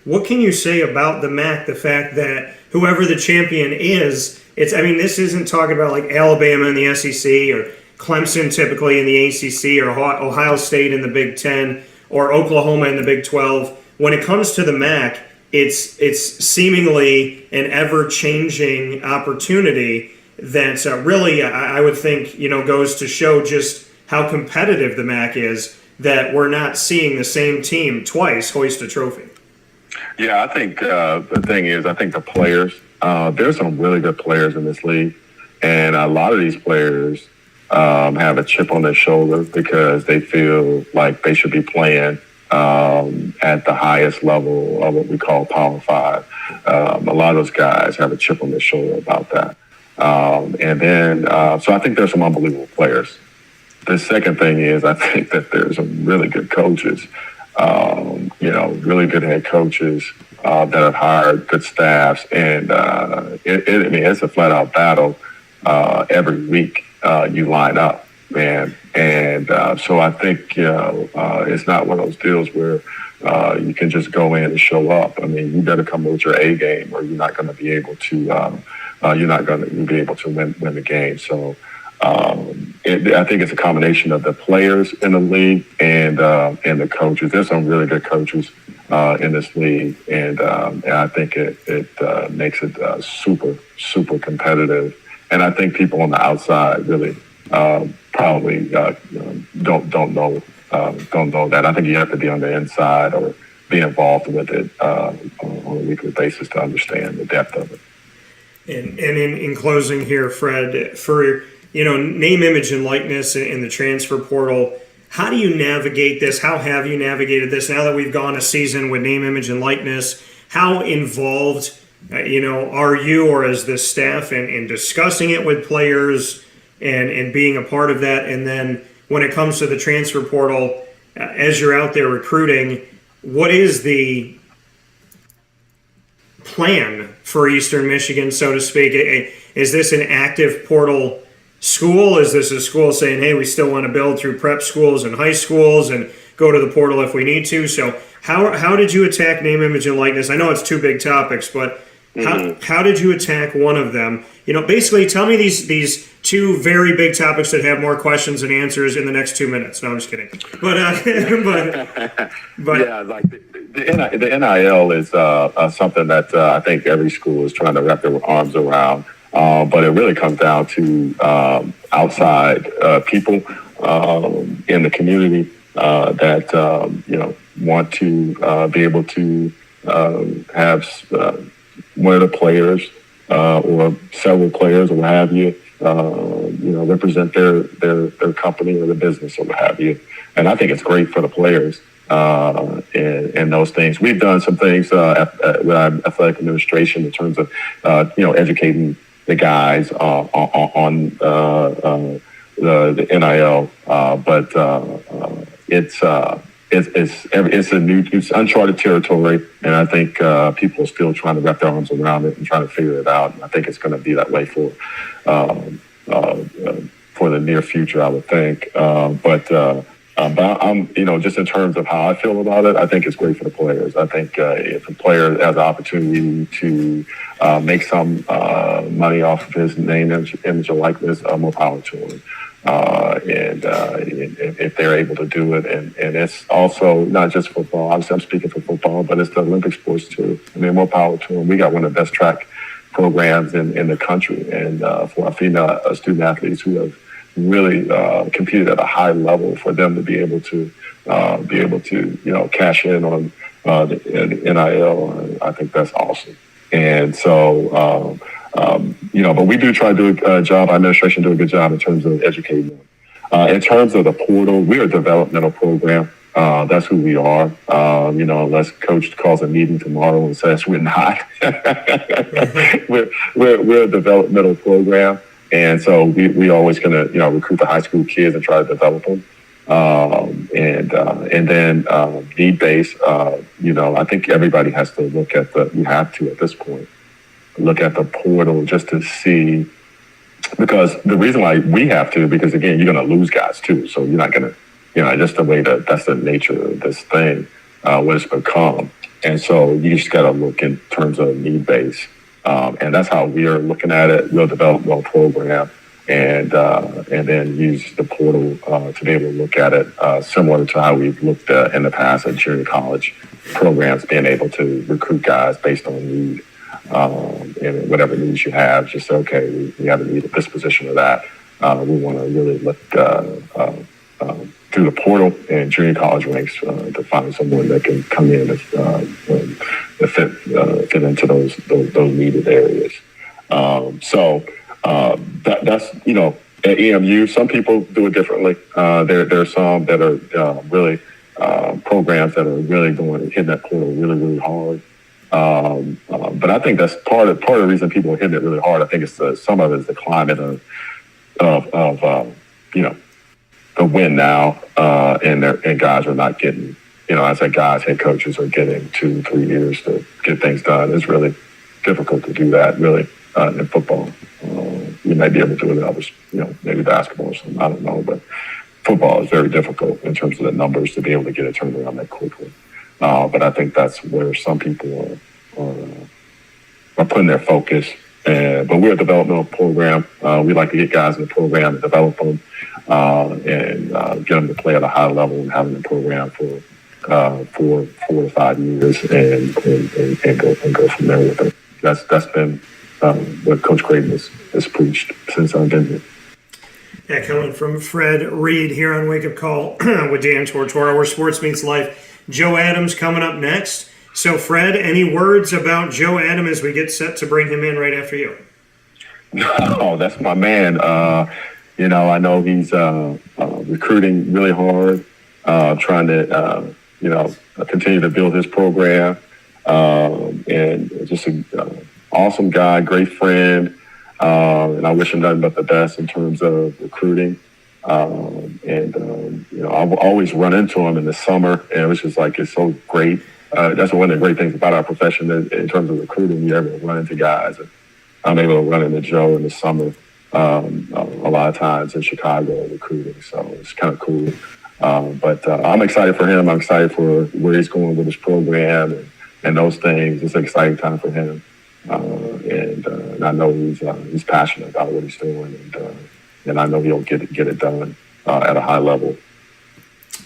What can you say about the MAC, the fact that whoever the champion is, this isn't talking about like Alabama in the SEC or Clemson typically in the ACC or Ohio State in the Big Ten or Oklahoma in the Big 12. When it comes to the MAC, it's seemingly an ever-changing opportunity that really, I would think, goes to show just how competitive the MAC is. that we're not seeing the same team twice hoist a trophy? Yeah, I think the thing is, I think the players, there's some really good players in this league, and a lot of these players have a chip on their shoulder because they feel like they should be playing at the highest level of what we call Power 5. A lot of those guys have a chip on their shoulder about that. So I think there's some unbelievable players. The second thing is I think that there's some really good coaches, really good head coaches that have hired good staffs. And it's a flat out battle every week you line up, man. So I think, it's not one of those deals where you can just go in and show up. I mean, you better come with your A game or you're not going to be able to, win the game. So I think it's a combination of the players in the league and the coaches. There's some really good coaches in this league, and I think it makes it super, super competitive. And I think people on the outside really probably don't know that. I think you have to be on the inside or be involved with it on a weekly basis to understand the depth of it. And in closing here, Fred, for name, image, and likeness in the transfer portal, how do you navigate this? How have you navigated this now that we've gone a season with name, image, and likeness? How involved are you or is this staff in discussing it with players and being a part of that? And then when it comes to the transfer portal, as you're out there recruiting, what is the plan for Eastern Michigan, so to speak? Is this an active portal school? Is this a school saying, hey, we still want to build through prep schools and high schools and go to the portal if we need to? So how did you attack name, image, and likeness? I know it's two big topics, but how did you attack one of them? Basically tell me these two very big topics that have more questions than answers in the next 2 minutes. No, I'm just kidding. But yeah, like the NIL is something that I think every school is trying to wrap their arms around. But it really comes down to outside people in the community that want to be able to have one of the players or several players or what have you, represent their company or the business or what have you. And I think it's great for the players and those things. We've done some things with our athletic administration in terms of educating the guys on the NIL, but it's uncharted territory, and I think people are still trying to wrap their arms around it and trying to figure it out. And I think it's going to be that way for the near future, I would think. But I'm, just in terms of how I feel about it, I think it's great for the players. I think if a player has the opportunity to make some money off of his name, image, or likeness, more power to him. And if they're able to do it, and it's also not just football. Obviously, I'm speaking for football, but it's the Olympic sports too. I mean, more power to them. We got one of the best track programs in the country, and for our female student athletes who have really competed at a high level, for them to be able to cash in on the NIL, I think that's awesome. And so, but we do try to do a job. Our administration do a good job in terms of educating them. In terms of the portal, we're a developmental program. That's who we are. Unless Coach calls a meeting tomorrow and says we're not. we're a developmental program. And so we always going to, recruit the high school kids and try to develop them. And then need-based, I think everybody has to look at at this point, look at the portal just to see, because the reason why we have to, because again, you're going to lose guys too. So you're not going to, just the way that's the nature of this thing, what it's become. And so you just got to look in terms of need-based. And that's how we are looking at it. We'll develop a program and then use the portal to be able to look at it, similar to how we've looked in the past at junior college programs, being able to recruit guys based on need and whatever needs you have. Just say, okay, we have a need at this position or that. We want to really look to through the portal and junior college ranks to find someone that can come in and fit into those needed areas. That's at EMU. Some people do it differently. There are some that are really programs that are really hitting that portal really hard. But I think that's part of the reason people are hitting it really hard. I think it's some of it is the climate of the win now, and guys are not getting, I say guys, head coaches are getting 2-3 years to get things done. It's really difficult to do that really in football. You may be able to do it in others, maybe basketball or something, I don't know, but football is very difficult in terms of the numbers to be able to get it turned around that quickly. But I think that's where some people are putting their focus. But we're a developmental program. We like to get guys in the program and develop them and get them to play at a high level and have them in the program for 4 to 5 years and go from there with them. That's been what Coach Creighton has preached since I've been here. Yeah, coming from Fred Reed here on Wake Up Call with Dan Tortora, where sports meets life. Joe Adams coming up next. So, Fred, any words about Joe Adams as we get set to bring him in right after you? No, that's my man. I know he's recruiting really hard, trying to, continue to build his program. And just an awesome guy, great friend. And I wish him nothing but the best in terms of recruiting. I've always run into him in the summer, and it was just like, it's so great. That's one of the great things about our profession in terms of recruiting. You're able to run into guys. And I'm able to run into Joe in the summer a lot of times in Chicago recruiting. So it's kind of cool. But I'm excited for him. I'm excited for where he's going with his program and those things. It's an exciting time for him. And I know he's passionate about what he's doing. And I know he'll get it done at a high level.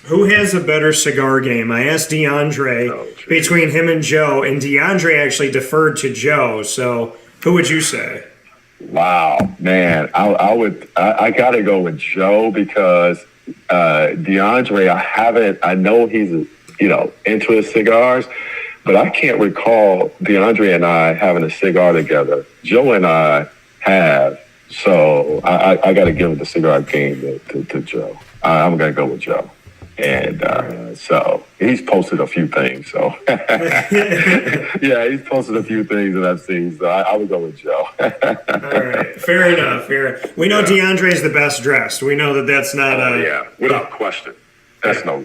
Who has a better cigar game? I asked DeAndre between him and Joe, and DeAndre actually deferred to Joe. So who would you say? Wow, man, I got to go with Joe because DeAndre, I know he's into his cigars, but I can't recall DeAndre and I having a cigar together. Joe and I have, so I got to give the cigar game to Joe. I'm going to go with Joe. And so he's posted a few things. So yeah, he's posted a few things that I've seen. So I would go with Joe. All right, fair enough. We know DeAndre is the best dressed. We know that's not. Yeah, without question. No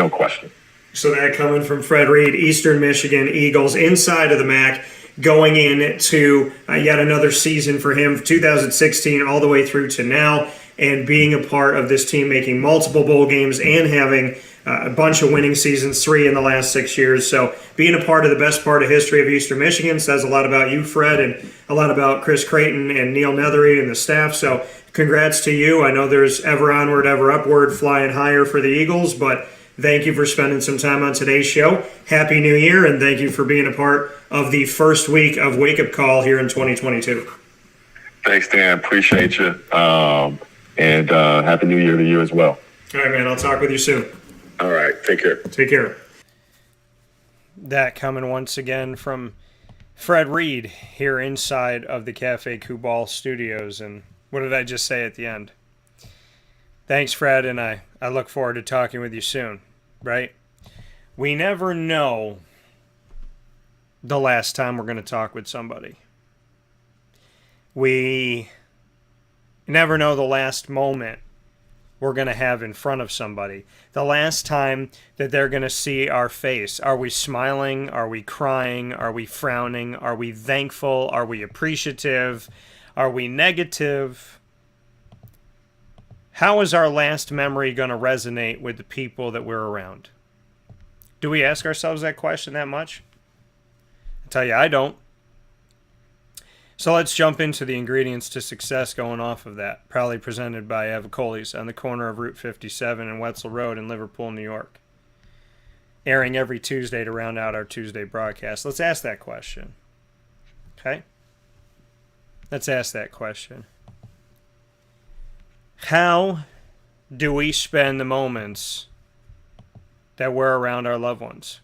question. So that coming from Fred Reed, Eastern Michigan Eagles, inside of the MAC, going into yet another season for him, 2016 all the way through to now. And being a part of this team, making multiple bowl games and having a bunch of winning seasons, 3 in the last 6 years. So being a part of the best part of history of Eastern Michigan says a lot about you, Fred, and a lot about Chris Creighton and Neil Nethery and the staff. So congrats to you. I know there's ever onward, ever upward, flying higher for the Eagles, but thank you for spending some time on today's show. Happy New Year, and thank you for being a part of the first week of Wake Up Call here in 2022. Thanks, Dan. Appreciate you. And Happy New Year to you as well. All right, man. I'll talk with you soon. All right. Take care. Take care. That coming once again from Fred Reed here inside of the Cafe Kubal studios. And what did I just say at the end? Thanks, Fred, and I look forward to talking with you soon, right? We never know the last time we're going to talk with somebody. We never know the last moment we're going to have in front of somebody. The last time that they're going to see our face. Are we smiling? Are we crying? Are we frowning? Are we thankful? Are we appreciative? Are we negative? How is our last memory going to resonate with the people that we're around? Do we ask ourselves that question that much? I tell you, I don't. So let's jump into the ingredients to success going off of that. Proudly presented by Avicoli's on the corner of Route 57 and Wetzel Road in Liverpool, New York. Airing every Tuesday to round out our Tuesday broadcast. Let's ask that question. Okay? Let's ask that question. How do we spend the moments that we're around our loved ones?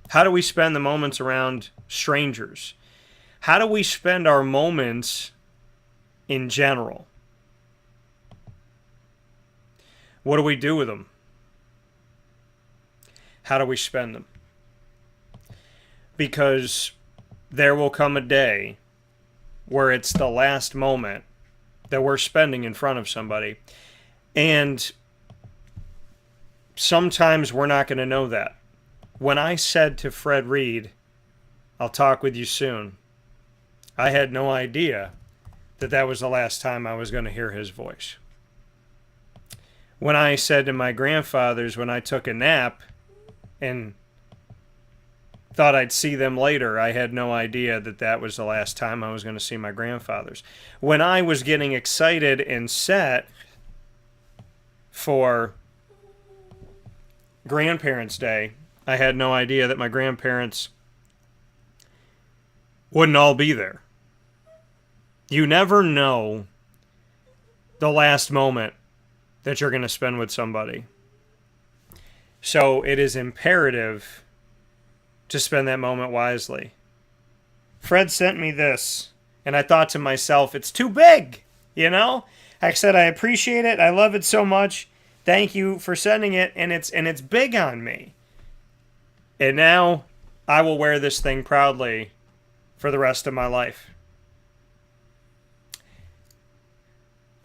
How do we spend the moments around strangers? How do we spend our moments in general? What do we do with them? How do we spend them? Because there will come a day where it's the last moment that we're spending in front of somebody. And sometimes we're not going to know that. When I said to Fred Reed, "I'll talk with you soon," I had no idea that that was the last time I was going to hear his voice. When I said to my grandfathers when I took a nap and thought I'd see them later, I had no idea that that was the last time I was going to see my grandfathers. When I was getting excited and set for Grandparents' Day, I had no idea that my grandparents wouldn't all be there. You never know the last moment that you're going to spend with somebody. So it is imperative to spend that moment wisely. Fred sent me this, and I thought to myself, it's too big, you know? I said, I appreciate it. I love it so much. Thank you for sending it, and it's big on me. And now I will wear this thing proudly for the rest of my life.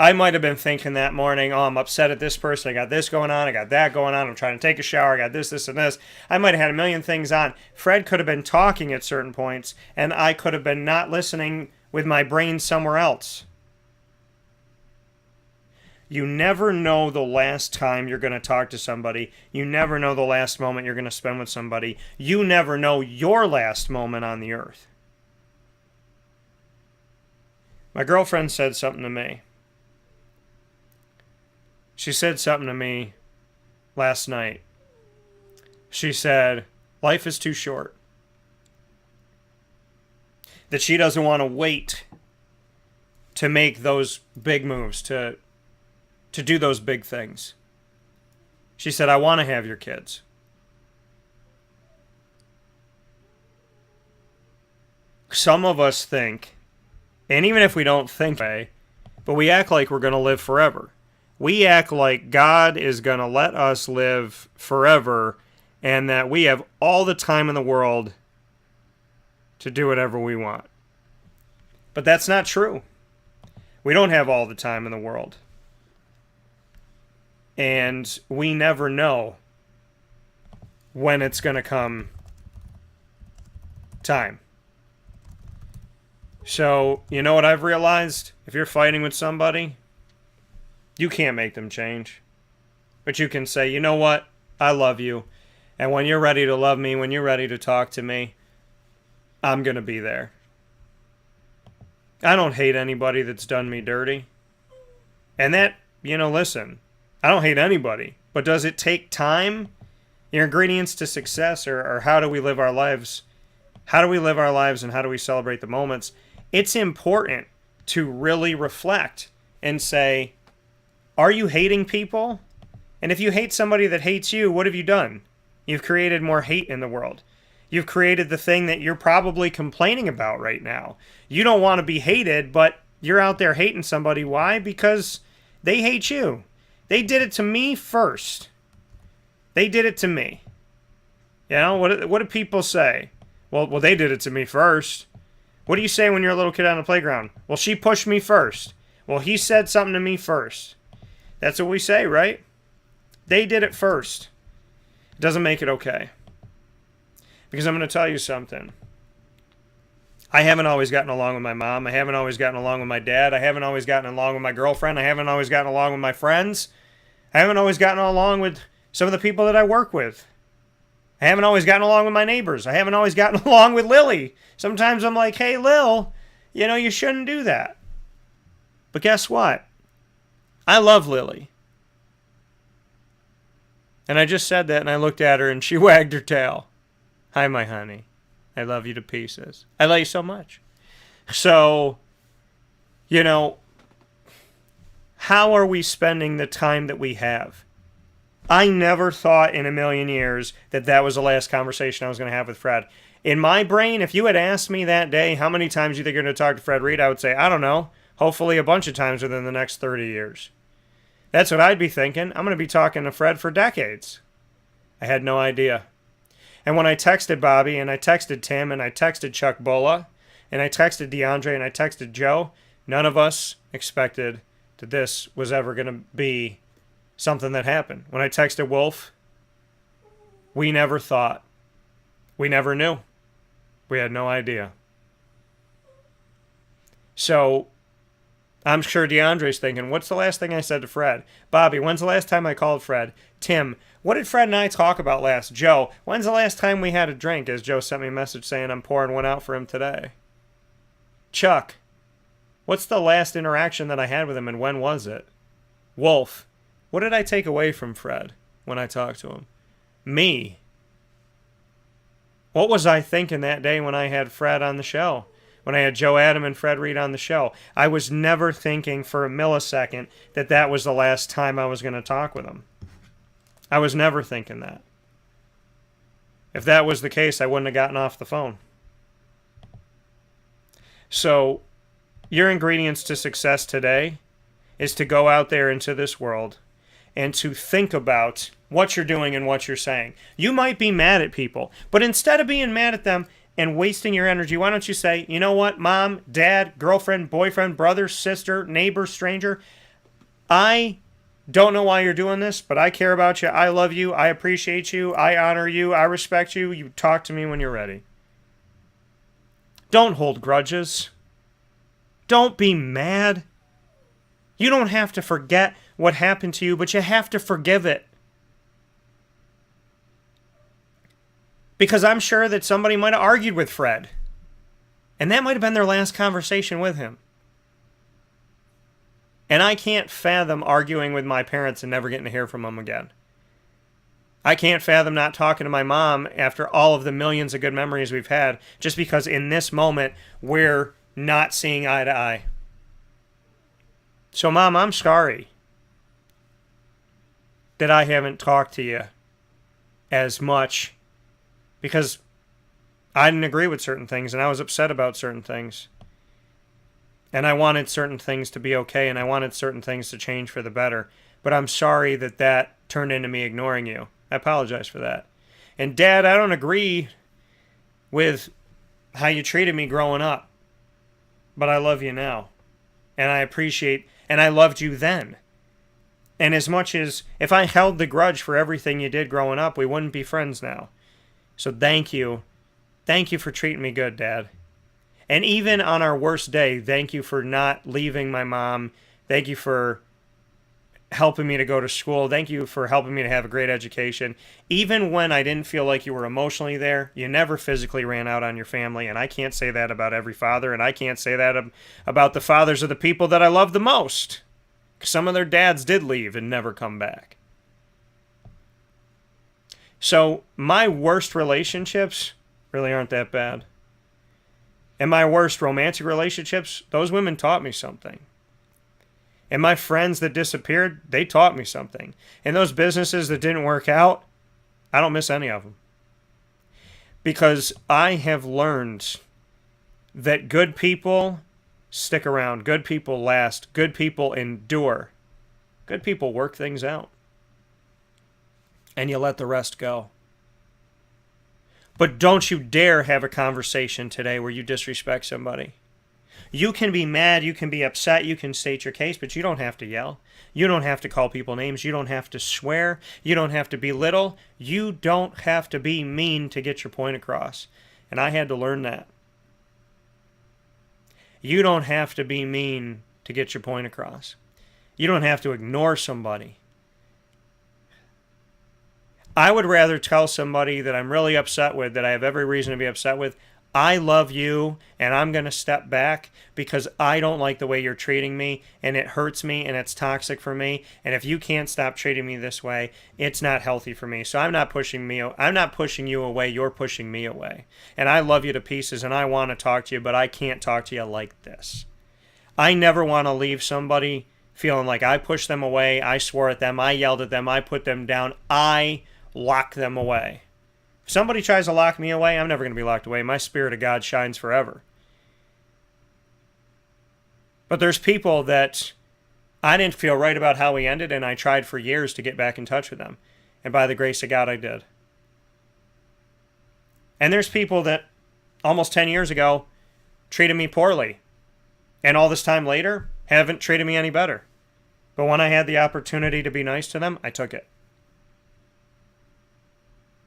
I might have been thinking that morning, oh, I'm upset at this person. I got this going on. I got that going on. I'm trying to take a shower. I got this, and this. I might have had a million things on. Fred could have been talking at certain points, and I could have been not listening with my brain somewhere else. You never know the last time you're going to talk to somebody. You never know the last moment you're going to spend with somebody. You never know your last moment on the earth. My girlfriend said something to me. She said something to me last night. She said, life is too short. That she doesn't want to wait to make those big moves, to do those big things. She said, I want to have your kids. Some of us think, and even if we don't think that, but we act like we're going to live forever. We act like God is going to let us live forever and that we have all the time in the world to do whatever we want. But that's not true. We don't have all the time in the world. And we never know when it's going to come time. So, you know what I've realized? If you're fighting with somebody, you can't make them change. But you can say, you know what? I love you. And when you're ready to love me, when you're ready to talk to me, I'm going to be there. I don't hate anybody that's done me dirty. And that, listen, I don't hate anybody. But does it take time? Your ingredients to success, or how do we live our lives? How do we live our lives and how do we celebrate the moments? It's important to really reflect and say, are you hating people? And if you hate somebody that hates you, what have you done? You've created more hate in the world. You've created the thing that you're probably complaining about right now. You don't want to be hated, but you're out there hating somebody. Why? Because they hate you. They did it to me first. They did it to me. What do people say? Well, they did it to me first. What do you say when you're a little kid on the playground? Well, she pushed me first. Well, he said something to me first. That's what we say, right? They did it first. It doesn't make it okay. Because I'm going to tell you something. I haven't always gotten along with my mom. I haven't always gotten along with my dad. I haven't always gotten along with my girlfriend. I haven't always gotten along with my friends. I haven't always gotten along with some of the people that I work with. I haven't always gotten along with my neighbors. I haven't always gotten along with Lily. Sometimes I'm like, hey, Lil, you shouldn't do that. But guess what? I love Lily. And I just said that, and I looked at her, and she wagged her tail. Hi, my honey. I love you to pieces. I love you so much. So, How are we spending the time that we have? I never thought in a million years that that was the last conversation I was going to have with Fred. In my brain, if you had asked me that day, how many times do you think you're going to talk to Fred Reed, I would say, I don't know. Hopefully a bunch of times within the next 30 years. That's what I'd be thinking. I'm going to be talking to Fred for decades. I had no idea. And when I texted Bobby, and I texted Tim, and I texted Chuck Bulla, and I texted DeAndre, and I texted Joe, none of us expected that this was ever going to be something that happened. When I texted Wolf, we never thought. We never knew. We had no idea. So I'm sure DeAndre's thinking, what's the last thing I said to Fred? Bobby, when's the last time I called Fred? Tim, what did Fred and I talk about last? Joe, when's the last time we had a drink? As Joe sent me a message saying I'm pouring one out for him today. Chuck, what's the last interaction that I had with him and when was it? Wolf, what did I take away from Fred when I talked to him? Me. What was I thinking that day when I had Fred on the show? When I had Joe Adam and Fred Reed on the show? I was never thinking for a millisecond that that was the last time I was going to talk with him. I was never thinking that. If that was the case, I wouldn't have gotten off the phone. So, your ingredients to success today is to go out there into this world and to think about what you're doing and what you're saying. You might be mad at people, but instead of being mad at them and wasting your energy, why don't you say, you know what, mom, dad, girlfriend, boyfriend, brother, sister, neighbor, stranger, I don't know why you're doing this, but I care about you. I love you. I appreciate you. I honor you. I respect you. You talk to me when you're ready. Don't hold grudges. Don't be mad. You don't have to forget what happened to you, but you have to forgive it. Because I'm sure that somebody might have argued with Fred. And that might have been their last conversation with him. And I can't fathom arguing with my parents and never getting to hear from them again. I can't fathom not talking to my mom after all of the millions of good memories we've had, just because in this moment we're not seeing eye to eye. So, Mom, I'm sorry that I haven't talked to you as much because I didn't agree with certain things and I was upset about certain things. And I wanted certain things to be okay and I wanted certain things to change for the better. But I'm sorry that that turned into me ignoring you. I apologize for that. And Dad, I don't agree with how you treated me growing up. But I love you now. And I appreciate, and I loved you then. And as much as, if I held the grudge for everything you did growing up, we wouldn't be friends now. So thank you. Thank you for treating me good, Dad. And even on our worst day, thank you for not leaving my mom. Thank you for helping me to go to school. Thank you for helping me to have a great education. Even when I didn't feel like you were emotionally there, you never physically ran out on your family. And I can't say that about every father. And I can't say that about the fathers of the people that I love the most. Some of their dads did leave and never come back. So my worst relationships really aren't that bad. And my worst romantic relationships, those women taught me something. And my friends that disappeared, they taught me something. And those businesses that didn't work out, I don't miss any of them. Because I have learned that good people stick around. Good people last. Good people endure. Good people work things out. And you let the rest go. But don't you dare have a conversation today where you disrespect somebody. You can be mad, you can be upset, you can state your case, but you don't have to yell. You don't have to call people names. You don't have to swear. You don't have to belittle. You don't have to be mean to get your point across. And I had to learn that. You don't have to be mean to get your point across. You don't have to ignore somebody. I would rather tell somebody that I'm really upset with, that I have every reason to be upset with, I love you and I'm going to step back because I don't like the way you're treating me and it hurts me and it's toxic for me. And if you can't stop treating me this way, it's not healthy for me. So I'm not pushing you away. You're pushing me away. And I love you to pieces and I want to talk to you, but I can't talk to you like this. I never want to leave somebody feeling like I pushed them away, I swore at them, I yelled at them, I put them down, I locked them away. If somebody tries to lock me away, I'm never going to be locked away. My Spirit of God shines forever. But there's people that I didn't feel right about how we ended, and I tried for years to get back in touch with them. And by the grace of God, I did. And there's people that almost 10 years ago treated me poorly. And all this time later, haven't treated me any better. But when I had the opportunity to be nice to them, I took it.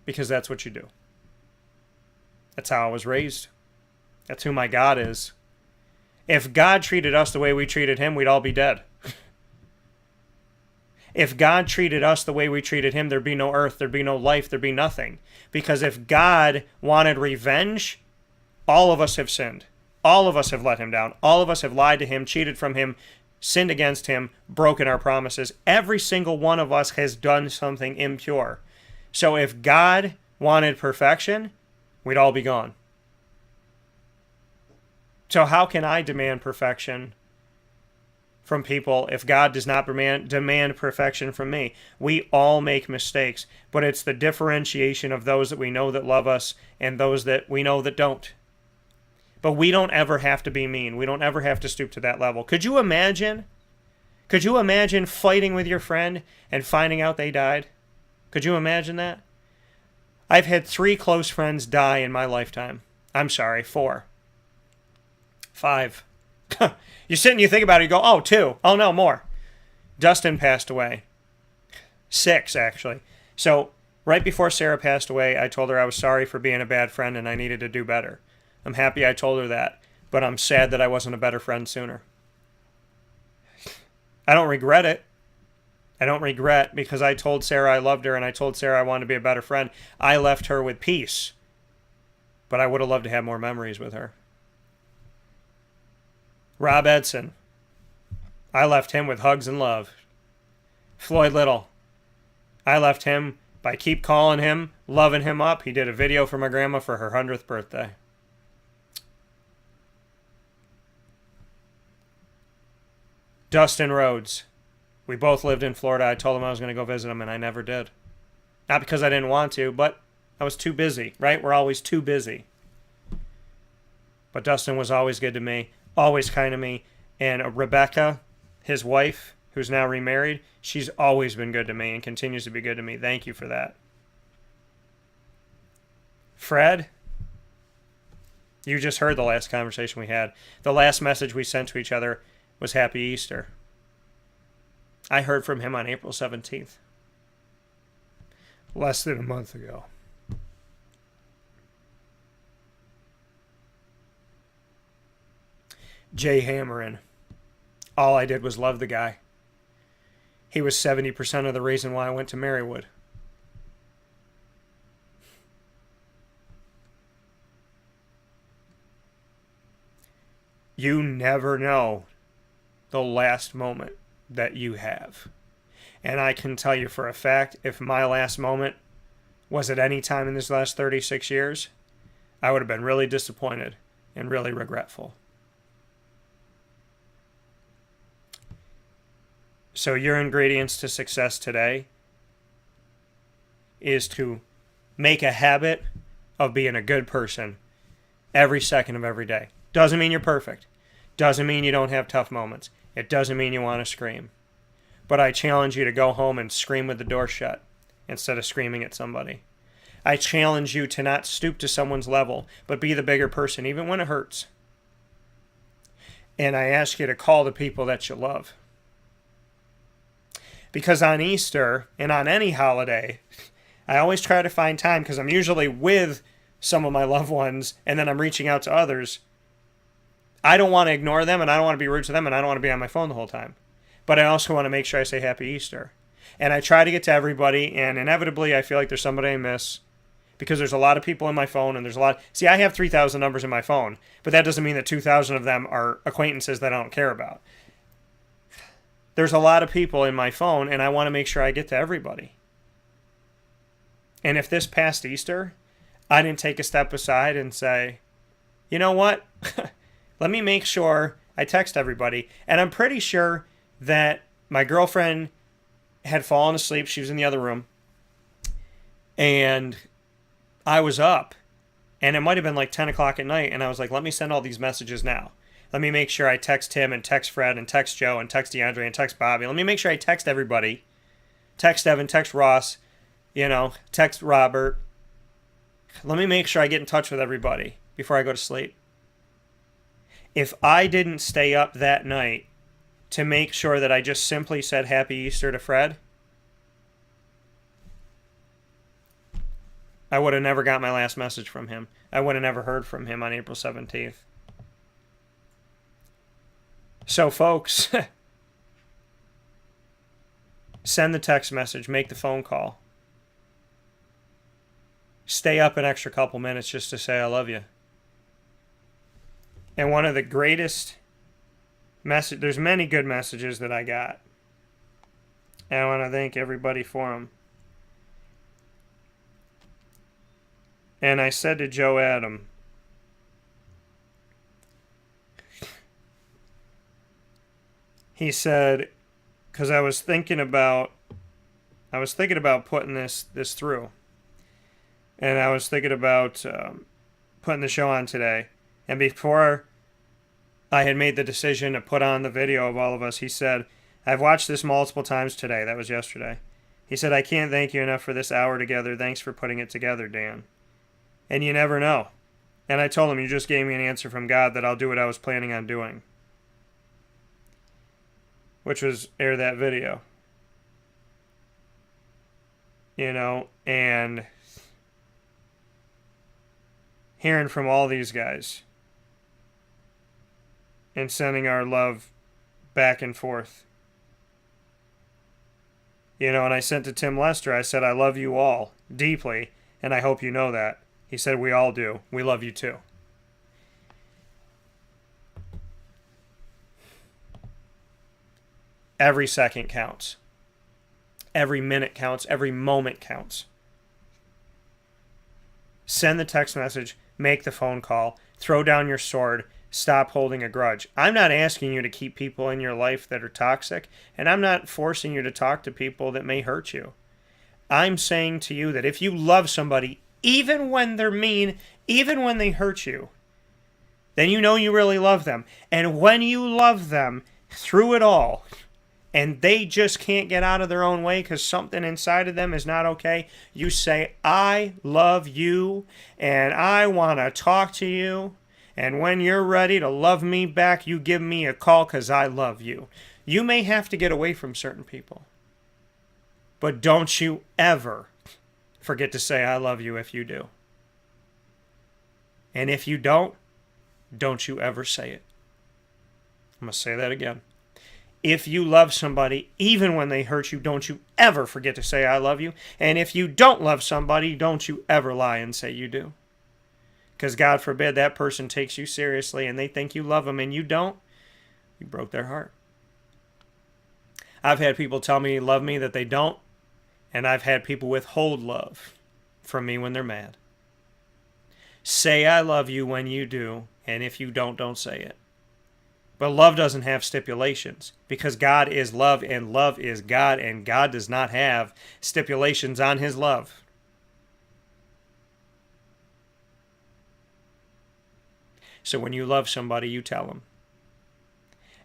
Because that's what you do. That's how I was raised. That's who my God is. If God treated us the way we treated him, we'd all be dead. If God treated us the way we treated him, there'd be no earth, there'd be no life, there'd be nothing. Because if God wanted revenge, all of us have sinned. All of us have let him down. All of us have lied to him, cheated from him, sinned against him, broken our promises. Every single one of us has done something impure. So if God wanted perfection, we'd all be gone. So how can I demand perfection from people if God does not demand perfection from me? We all make mistakes, but it's the differentiation of those that we know that love us and those that we know that don't. But we don't ever have to be mean. We don't ever have to stoop to that level. Could you imagine? Could you imagine fighting with your friend and finding out they died? Could you imagine that? I've had 3 close friends die in my lifetime. I'm sorry, 4. 5. You sit and you think about it, you go, oh, 2. Oh, no, more. Dustin passed away. 6, actually. So right before Sarah passed away, I told her I was sorry for being a bad friend and I needed to do better. I'm happy I told her that, but I'm sad that I wasn't a better friend sooner. I don't regret it. I don't regret because I told Sarah I loved her and I told Sarah I wanted to be a better friend. I left her with peace, but I would have loved to have more memories with her. Rob Edson, I left him with hugs and love. Floyd Little, I left him by keep calling him, loving him up. He did a video for my grandma for her 100th birthday. Dustin Rhodes, we both lived in Florida. I told him I was going to go visit him, and I never did. Not because I didn't want to, but I was too busy, right? We're always too busy. But Dustin was always good to me, always kind to me. And Rebecca, his wife, who's now remarried, she's always been good to me and continues to be good to me. Thank you for that. Fred, you just heard the last conversation we had. The last message we sent to each other was Happy Easter. I heard from him on April 17th. Less than a month ago. Jay Hammerin. All I did was love the guy. He was 70% of the reason why I went to Marywood. You never know the last moment that you have. And I can tell you for a fact, if my last moment was at any time in this last 36 years, I would have been really disappointed and really regretful. So your ingredients to success today is to make a habit of being a good person every second of every day. Doesn't mean you're perfect. Doesn't mean you don't have tough moments. It doesn't mean you want to scream. But I challenge you to go home and scream with the door shut instead of screaming at somebody. I challenge you to not stoop to someone's level, but be the bigger person, even when it hurts. And I ask you to call the people that you love. Because on Easter and on any holiday, I always try to find time, because I'm usually with some of my loved ones and then I'm reaching out to others. I don't want to ignore them and I don't want to be rude to them and I don't want to be on my phone the whole time. But I also want to make sure I say Happy Easter. And I try to get to everybody, and inevitably I feel like there's somebody I miss because there's a lot of people in my phone and there's a lot. See, I have 3,000 numbers in my phone, but that doesn't mean that 2,000 of them are acquaintances that I don't care about. There's a lot of people in my phone, and I want to make sure I get to everybody. And if this past Easter, I didn't take a step aside and say, you know what? Let me make sure I text everybody. And I'm pretty sure that my girlfriend had fallen asleep. She was in the other room. And I was up. And it might have been like 10 o'clock at night. And I was like, let me send all these messages now. Let me make sure I text him and text Fred and text Joe and text DeAndre and text Bobby. Let me make sure I text everybody. Text Evan, text Ross, text Robert. Let me make sure I get in touch with everybody before I go to sleep. If I didn't stay up that night to make sure that I just simply said Happy Easter to Fred, I would have never got my last message from him. I would have never heard from him on April 17th. So, folks, send the text message, make the phone call. Stay up an extra couple minutes just to say I love you. And one of the greatest there's many good messages that I got. And I want to thank everybody for them. And I said to Joe Adam, he said, because I was thinking about putting this through. And I was thinking about putting the show on today. And before I had made the decision to put on the video of all of us, he said, I've watched this multiple times today. That was yesterday. He said, I can't thank you enough for this hour together. Thanks for putting it together, Dan. And you never know. And I told him, you just gave me an answer from God that I'll do what I was planning on doing. Which was air that video. And hearing from all these guys. And sending our love back and forth. And I sent to Tim Lester, I said, I love you all deeply, and I hope you know that. He said, we all do. We love you too. Every second counts. Every minute counts. Every moment counts. Send the text message. Make the phone call. Throw down your sword. Stop holding a grudge. I'm not asking you to keep people in your life that are toxic, and I'm not forcing you to talk to people that may hurt you. I'm saying to you that if you love somebody, even when they're mean, even when they hurt you, then you know you really love them. And when you love them through it all, and they just can't get out of their own way because something inside of them is not okay, you say, I love you, and I want to talk to you. And when you're ready to love me back, you give me a call because I love you. You may have to get away from certain people. But don't you ever forget to say I love you if you do. And if you don't you ever say it. I'm going to say that again. If you love somebody, even when they hurt you, don't you ever forget to say I love you. And if you don't love somebody, don't you ever lie and say you do. Because God forbid that person takes you seriously and they think you love them and you don't. You broke their heart. I've had people tell me love me that they don't. And I've had people withhold love from me when they're mad. Say I love you when you do. And if you don't say it. But love doesn't have stipulations. Because God is love and love is God. And God does not have stipulations on his love. So when you love somebody, you tell them.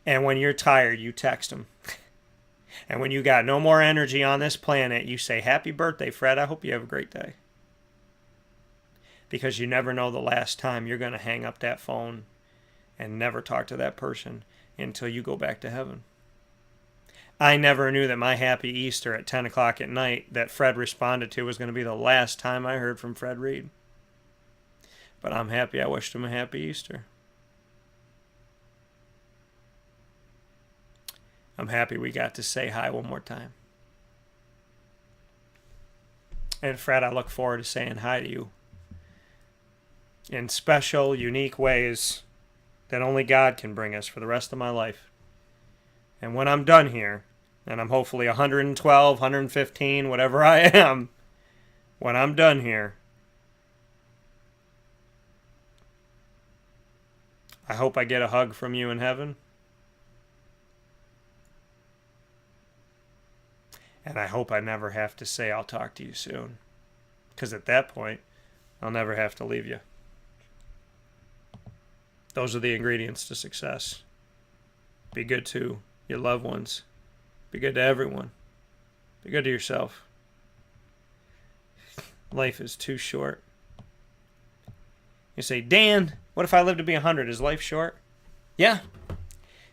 And when you're tired, you text them. And when you got no more energy on this planet, you say, happy birthday, Fred. I hope you have a great day. Because you never know the last time you're going to hang up that phone and never talk to that person until you go back to heaven. I never knew that my happy Easter at 10 o'clock at night that Fred responded to was going to be the last time I heard from Fred Reed. But I'm happy I wished him a happy Easter. I'm happy we got to say hi one more time. And Fred, I look forward to saying hi to you in special, unique ways that only God can bring us for the rest of my life. And when I'm done here, and I'm hopefully 112, 115, whatever I am, when I'm done here, I hope I get a hug from you in heaven. And I hope I never have to say I'll talk to you soon. Because at that point, I'll never have to leave you. Those are the ingredients to success. Be good to your loved ones. Be good to everyone. Be good to yourself. Life is too short. You say, Dan, what if I live to be 100? Is life short? Yeah.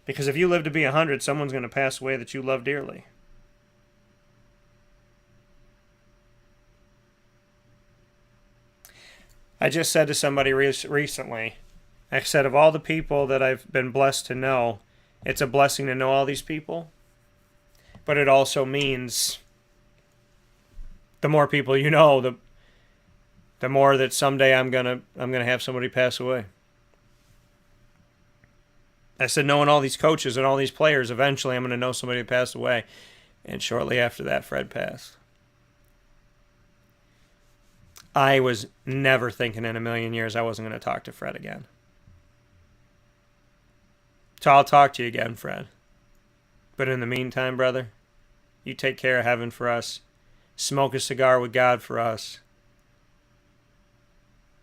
Because if you live to be 100, someone's going to pass away that you love dearly. I just said to somebody recently, I said, of all the people that I've been blessed to know, it's a blessing to know all these people. But it also means the more people you know, the more that someday I'm gonna have somebody pass away. I said, knowing all these coaches and all these players, eventually I'm going to know somebody who passed away. And shortly after that, Fred passed. I was never thinking in a million years I wasn't going to talk to Fred again. So I'll talk to you again, Fred. But in the meantime, brother, you take care of heaven for us. Smoke a cigar with God for us.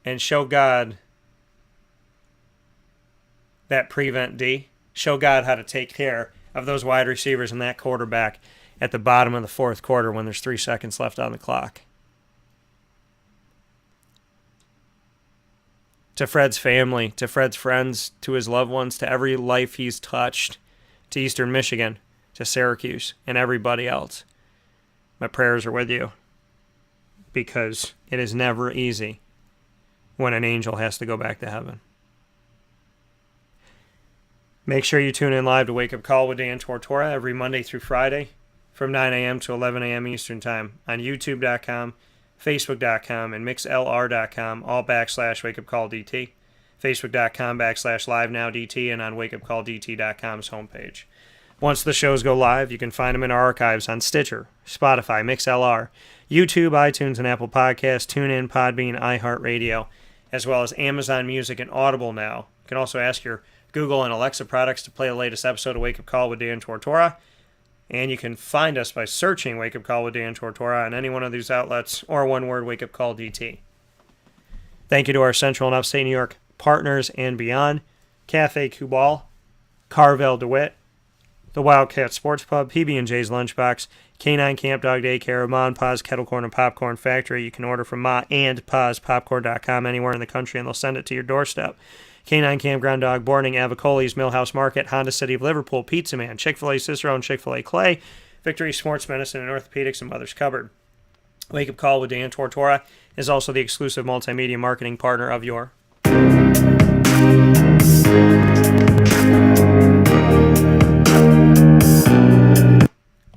And show God that prevent D. Show God how to take care of those wide receivers and that quarterback at the bottom of the fourth quarter when there's 3 seconds left on the clock. To Fred's family, to Fred's friends, to his loved ones, to every life he's touched, to Eastern Michigan, to Syracuse, and everybody else. My prayers are with you, because it is never easy when an angel has to go back to heaven. Make sure you tune in live to Wake Up Call with Dan Tortora every Monday through Friday from 9 a.m. to 11 a.m. Eastern Time on YouTube.com, Facebook.com, and MixLR.com, all / Wake Up Call DT, Facebook.com / LiveNowDT, and on WakeUpCallDT.com's homepage. Once the shows go live, you can find them in our archives on Stitcher, Spotify, MixLR, YouTube, iTunes, and Apple Podcasts, TuneIn, Podbean, iHeartRadio, as well as Amazon Music and Audible now. You can also ask your Google and Alexa products to play the latest episode of Wake Up Call with Dan Tortora. And you can find us by searching Wake Up Call with Dan Tortora on any one of these outlets, or one word, Wake Up Call DT. Thank you to our Central and Upstate New York partners and beyond: Cafe Cubal, Carvel DeWitt, the Wildcat Sports Pub, PB&J's Lunchbox, Canine Camp Dog Daycare, Ma and Pa's Kettle Corn and Popcorn Factory. You can order from maandpazpopcorn.com anywhere in the country, and they'll send it to your doorstep. Canine Campground Dog Boarding, Avicoli's, Millhouse Market, Honda City of Liverpool, Pizza Man, Chick-fil-A Cicero, and Chick-fil-A Clay, Victory Sports Medicine and Orthopedics, and Mother's Cupboard. Wake Up Call with Dan Tortora is also the exclusive multimedia marketing partner of your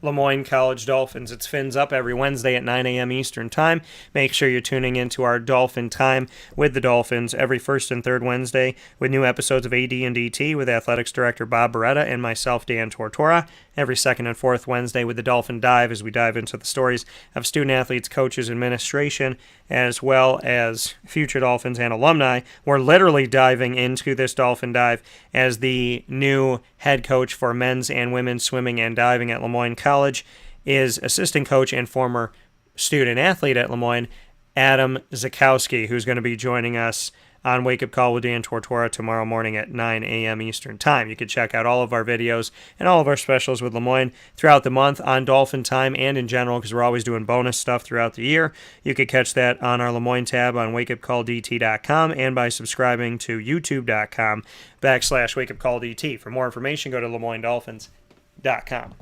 Lemoyne College Dolphins. It's Fins Up every Wednesday at 9 a.m. Eastern Time. Make sure you're tuning into our Dolphin Time with the Dolphins every first and third Wednesday with new episodes of AD and DT with Athletics Director Bob Beretta and myself, Dan Tortora. Every second and fourth Wednesday with the Dolphin Dive as we dive into the stories of student athletes, coaches, administration, as well as future Dolphins and alumni. We're literally diving into this Dolphin Dive as the new head coach for men's and women's swimming and diving at Lemoyne College is assistant coach and former student athlete at Lemoyne, Adam Zakowski, who's going to be joining us on Wake Up Call with Dan Tortora tomorrow morning at 9 a.m. Eastern Time. You can check out all of our videos and all of our specials with Lemoyne throughout the month on Dolphin Time and in general, because we're always doing bonus stuff throughout the year. You can catch that on our Lemoyne tab on WakeUpCallDT.com and by subscribing to YouTube.com / WakeUpCallDT. For more information, go to LeMoyneDolphins.com.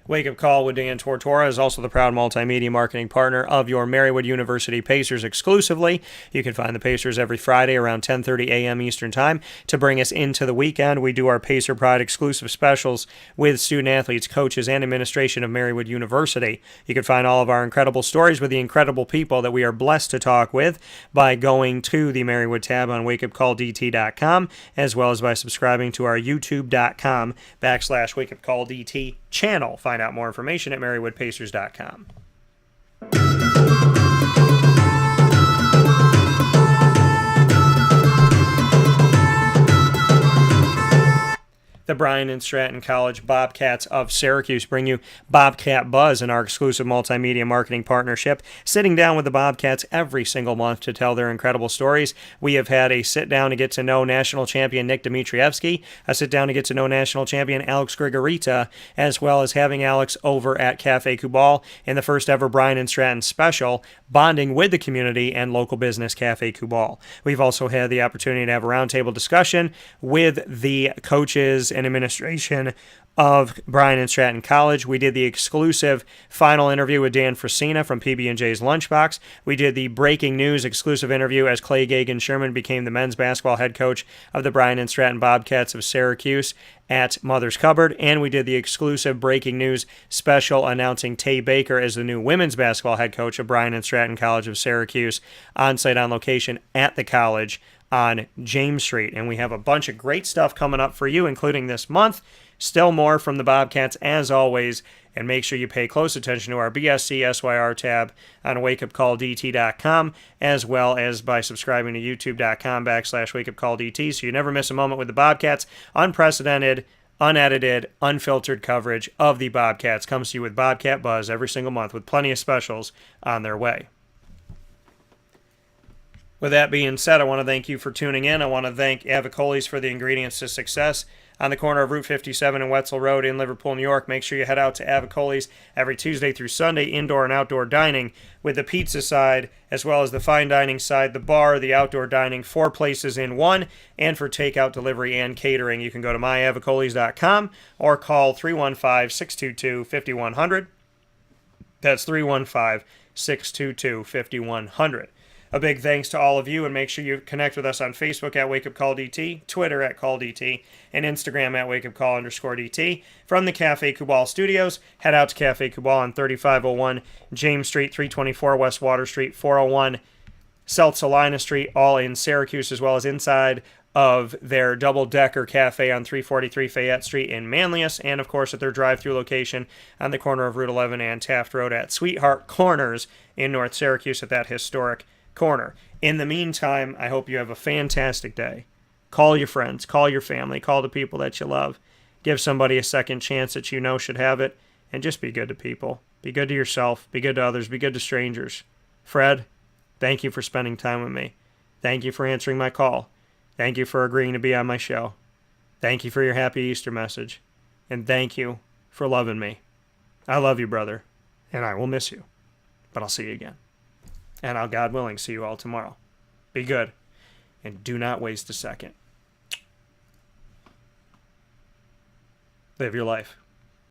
Wake Up Call with Dan Tortora is also the proud multimedia marketing partner of your Marywood University Pacers exclusively. You can find the Pacers every Friday around 10:30 a.m. Eastern Time. To bring us into the weekend, we do our Pacer Pride exclusive specials with student athletes, coaches, and administration of Marywood University. You can find all of our incredible stories with the incredible people that we are blessed to talk with by going to the Marywood tab on WakeUpCallDT.com, as well as by subscribing to our YouTube.com / WakeUpCallDT channel. Find out more information at MarywoodPacers.com. the Bryan and Stratton College Bobcats of Syracuse bring you Bobcat Buzz in our exclusive multimedia marketing partnership, sitting down with the Bobcats every single month to tell their incredible stories. We have had a sit-down to get to know national champion Nick Dimitrievsky, a sit-down to get to know national champion Alex Grigorita, as well as having Alex over at Cafe Kubal in the first ever Bryan and Stratton special, bonding with the community and local business Cafe Kubal. We've also had the opportunity to have a roundtable discussion with the coaches and administration of Bryan and Stratton College. We did the exclusive final interview with Dan Fresina from PB&J's Lunchbox. We did the breaking news exclusive interview as Clay Gagan Sherman became the men's basketball head coach of the Bryan and Stratton Bobcats of Syracuse at Mother's Cupboard. And we did the exclusive breaking news special announcing Tay Baker as the new women's basketball head coach of Bryan and Stratton College of Syracuse, on-site on location at the college on James Street. And we have a bunch of great stuff coming up for you, including this month. Still more from the Bobcats, as always. And make sure you pay close attention to our BSC SYR tab on wakeupcalldt.com, as well as by subscribing to youtube.com/wakeupcalldt, so you never miss a moment with the Bobcats. Unprecedented, unedited, unfiltered coverage of the Bobcats comes to you with Bobcat Buzz every single month, with plenty of specials on their way. With that being said, I want to thank you for tuning in. I want to thank Avicoli's for the ingredients to success on the corner of Route 57 and Wetzel Road in Liverpool, New York. Make sure you head out to Avicoli's every Tuesday through Sunday, indoor and outdoor dining, with the pizza side as well as the fine dining side, the bar, the outdoor dining, 4 places in one. And for takeout, delivery, and catering, you can go to myavicolis.com or call 315-622-5100. That's 315-622-5100. A big thanks to all of you, and make sure you connect with us on Facebook at WakeUpCallDT, Twitter at CallDT, and Instagram at WakeUpCall_DT. From the Cafe Kubal studios, head out to Cafe Kubal on 3501 James Street, 324 West Water Street, 401 South Salina Street, all in Syracuse, as well as inside of their double-decker cafe on 343 Fayette Street in Manlius, and of course at their drive-through location on the corner of Route 11 and Taft Road at Sweetheart Corners in North Syracuse at that historic corner. In the meantime, I hope you have a fantastic day. Call your friends, call your family, call the people that you love. Give somebody a second chance that you know should have it, and just be good to people. Be good to yourself, be good to others, be good to strangers. Fred, thank you for spending time with me. Thank you for answering my call. Thank you for agreeing to be on my show. Thank you for your happy Easter message. And thank you for loving me. I love you, brother, and I will miss you. But I'll see you again. And I'll, God willing, see you all tomorrow. Be good, and do not waste a second. Live your life.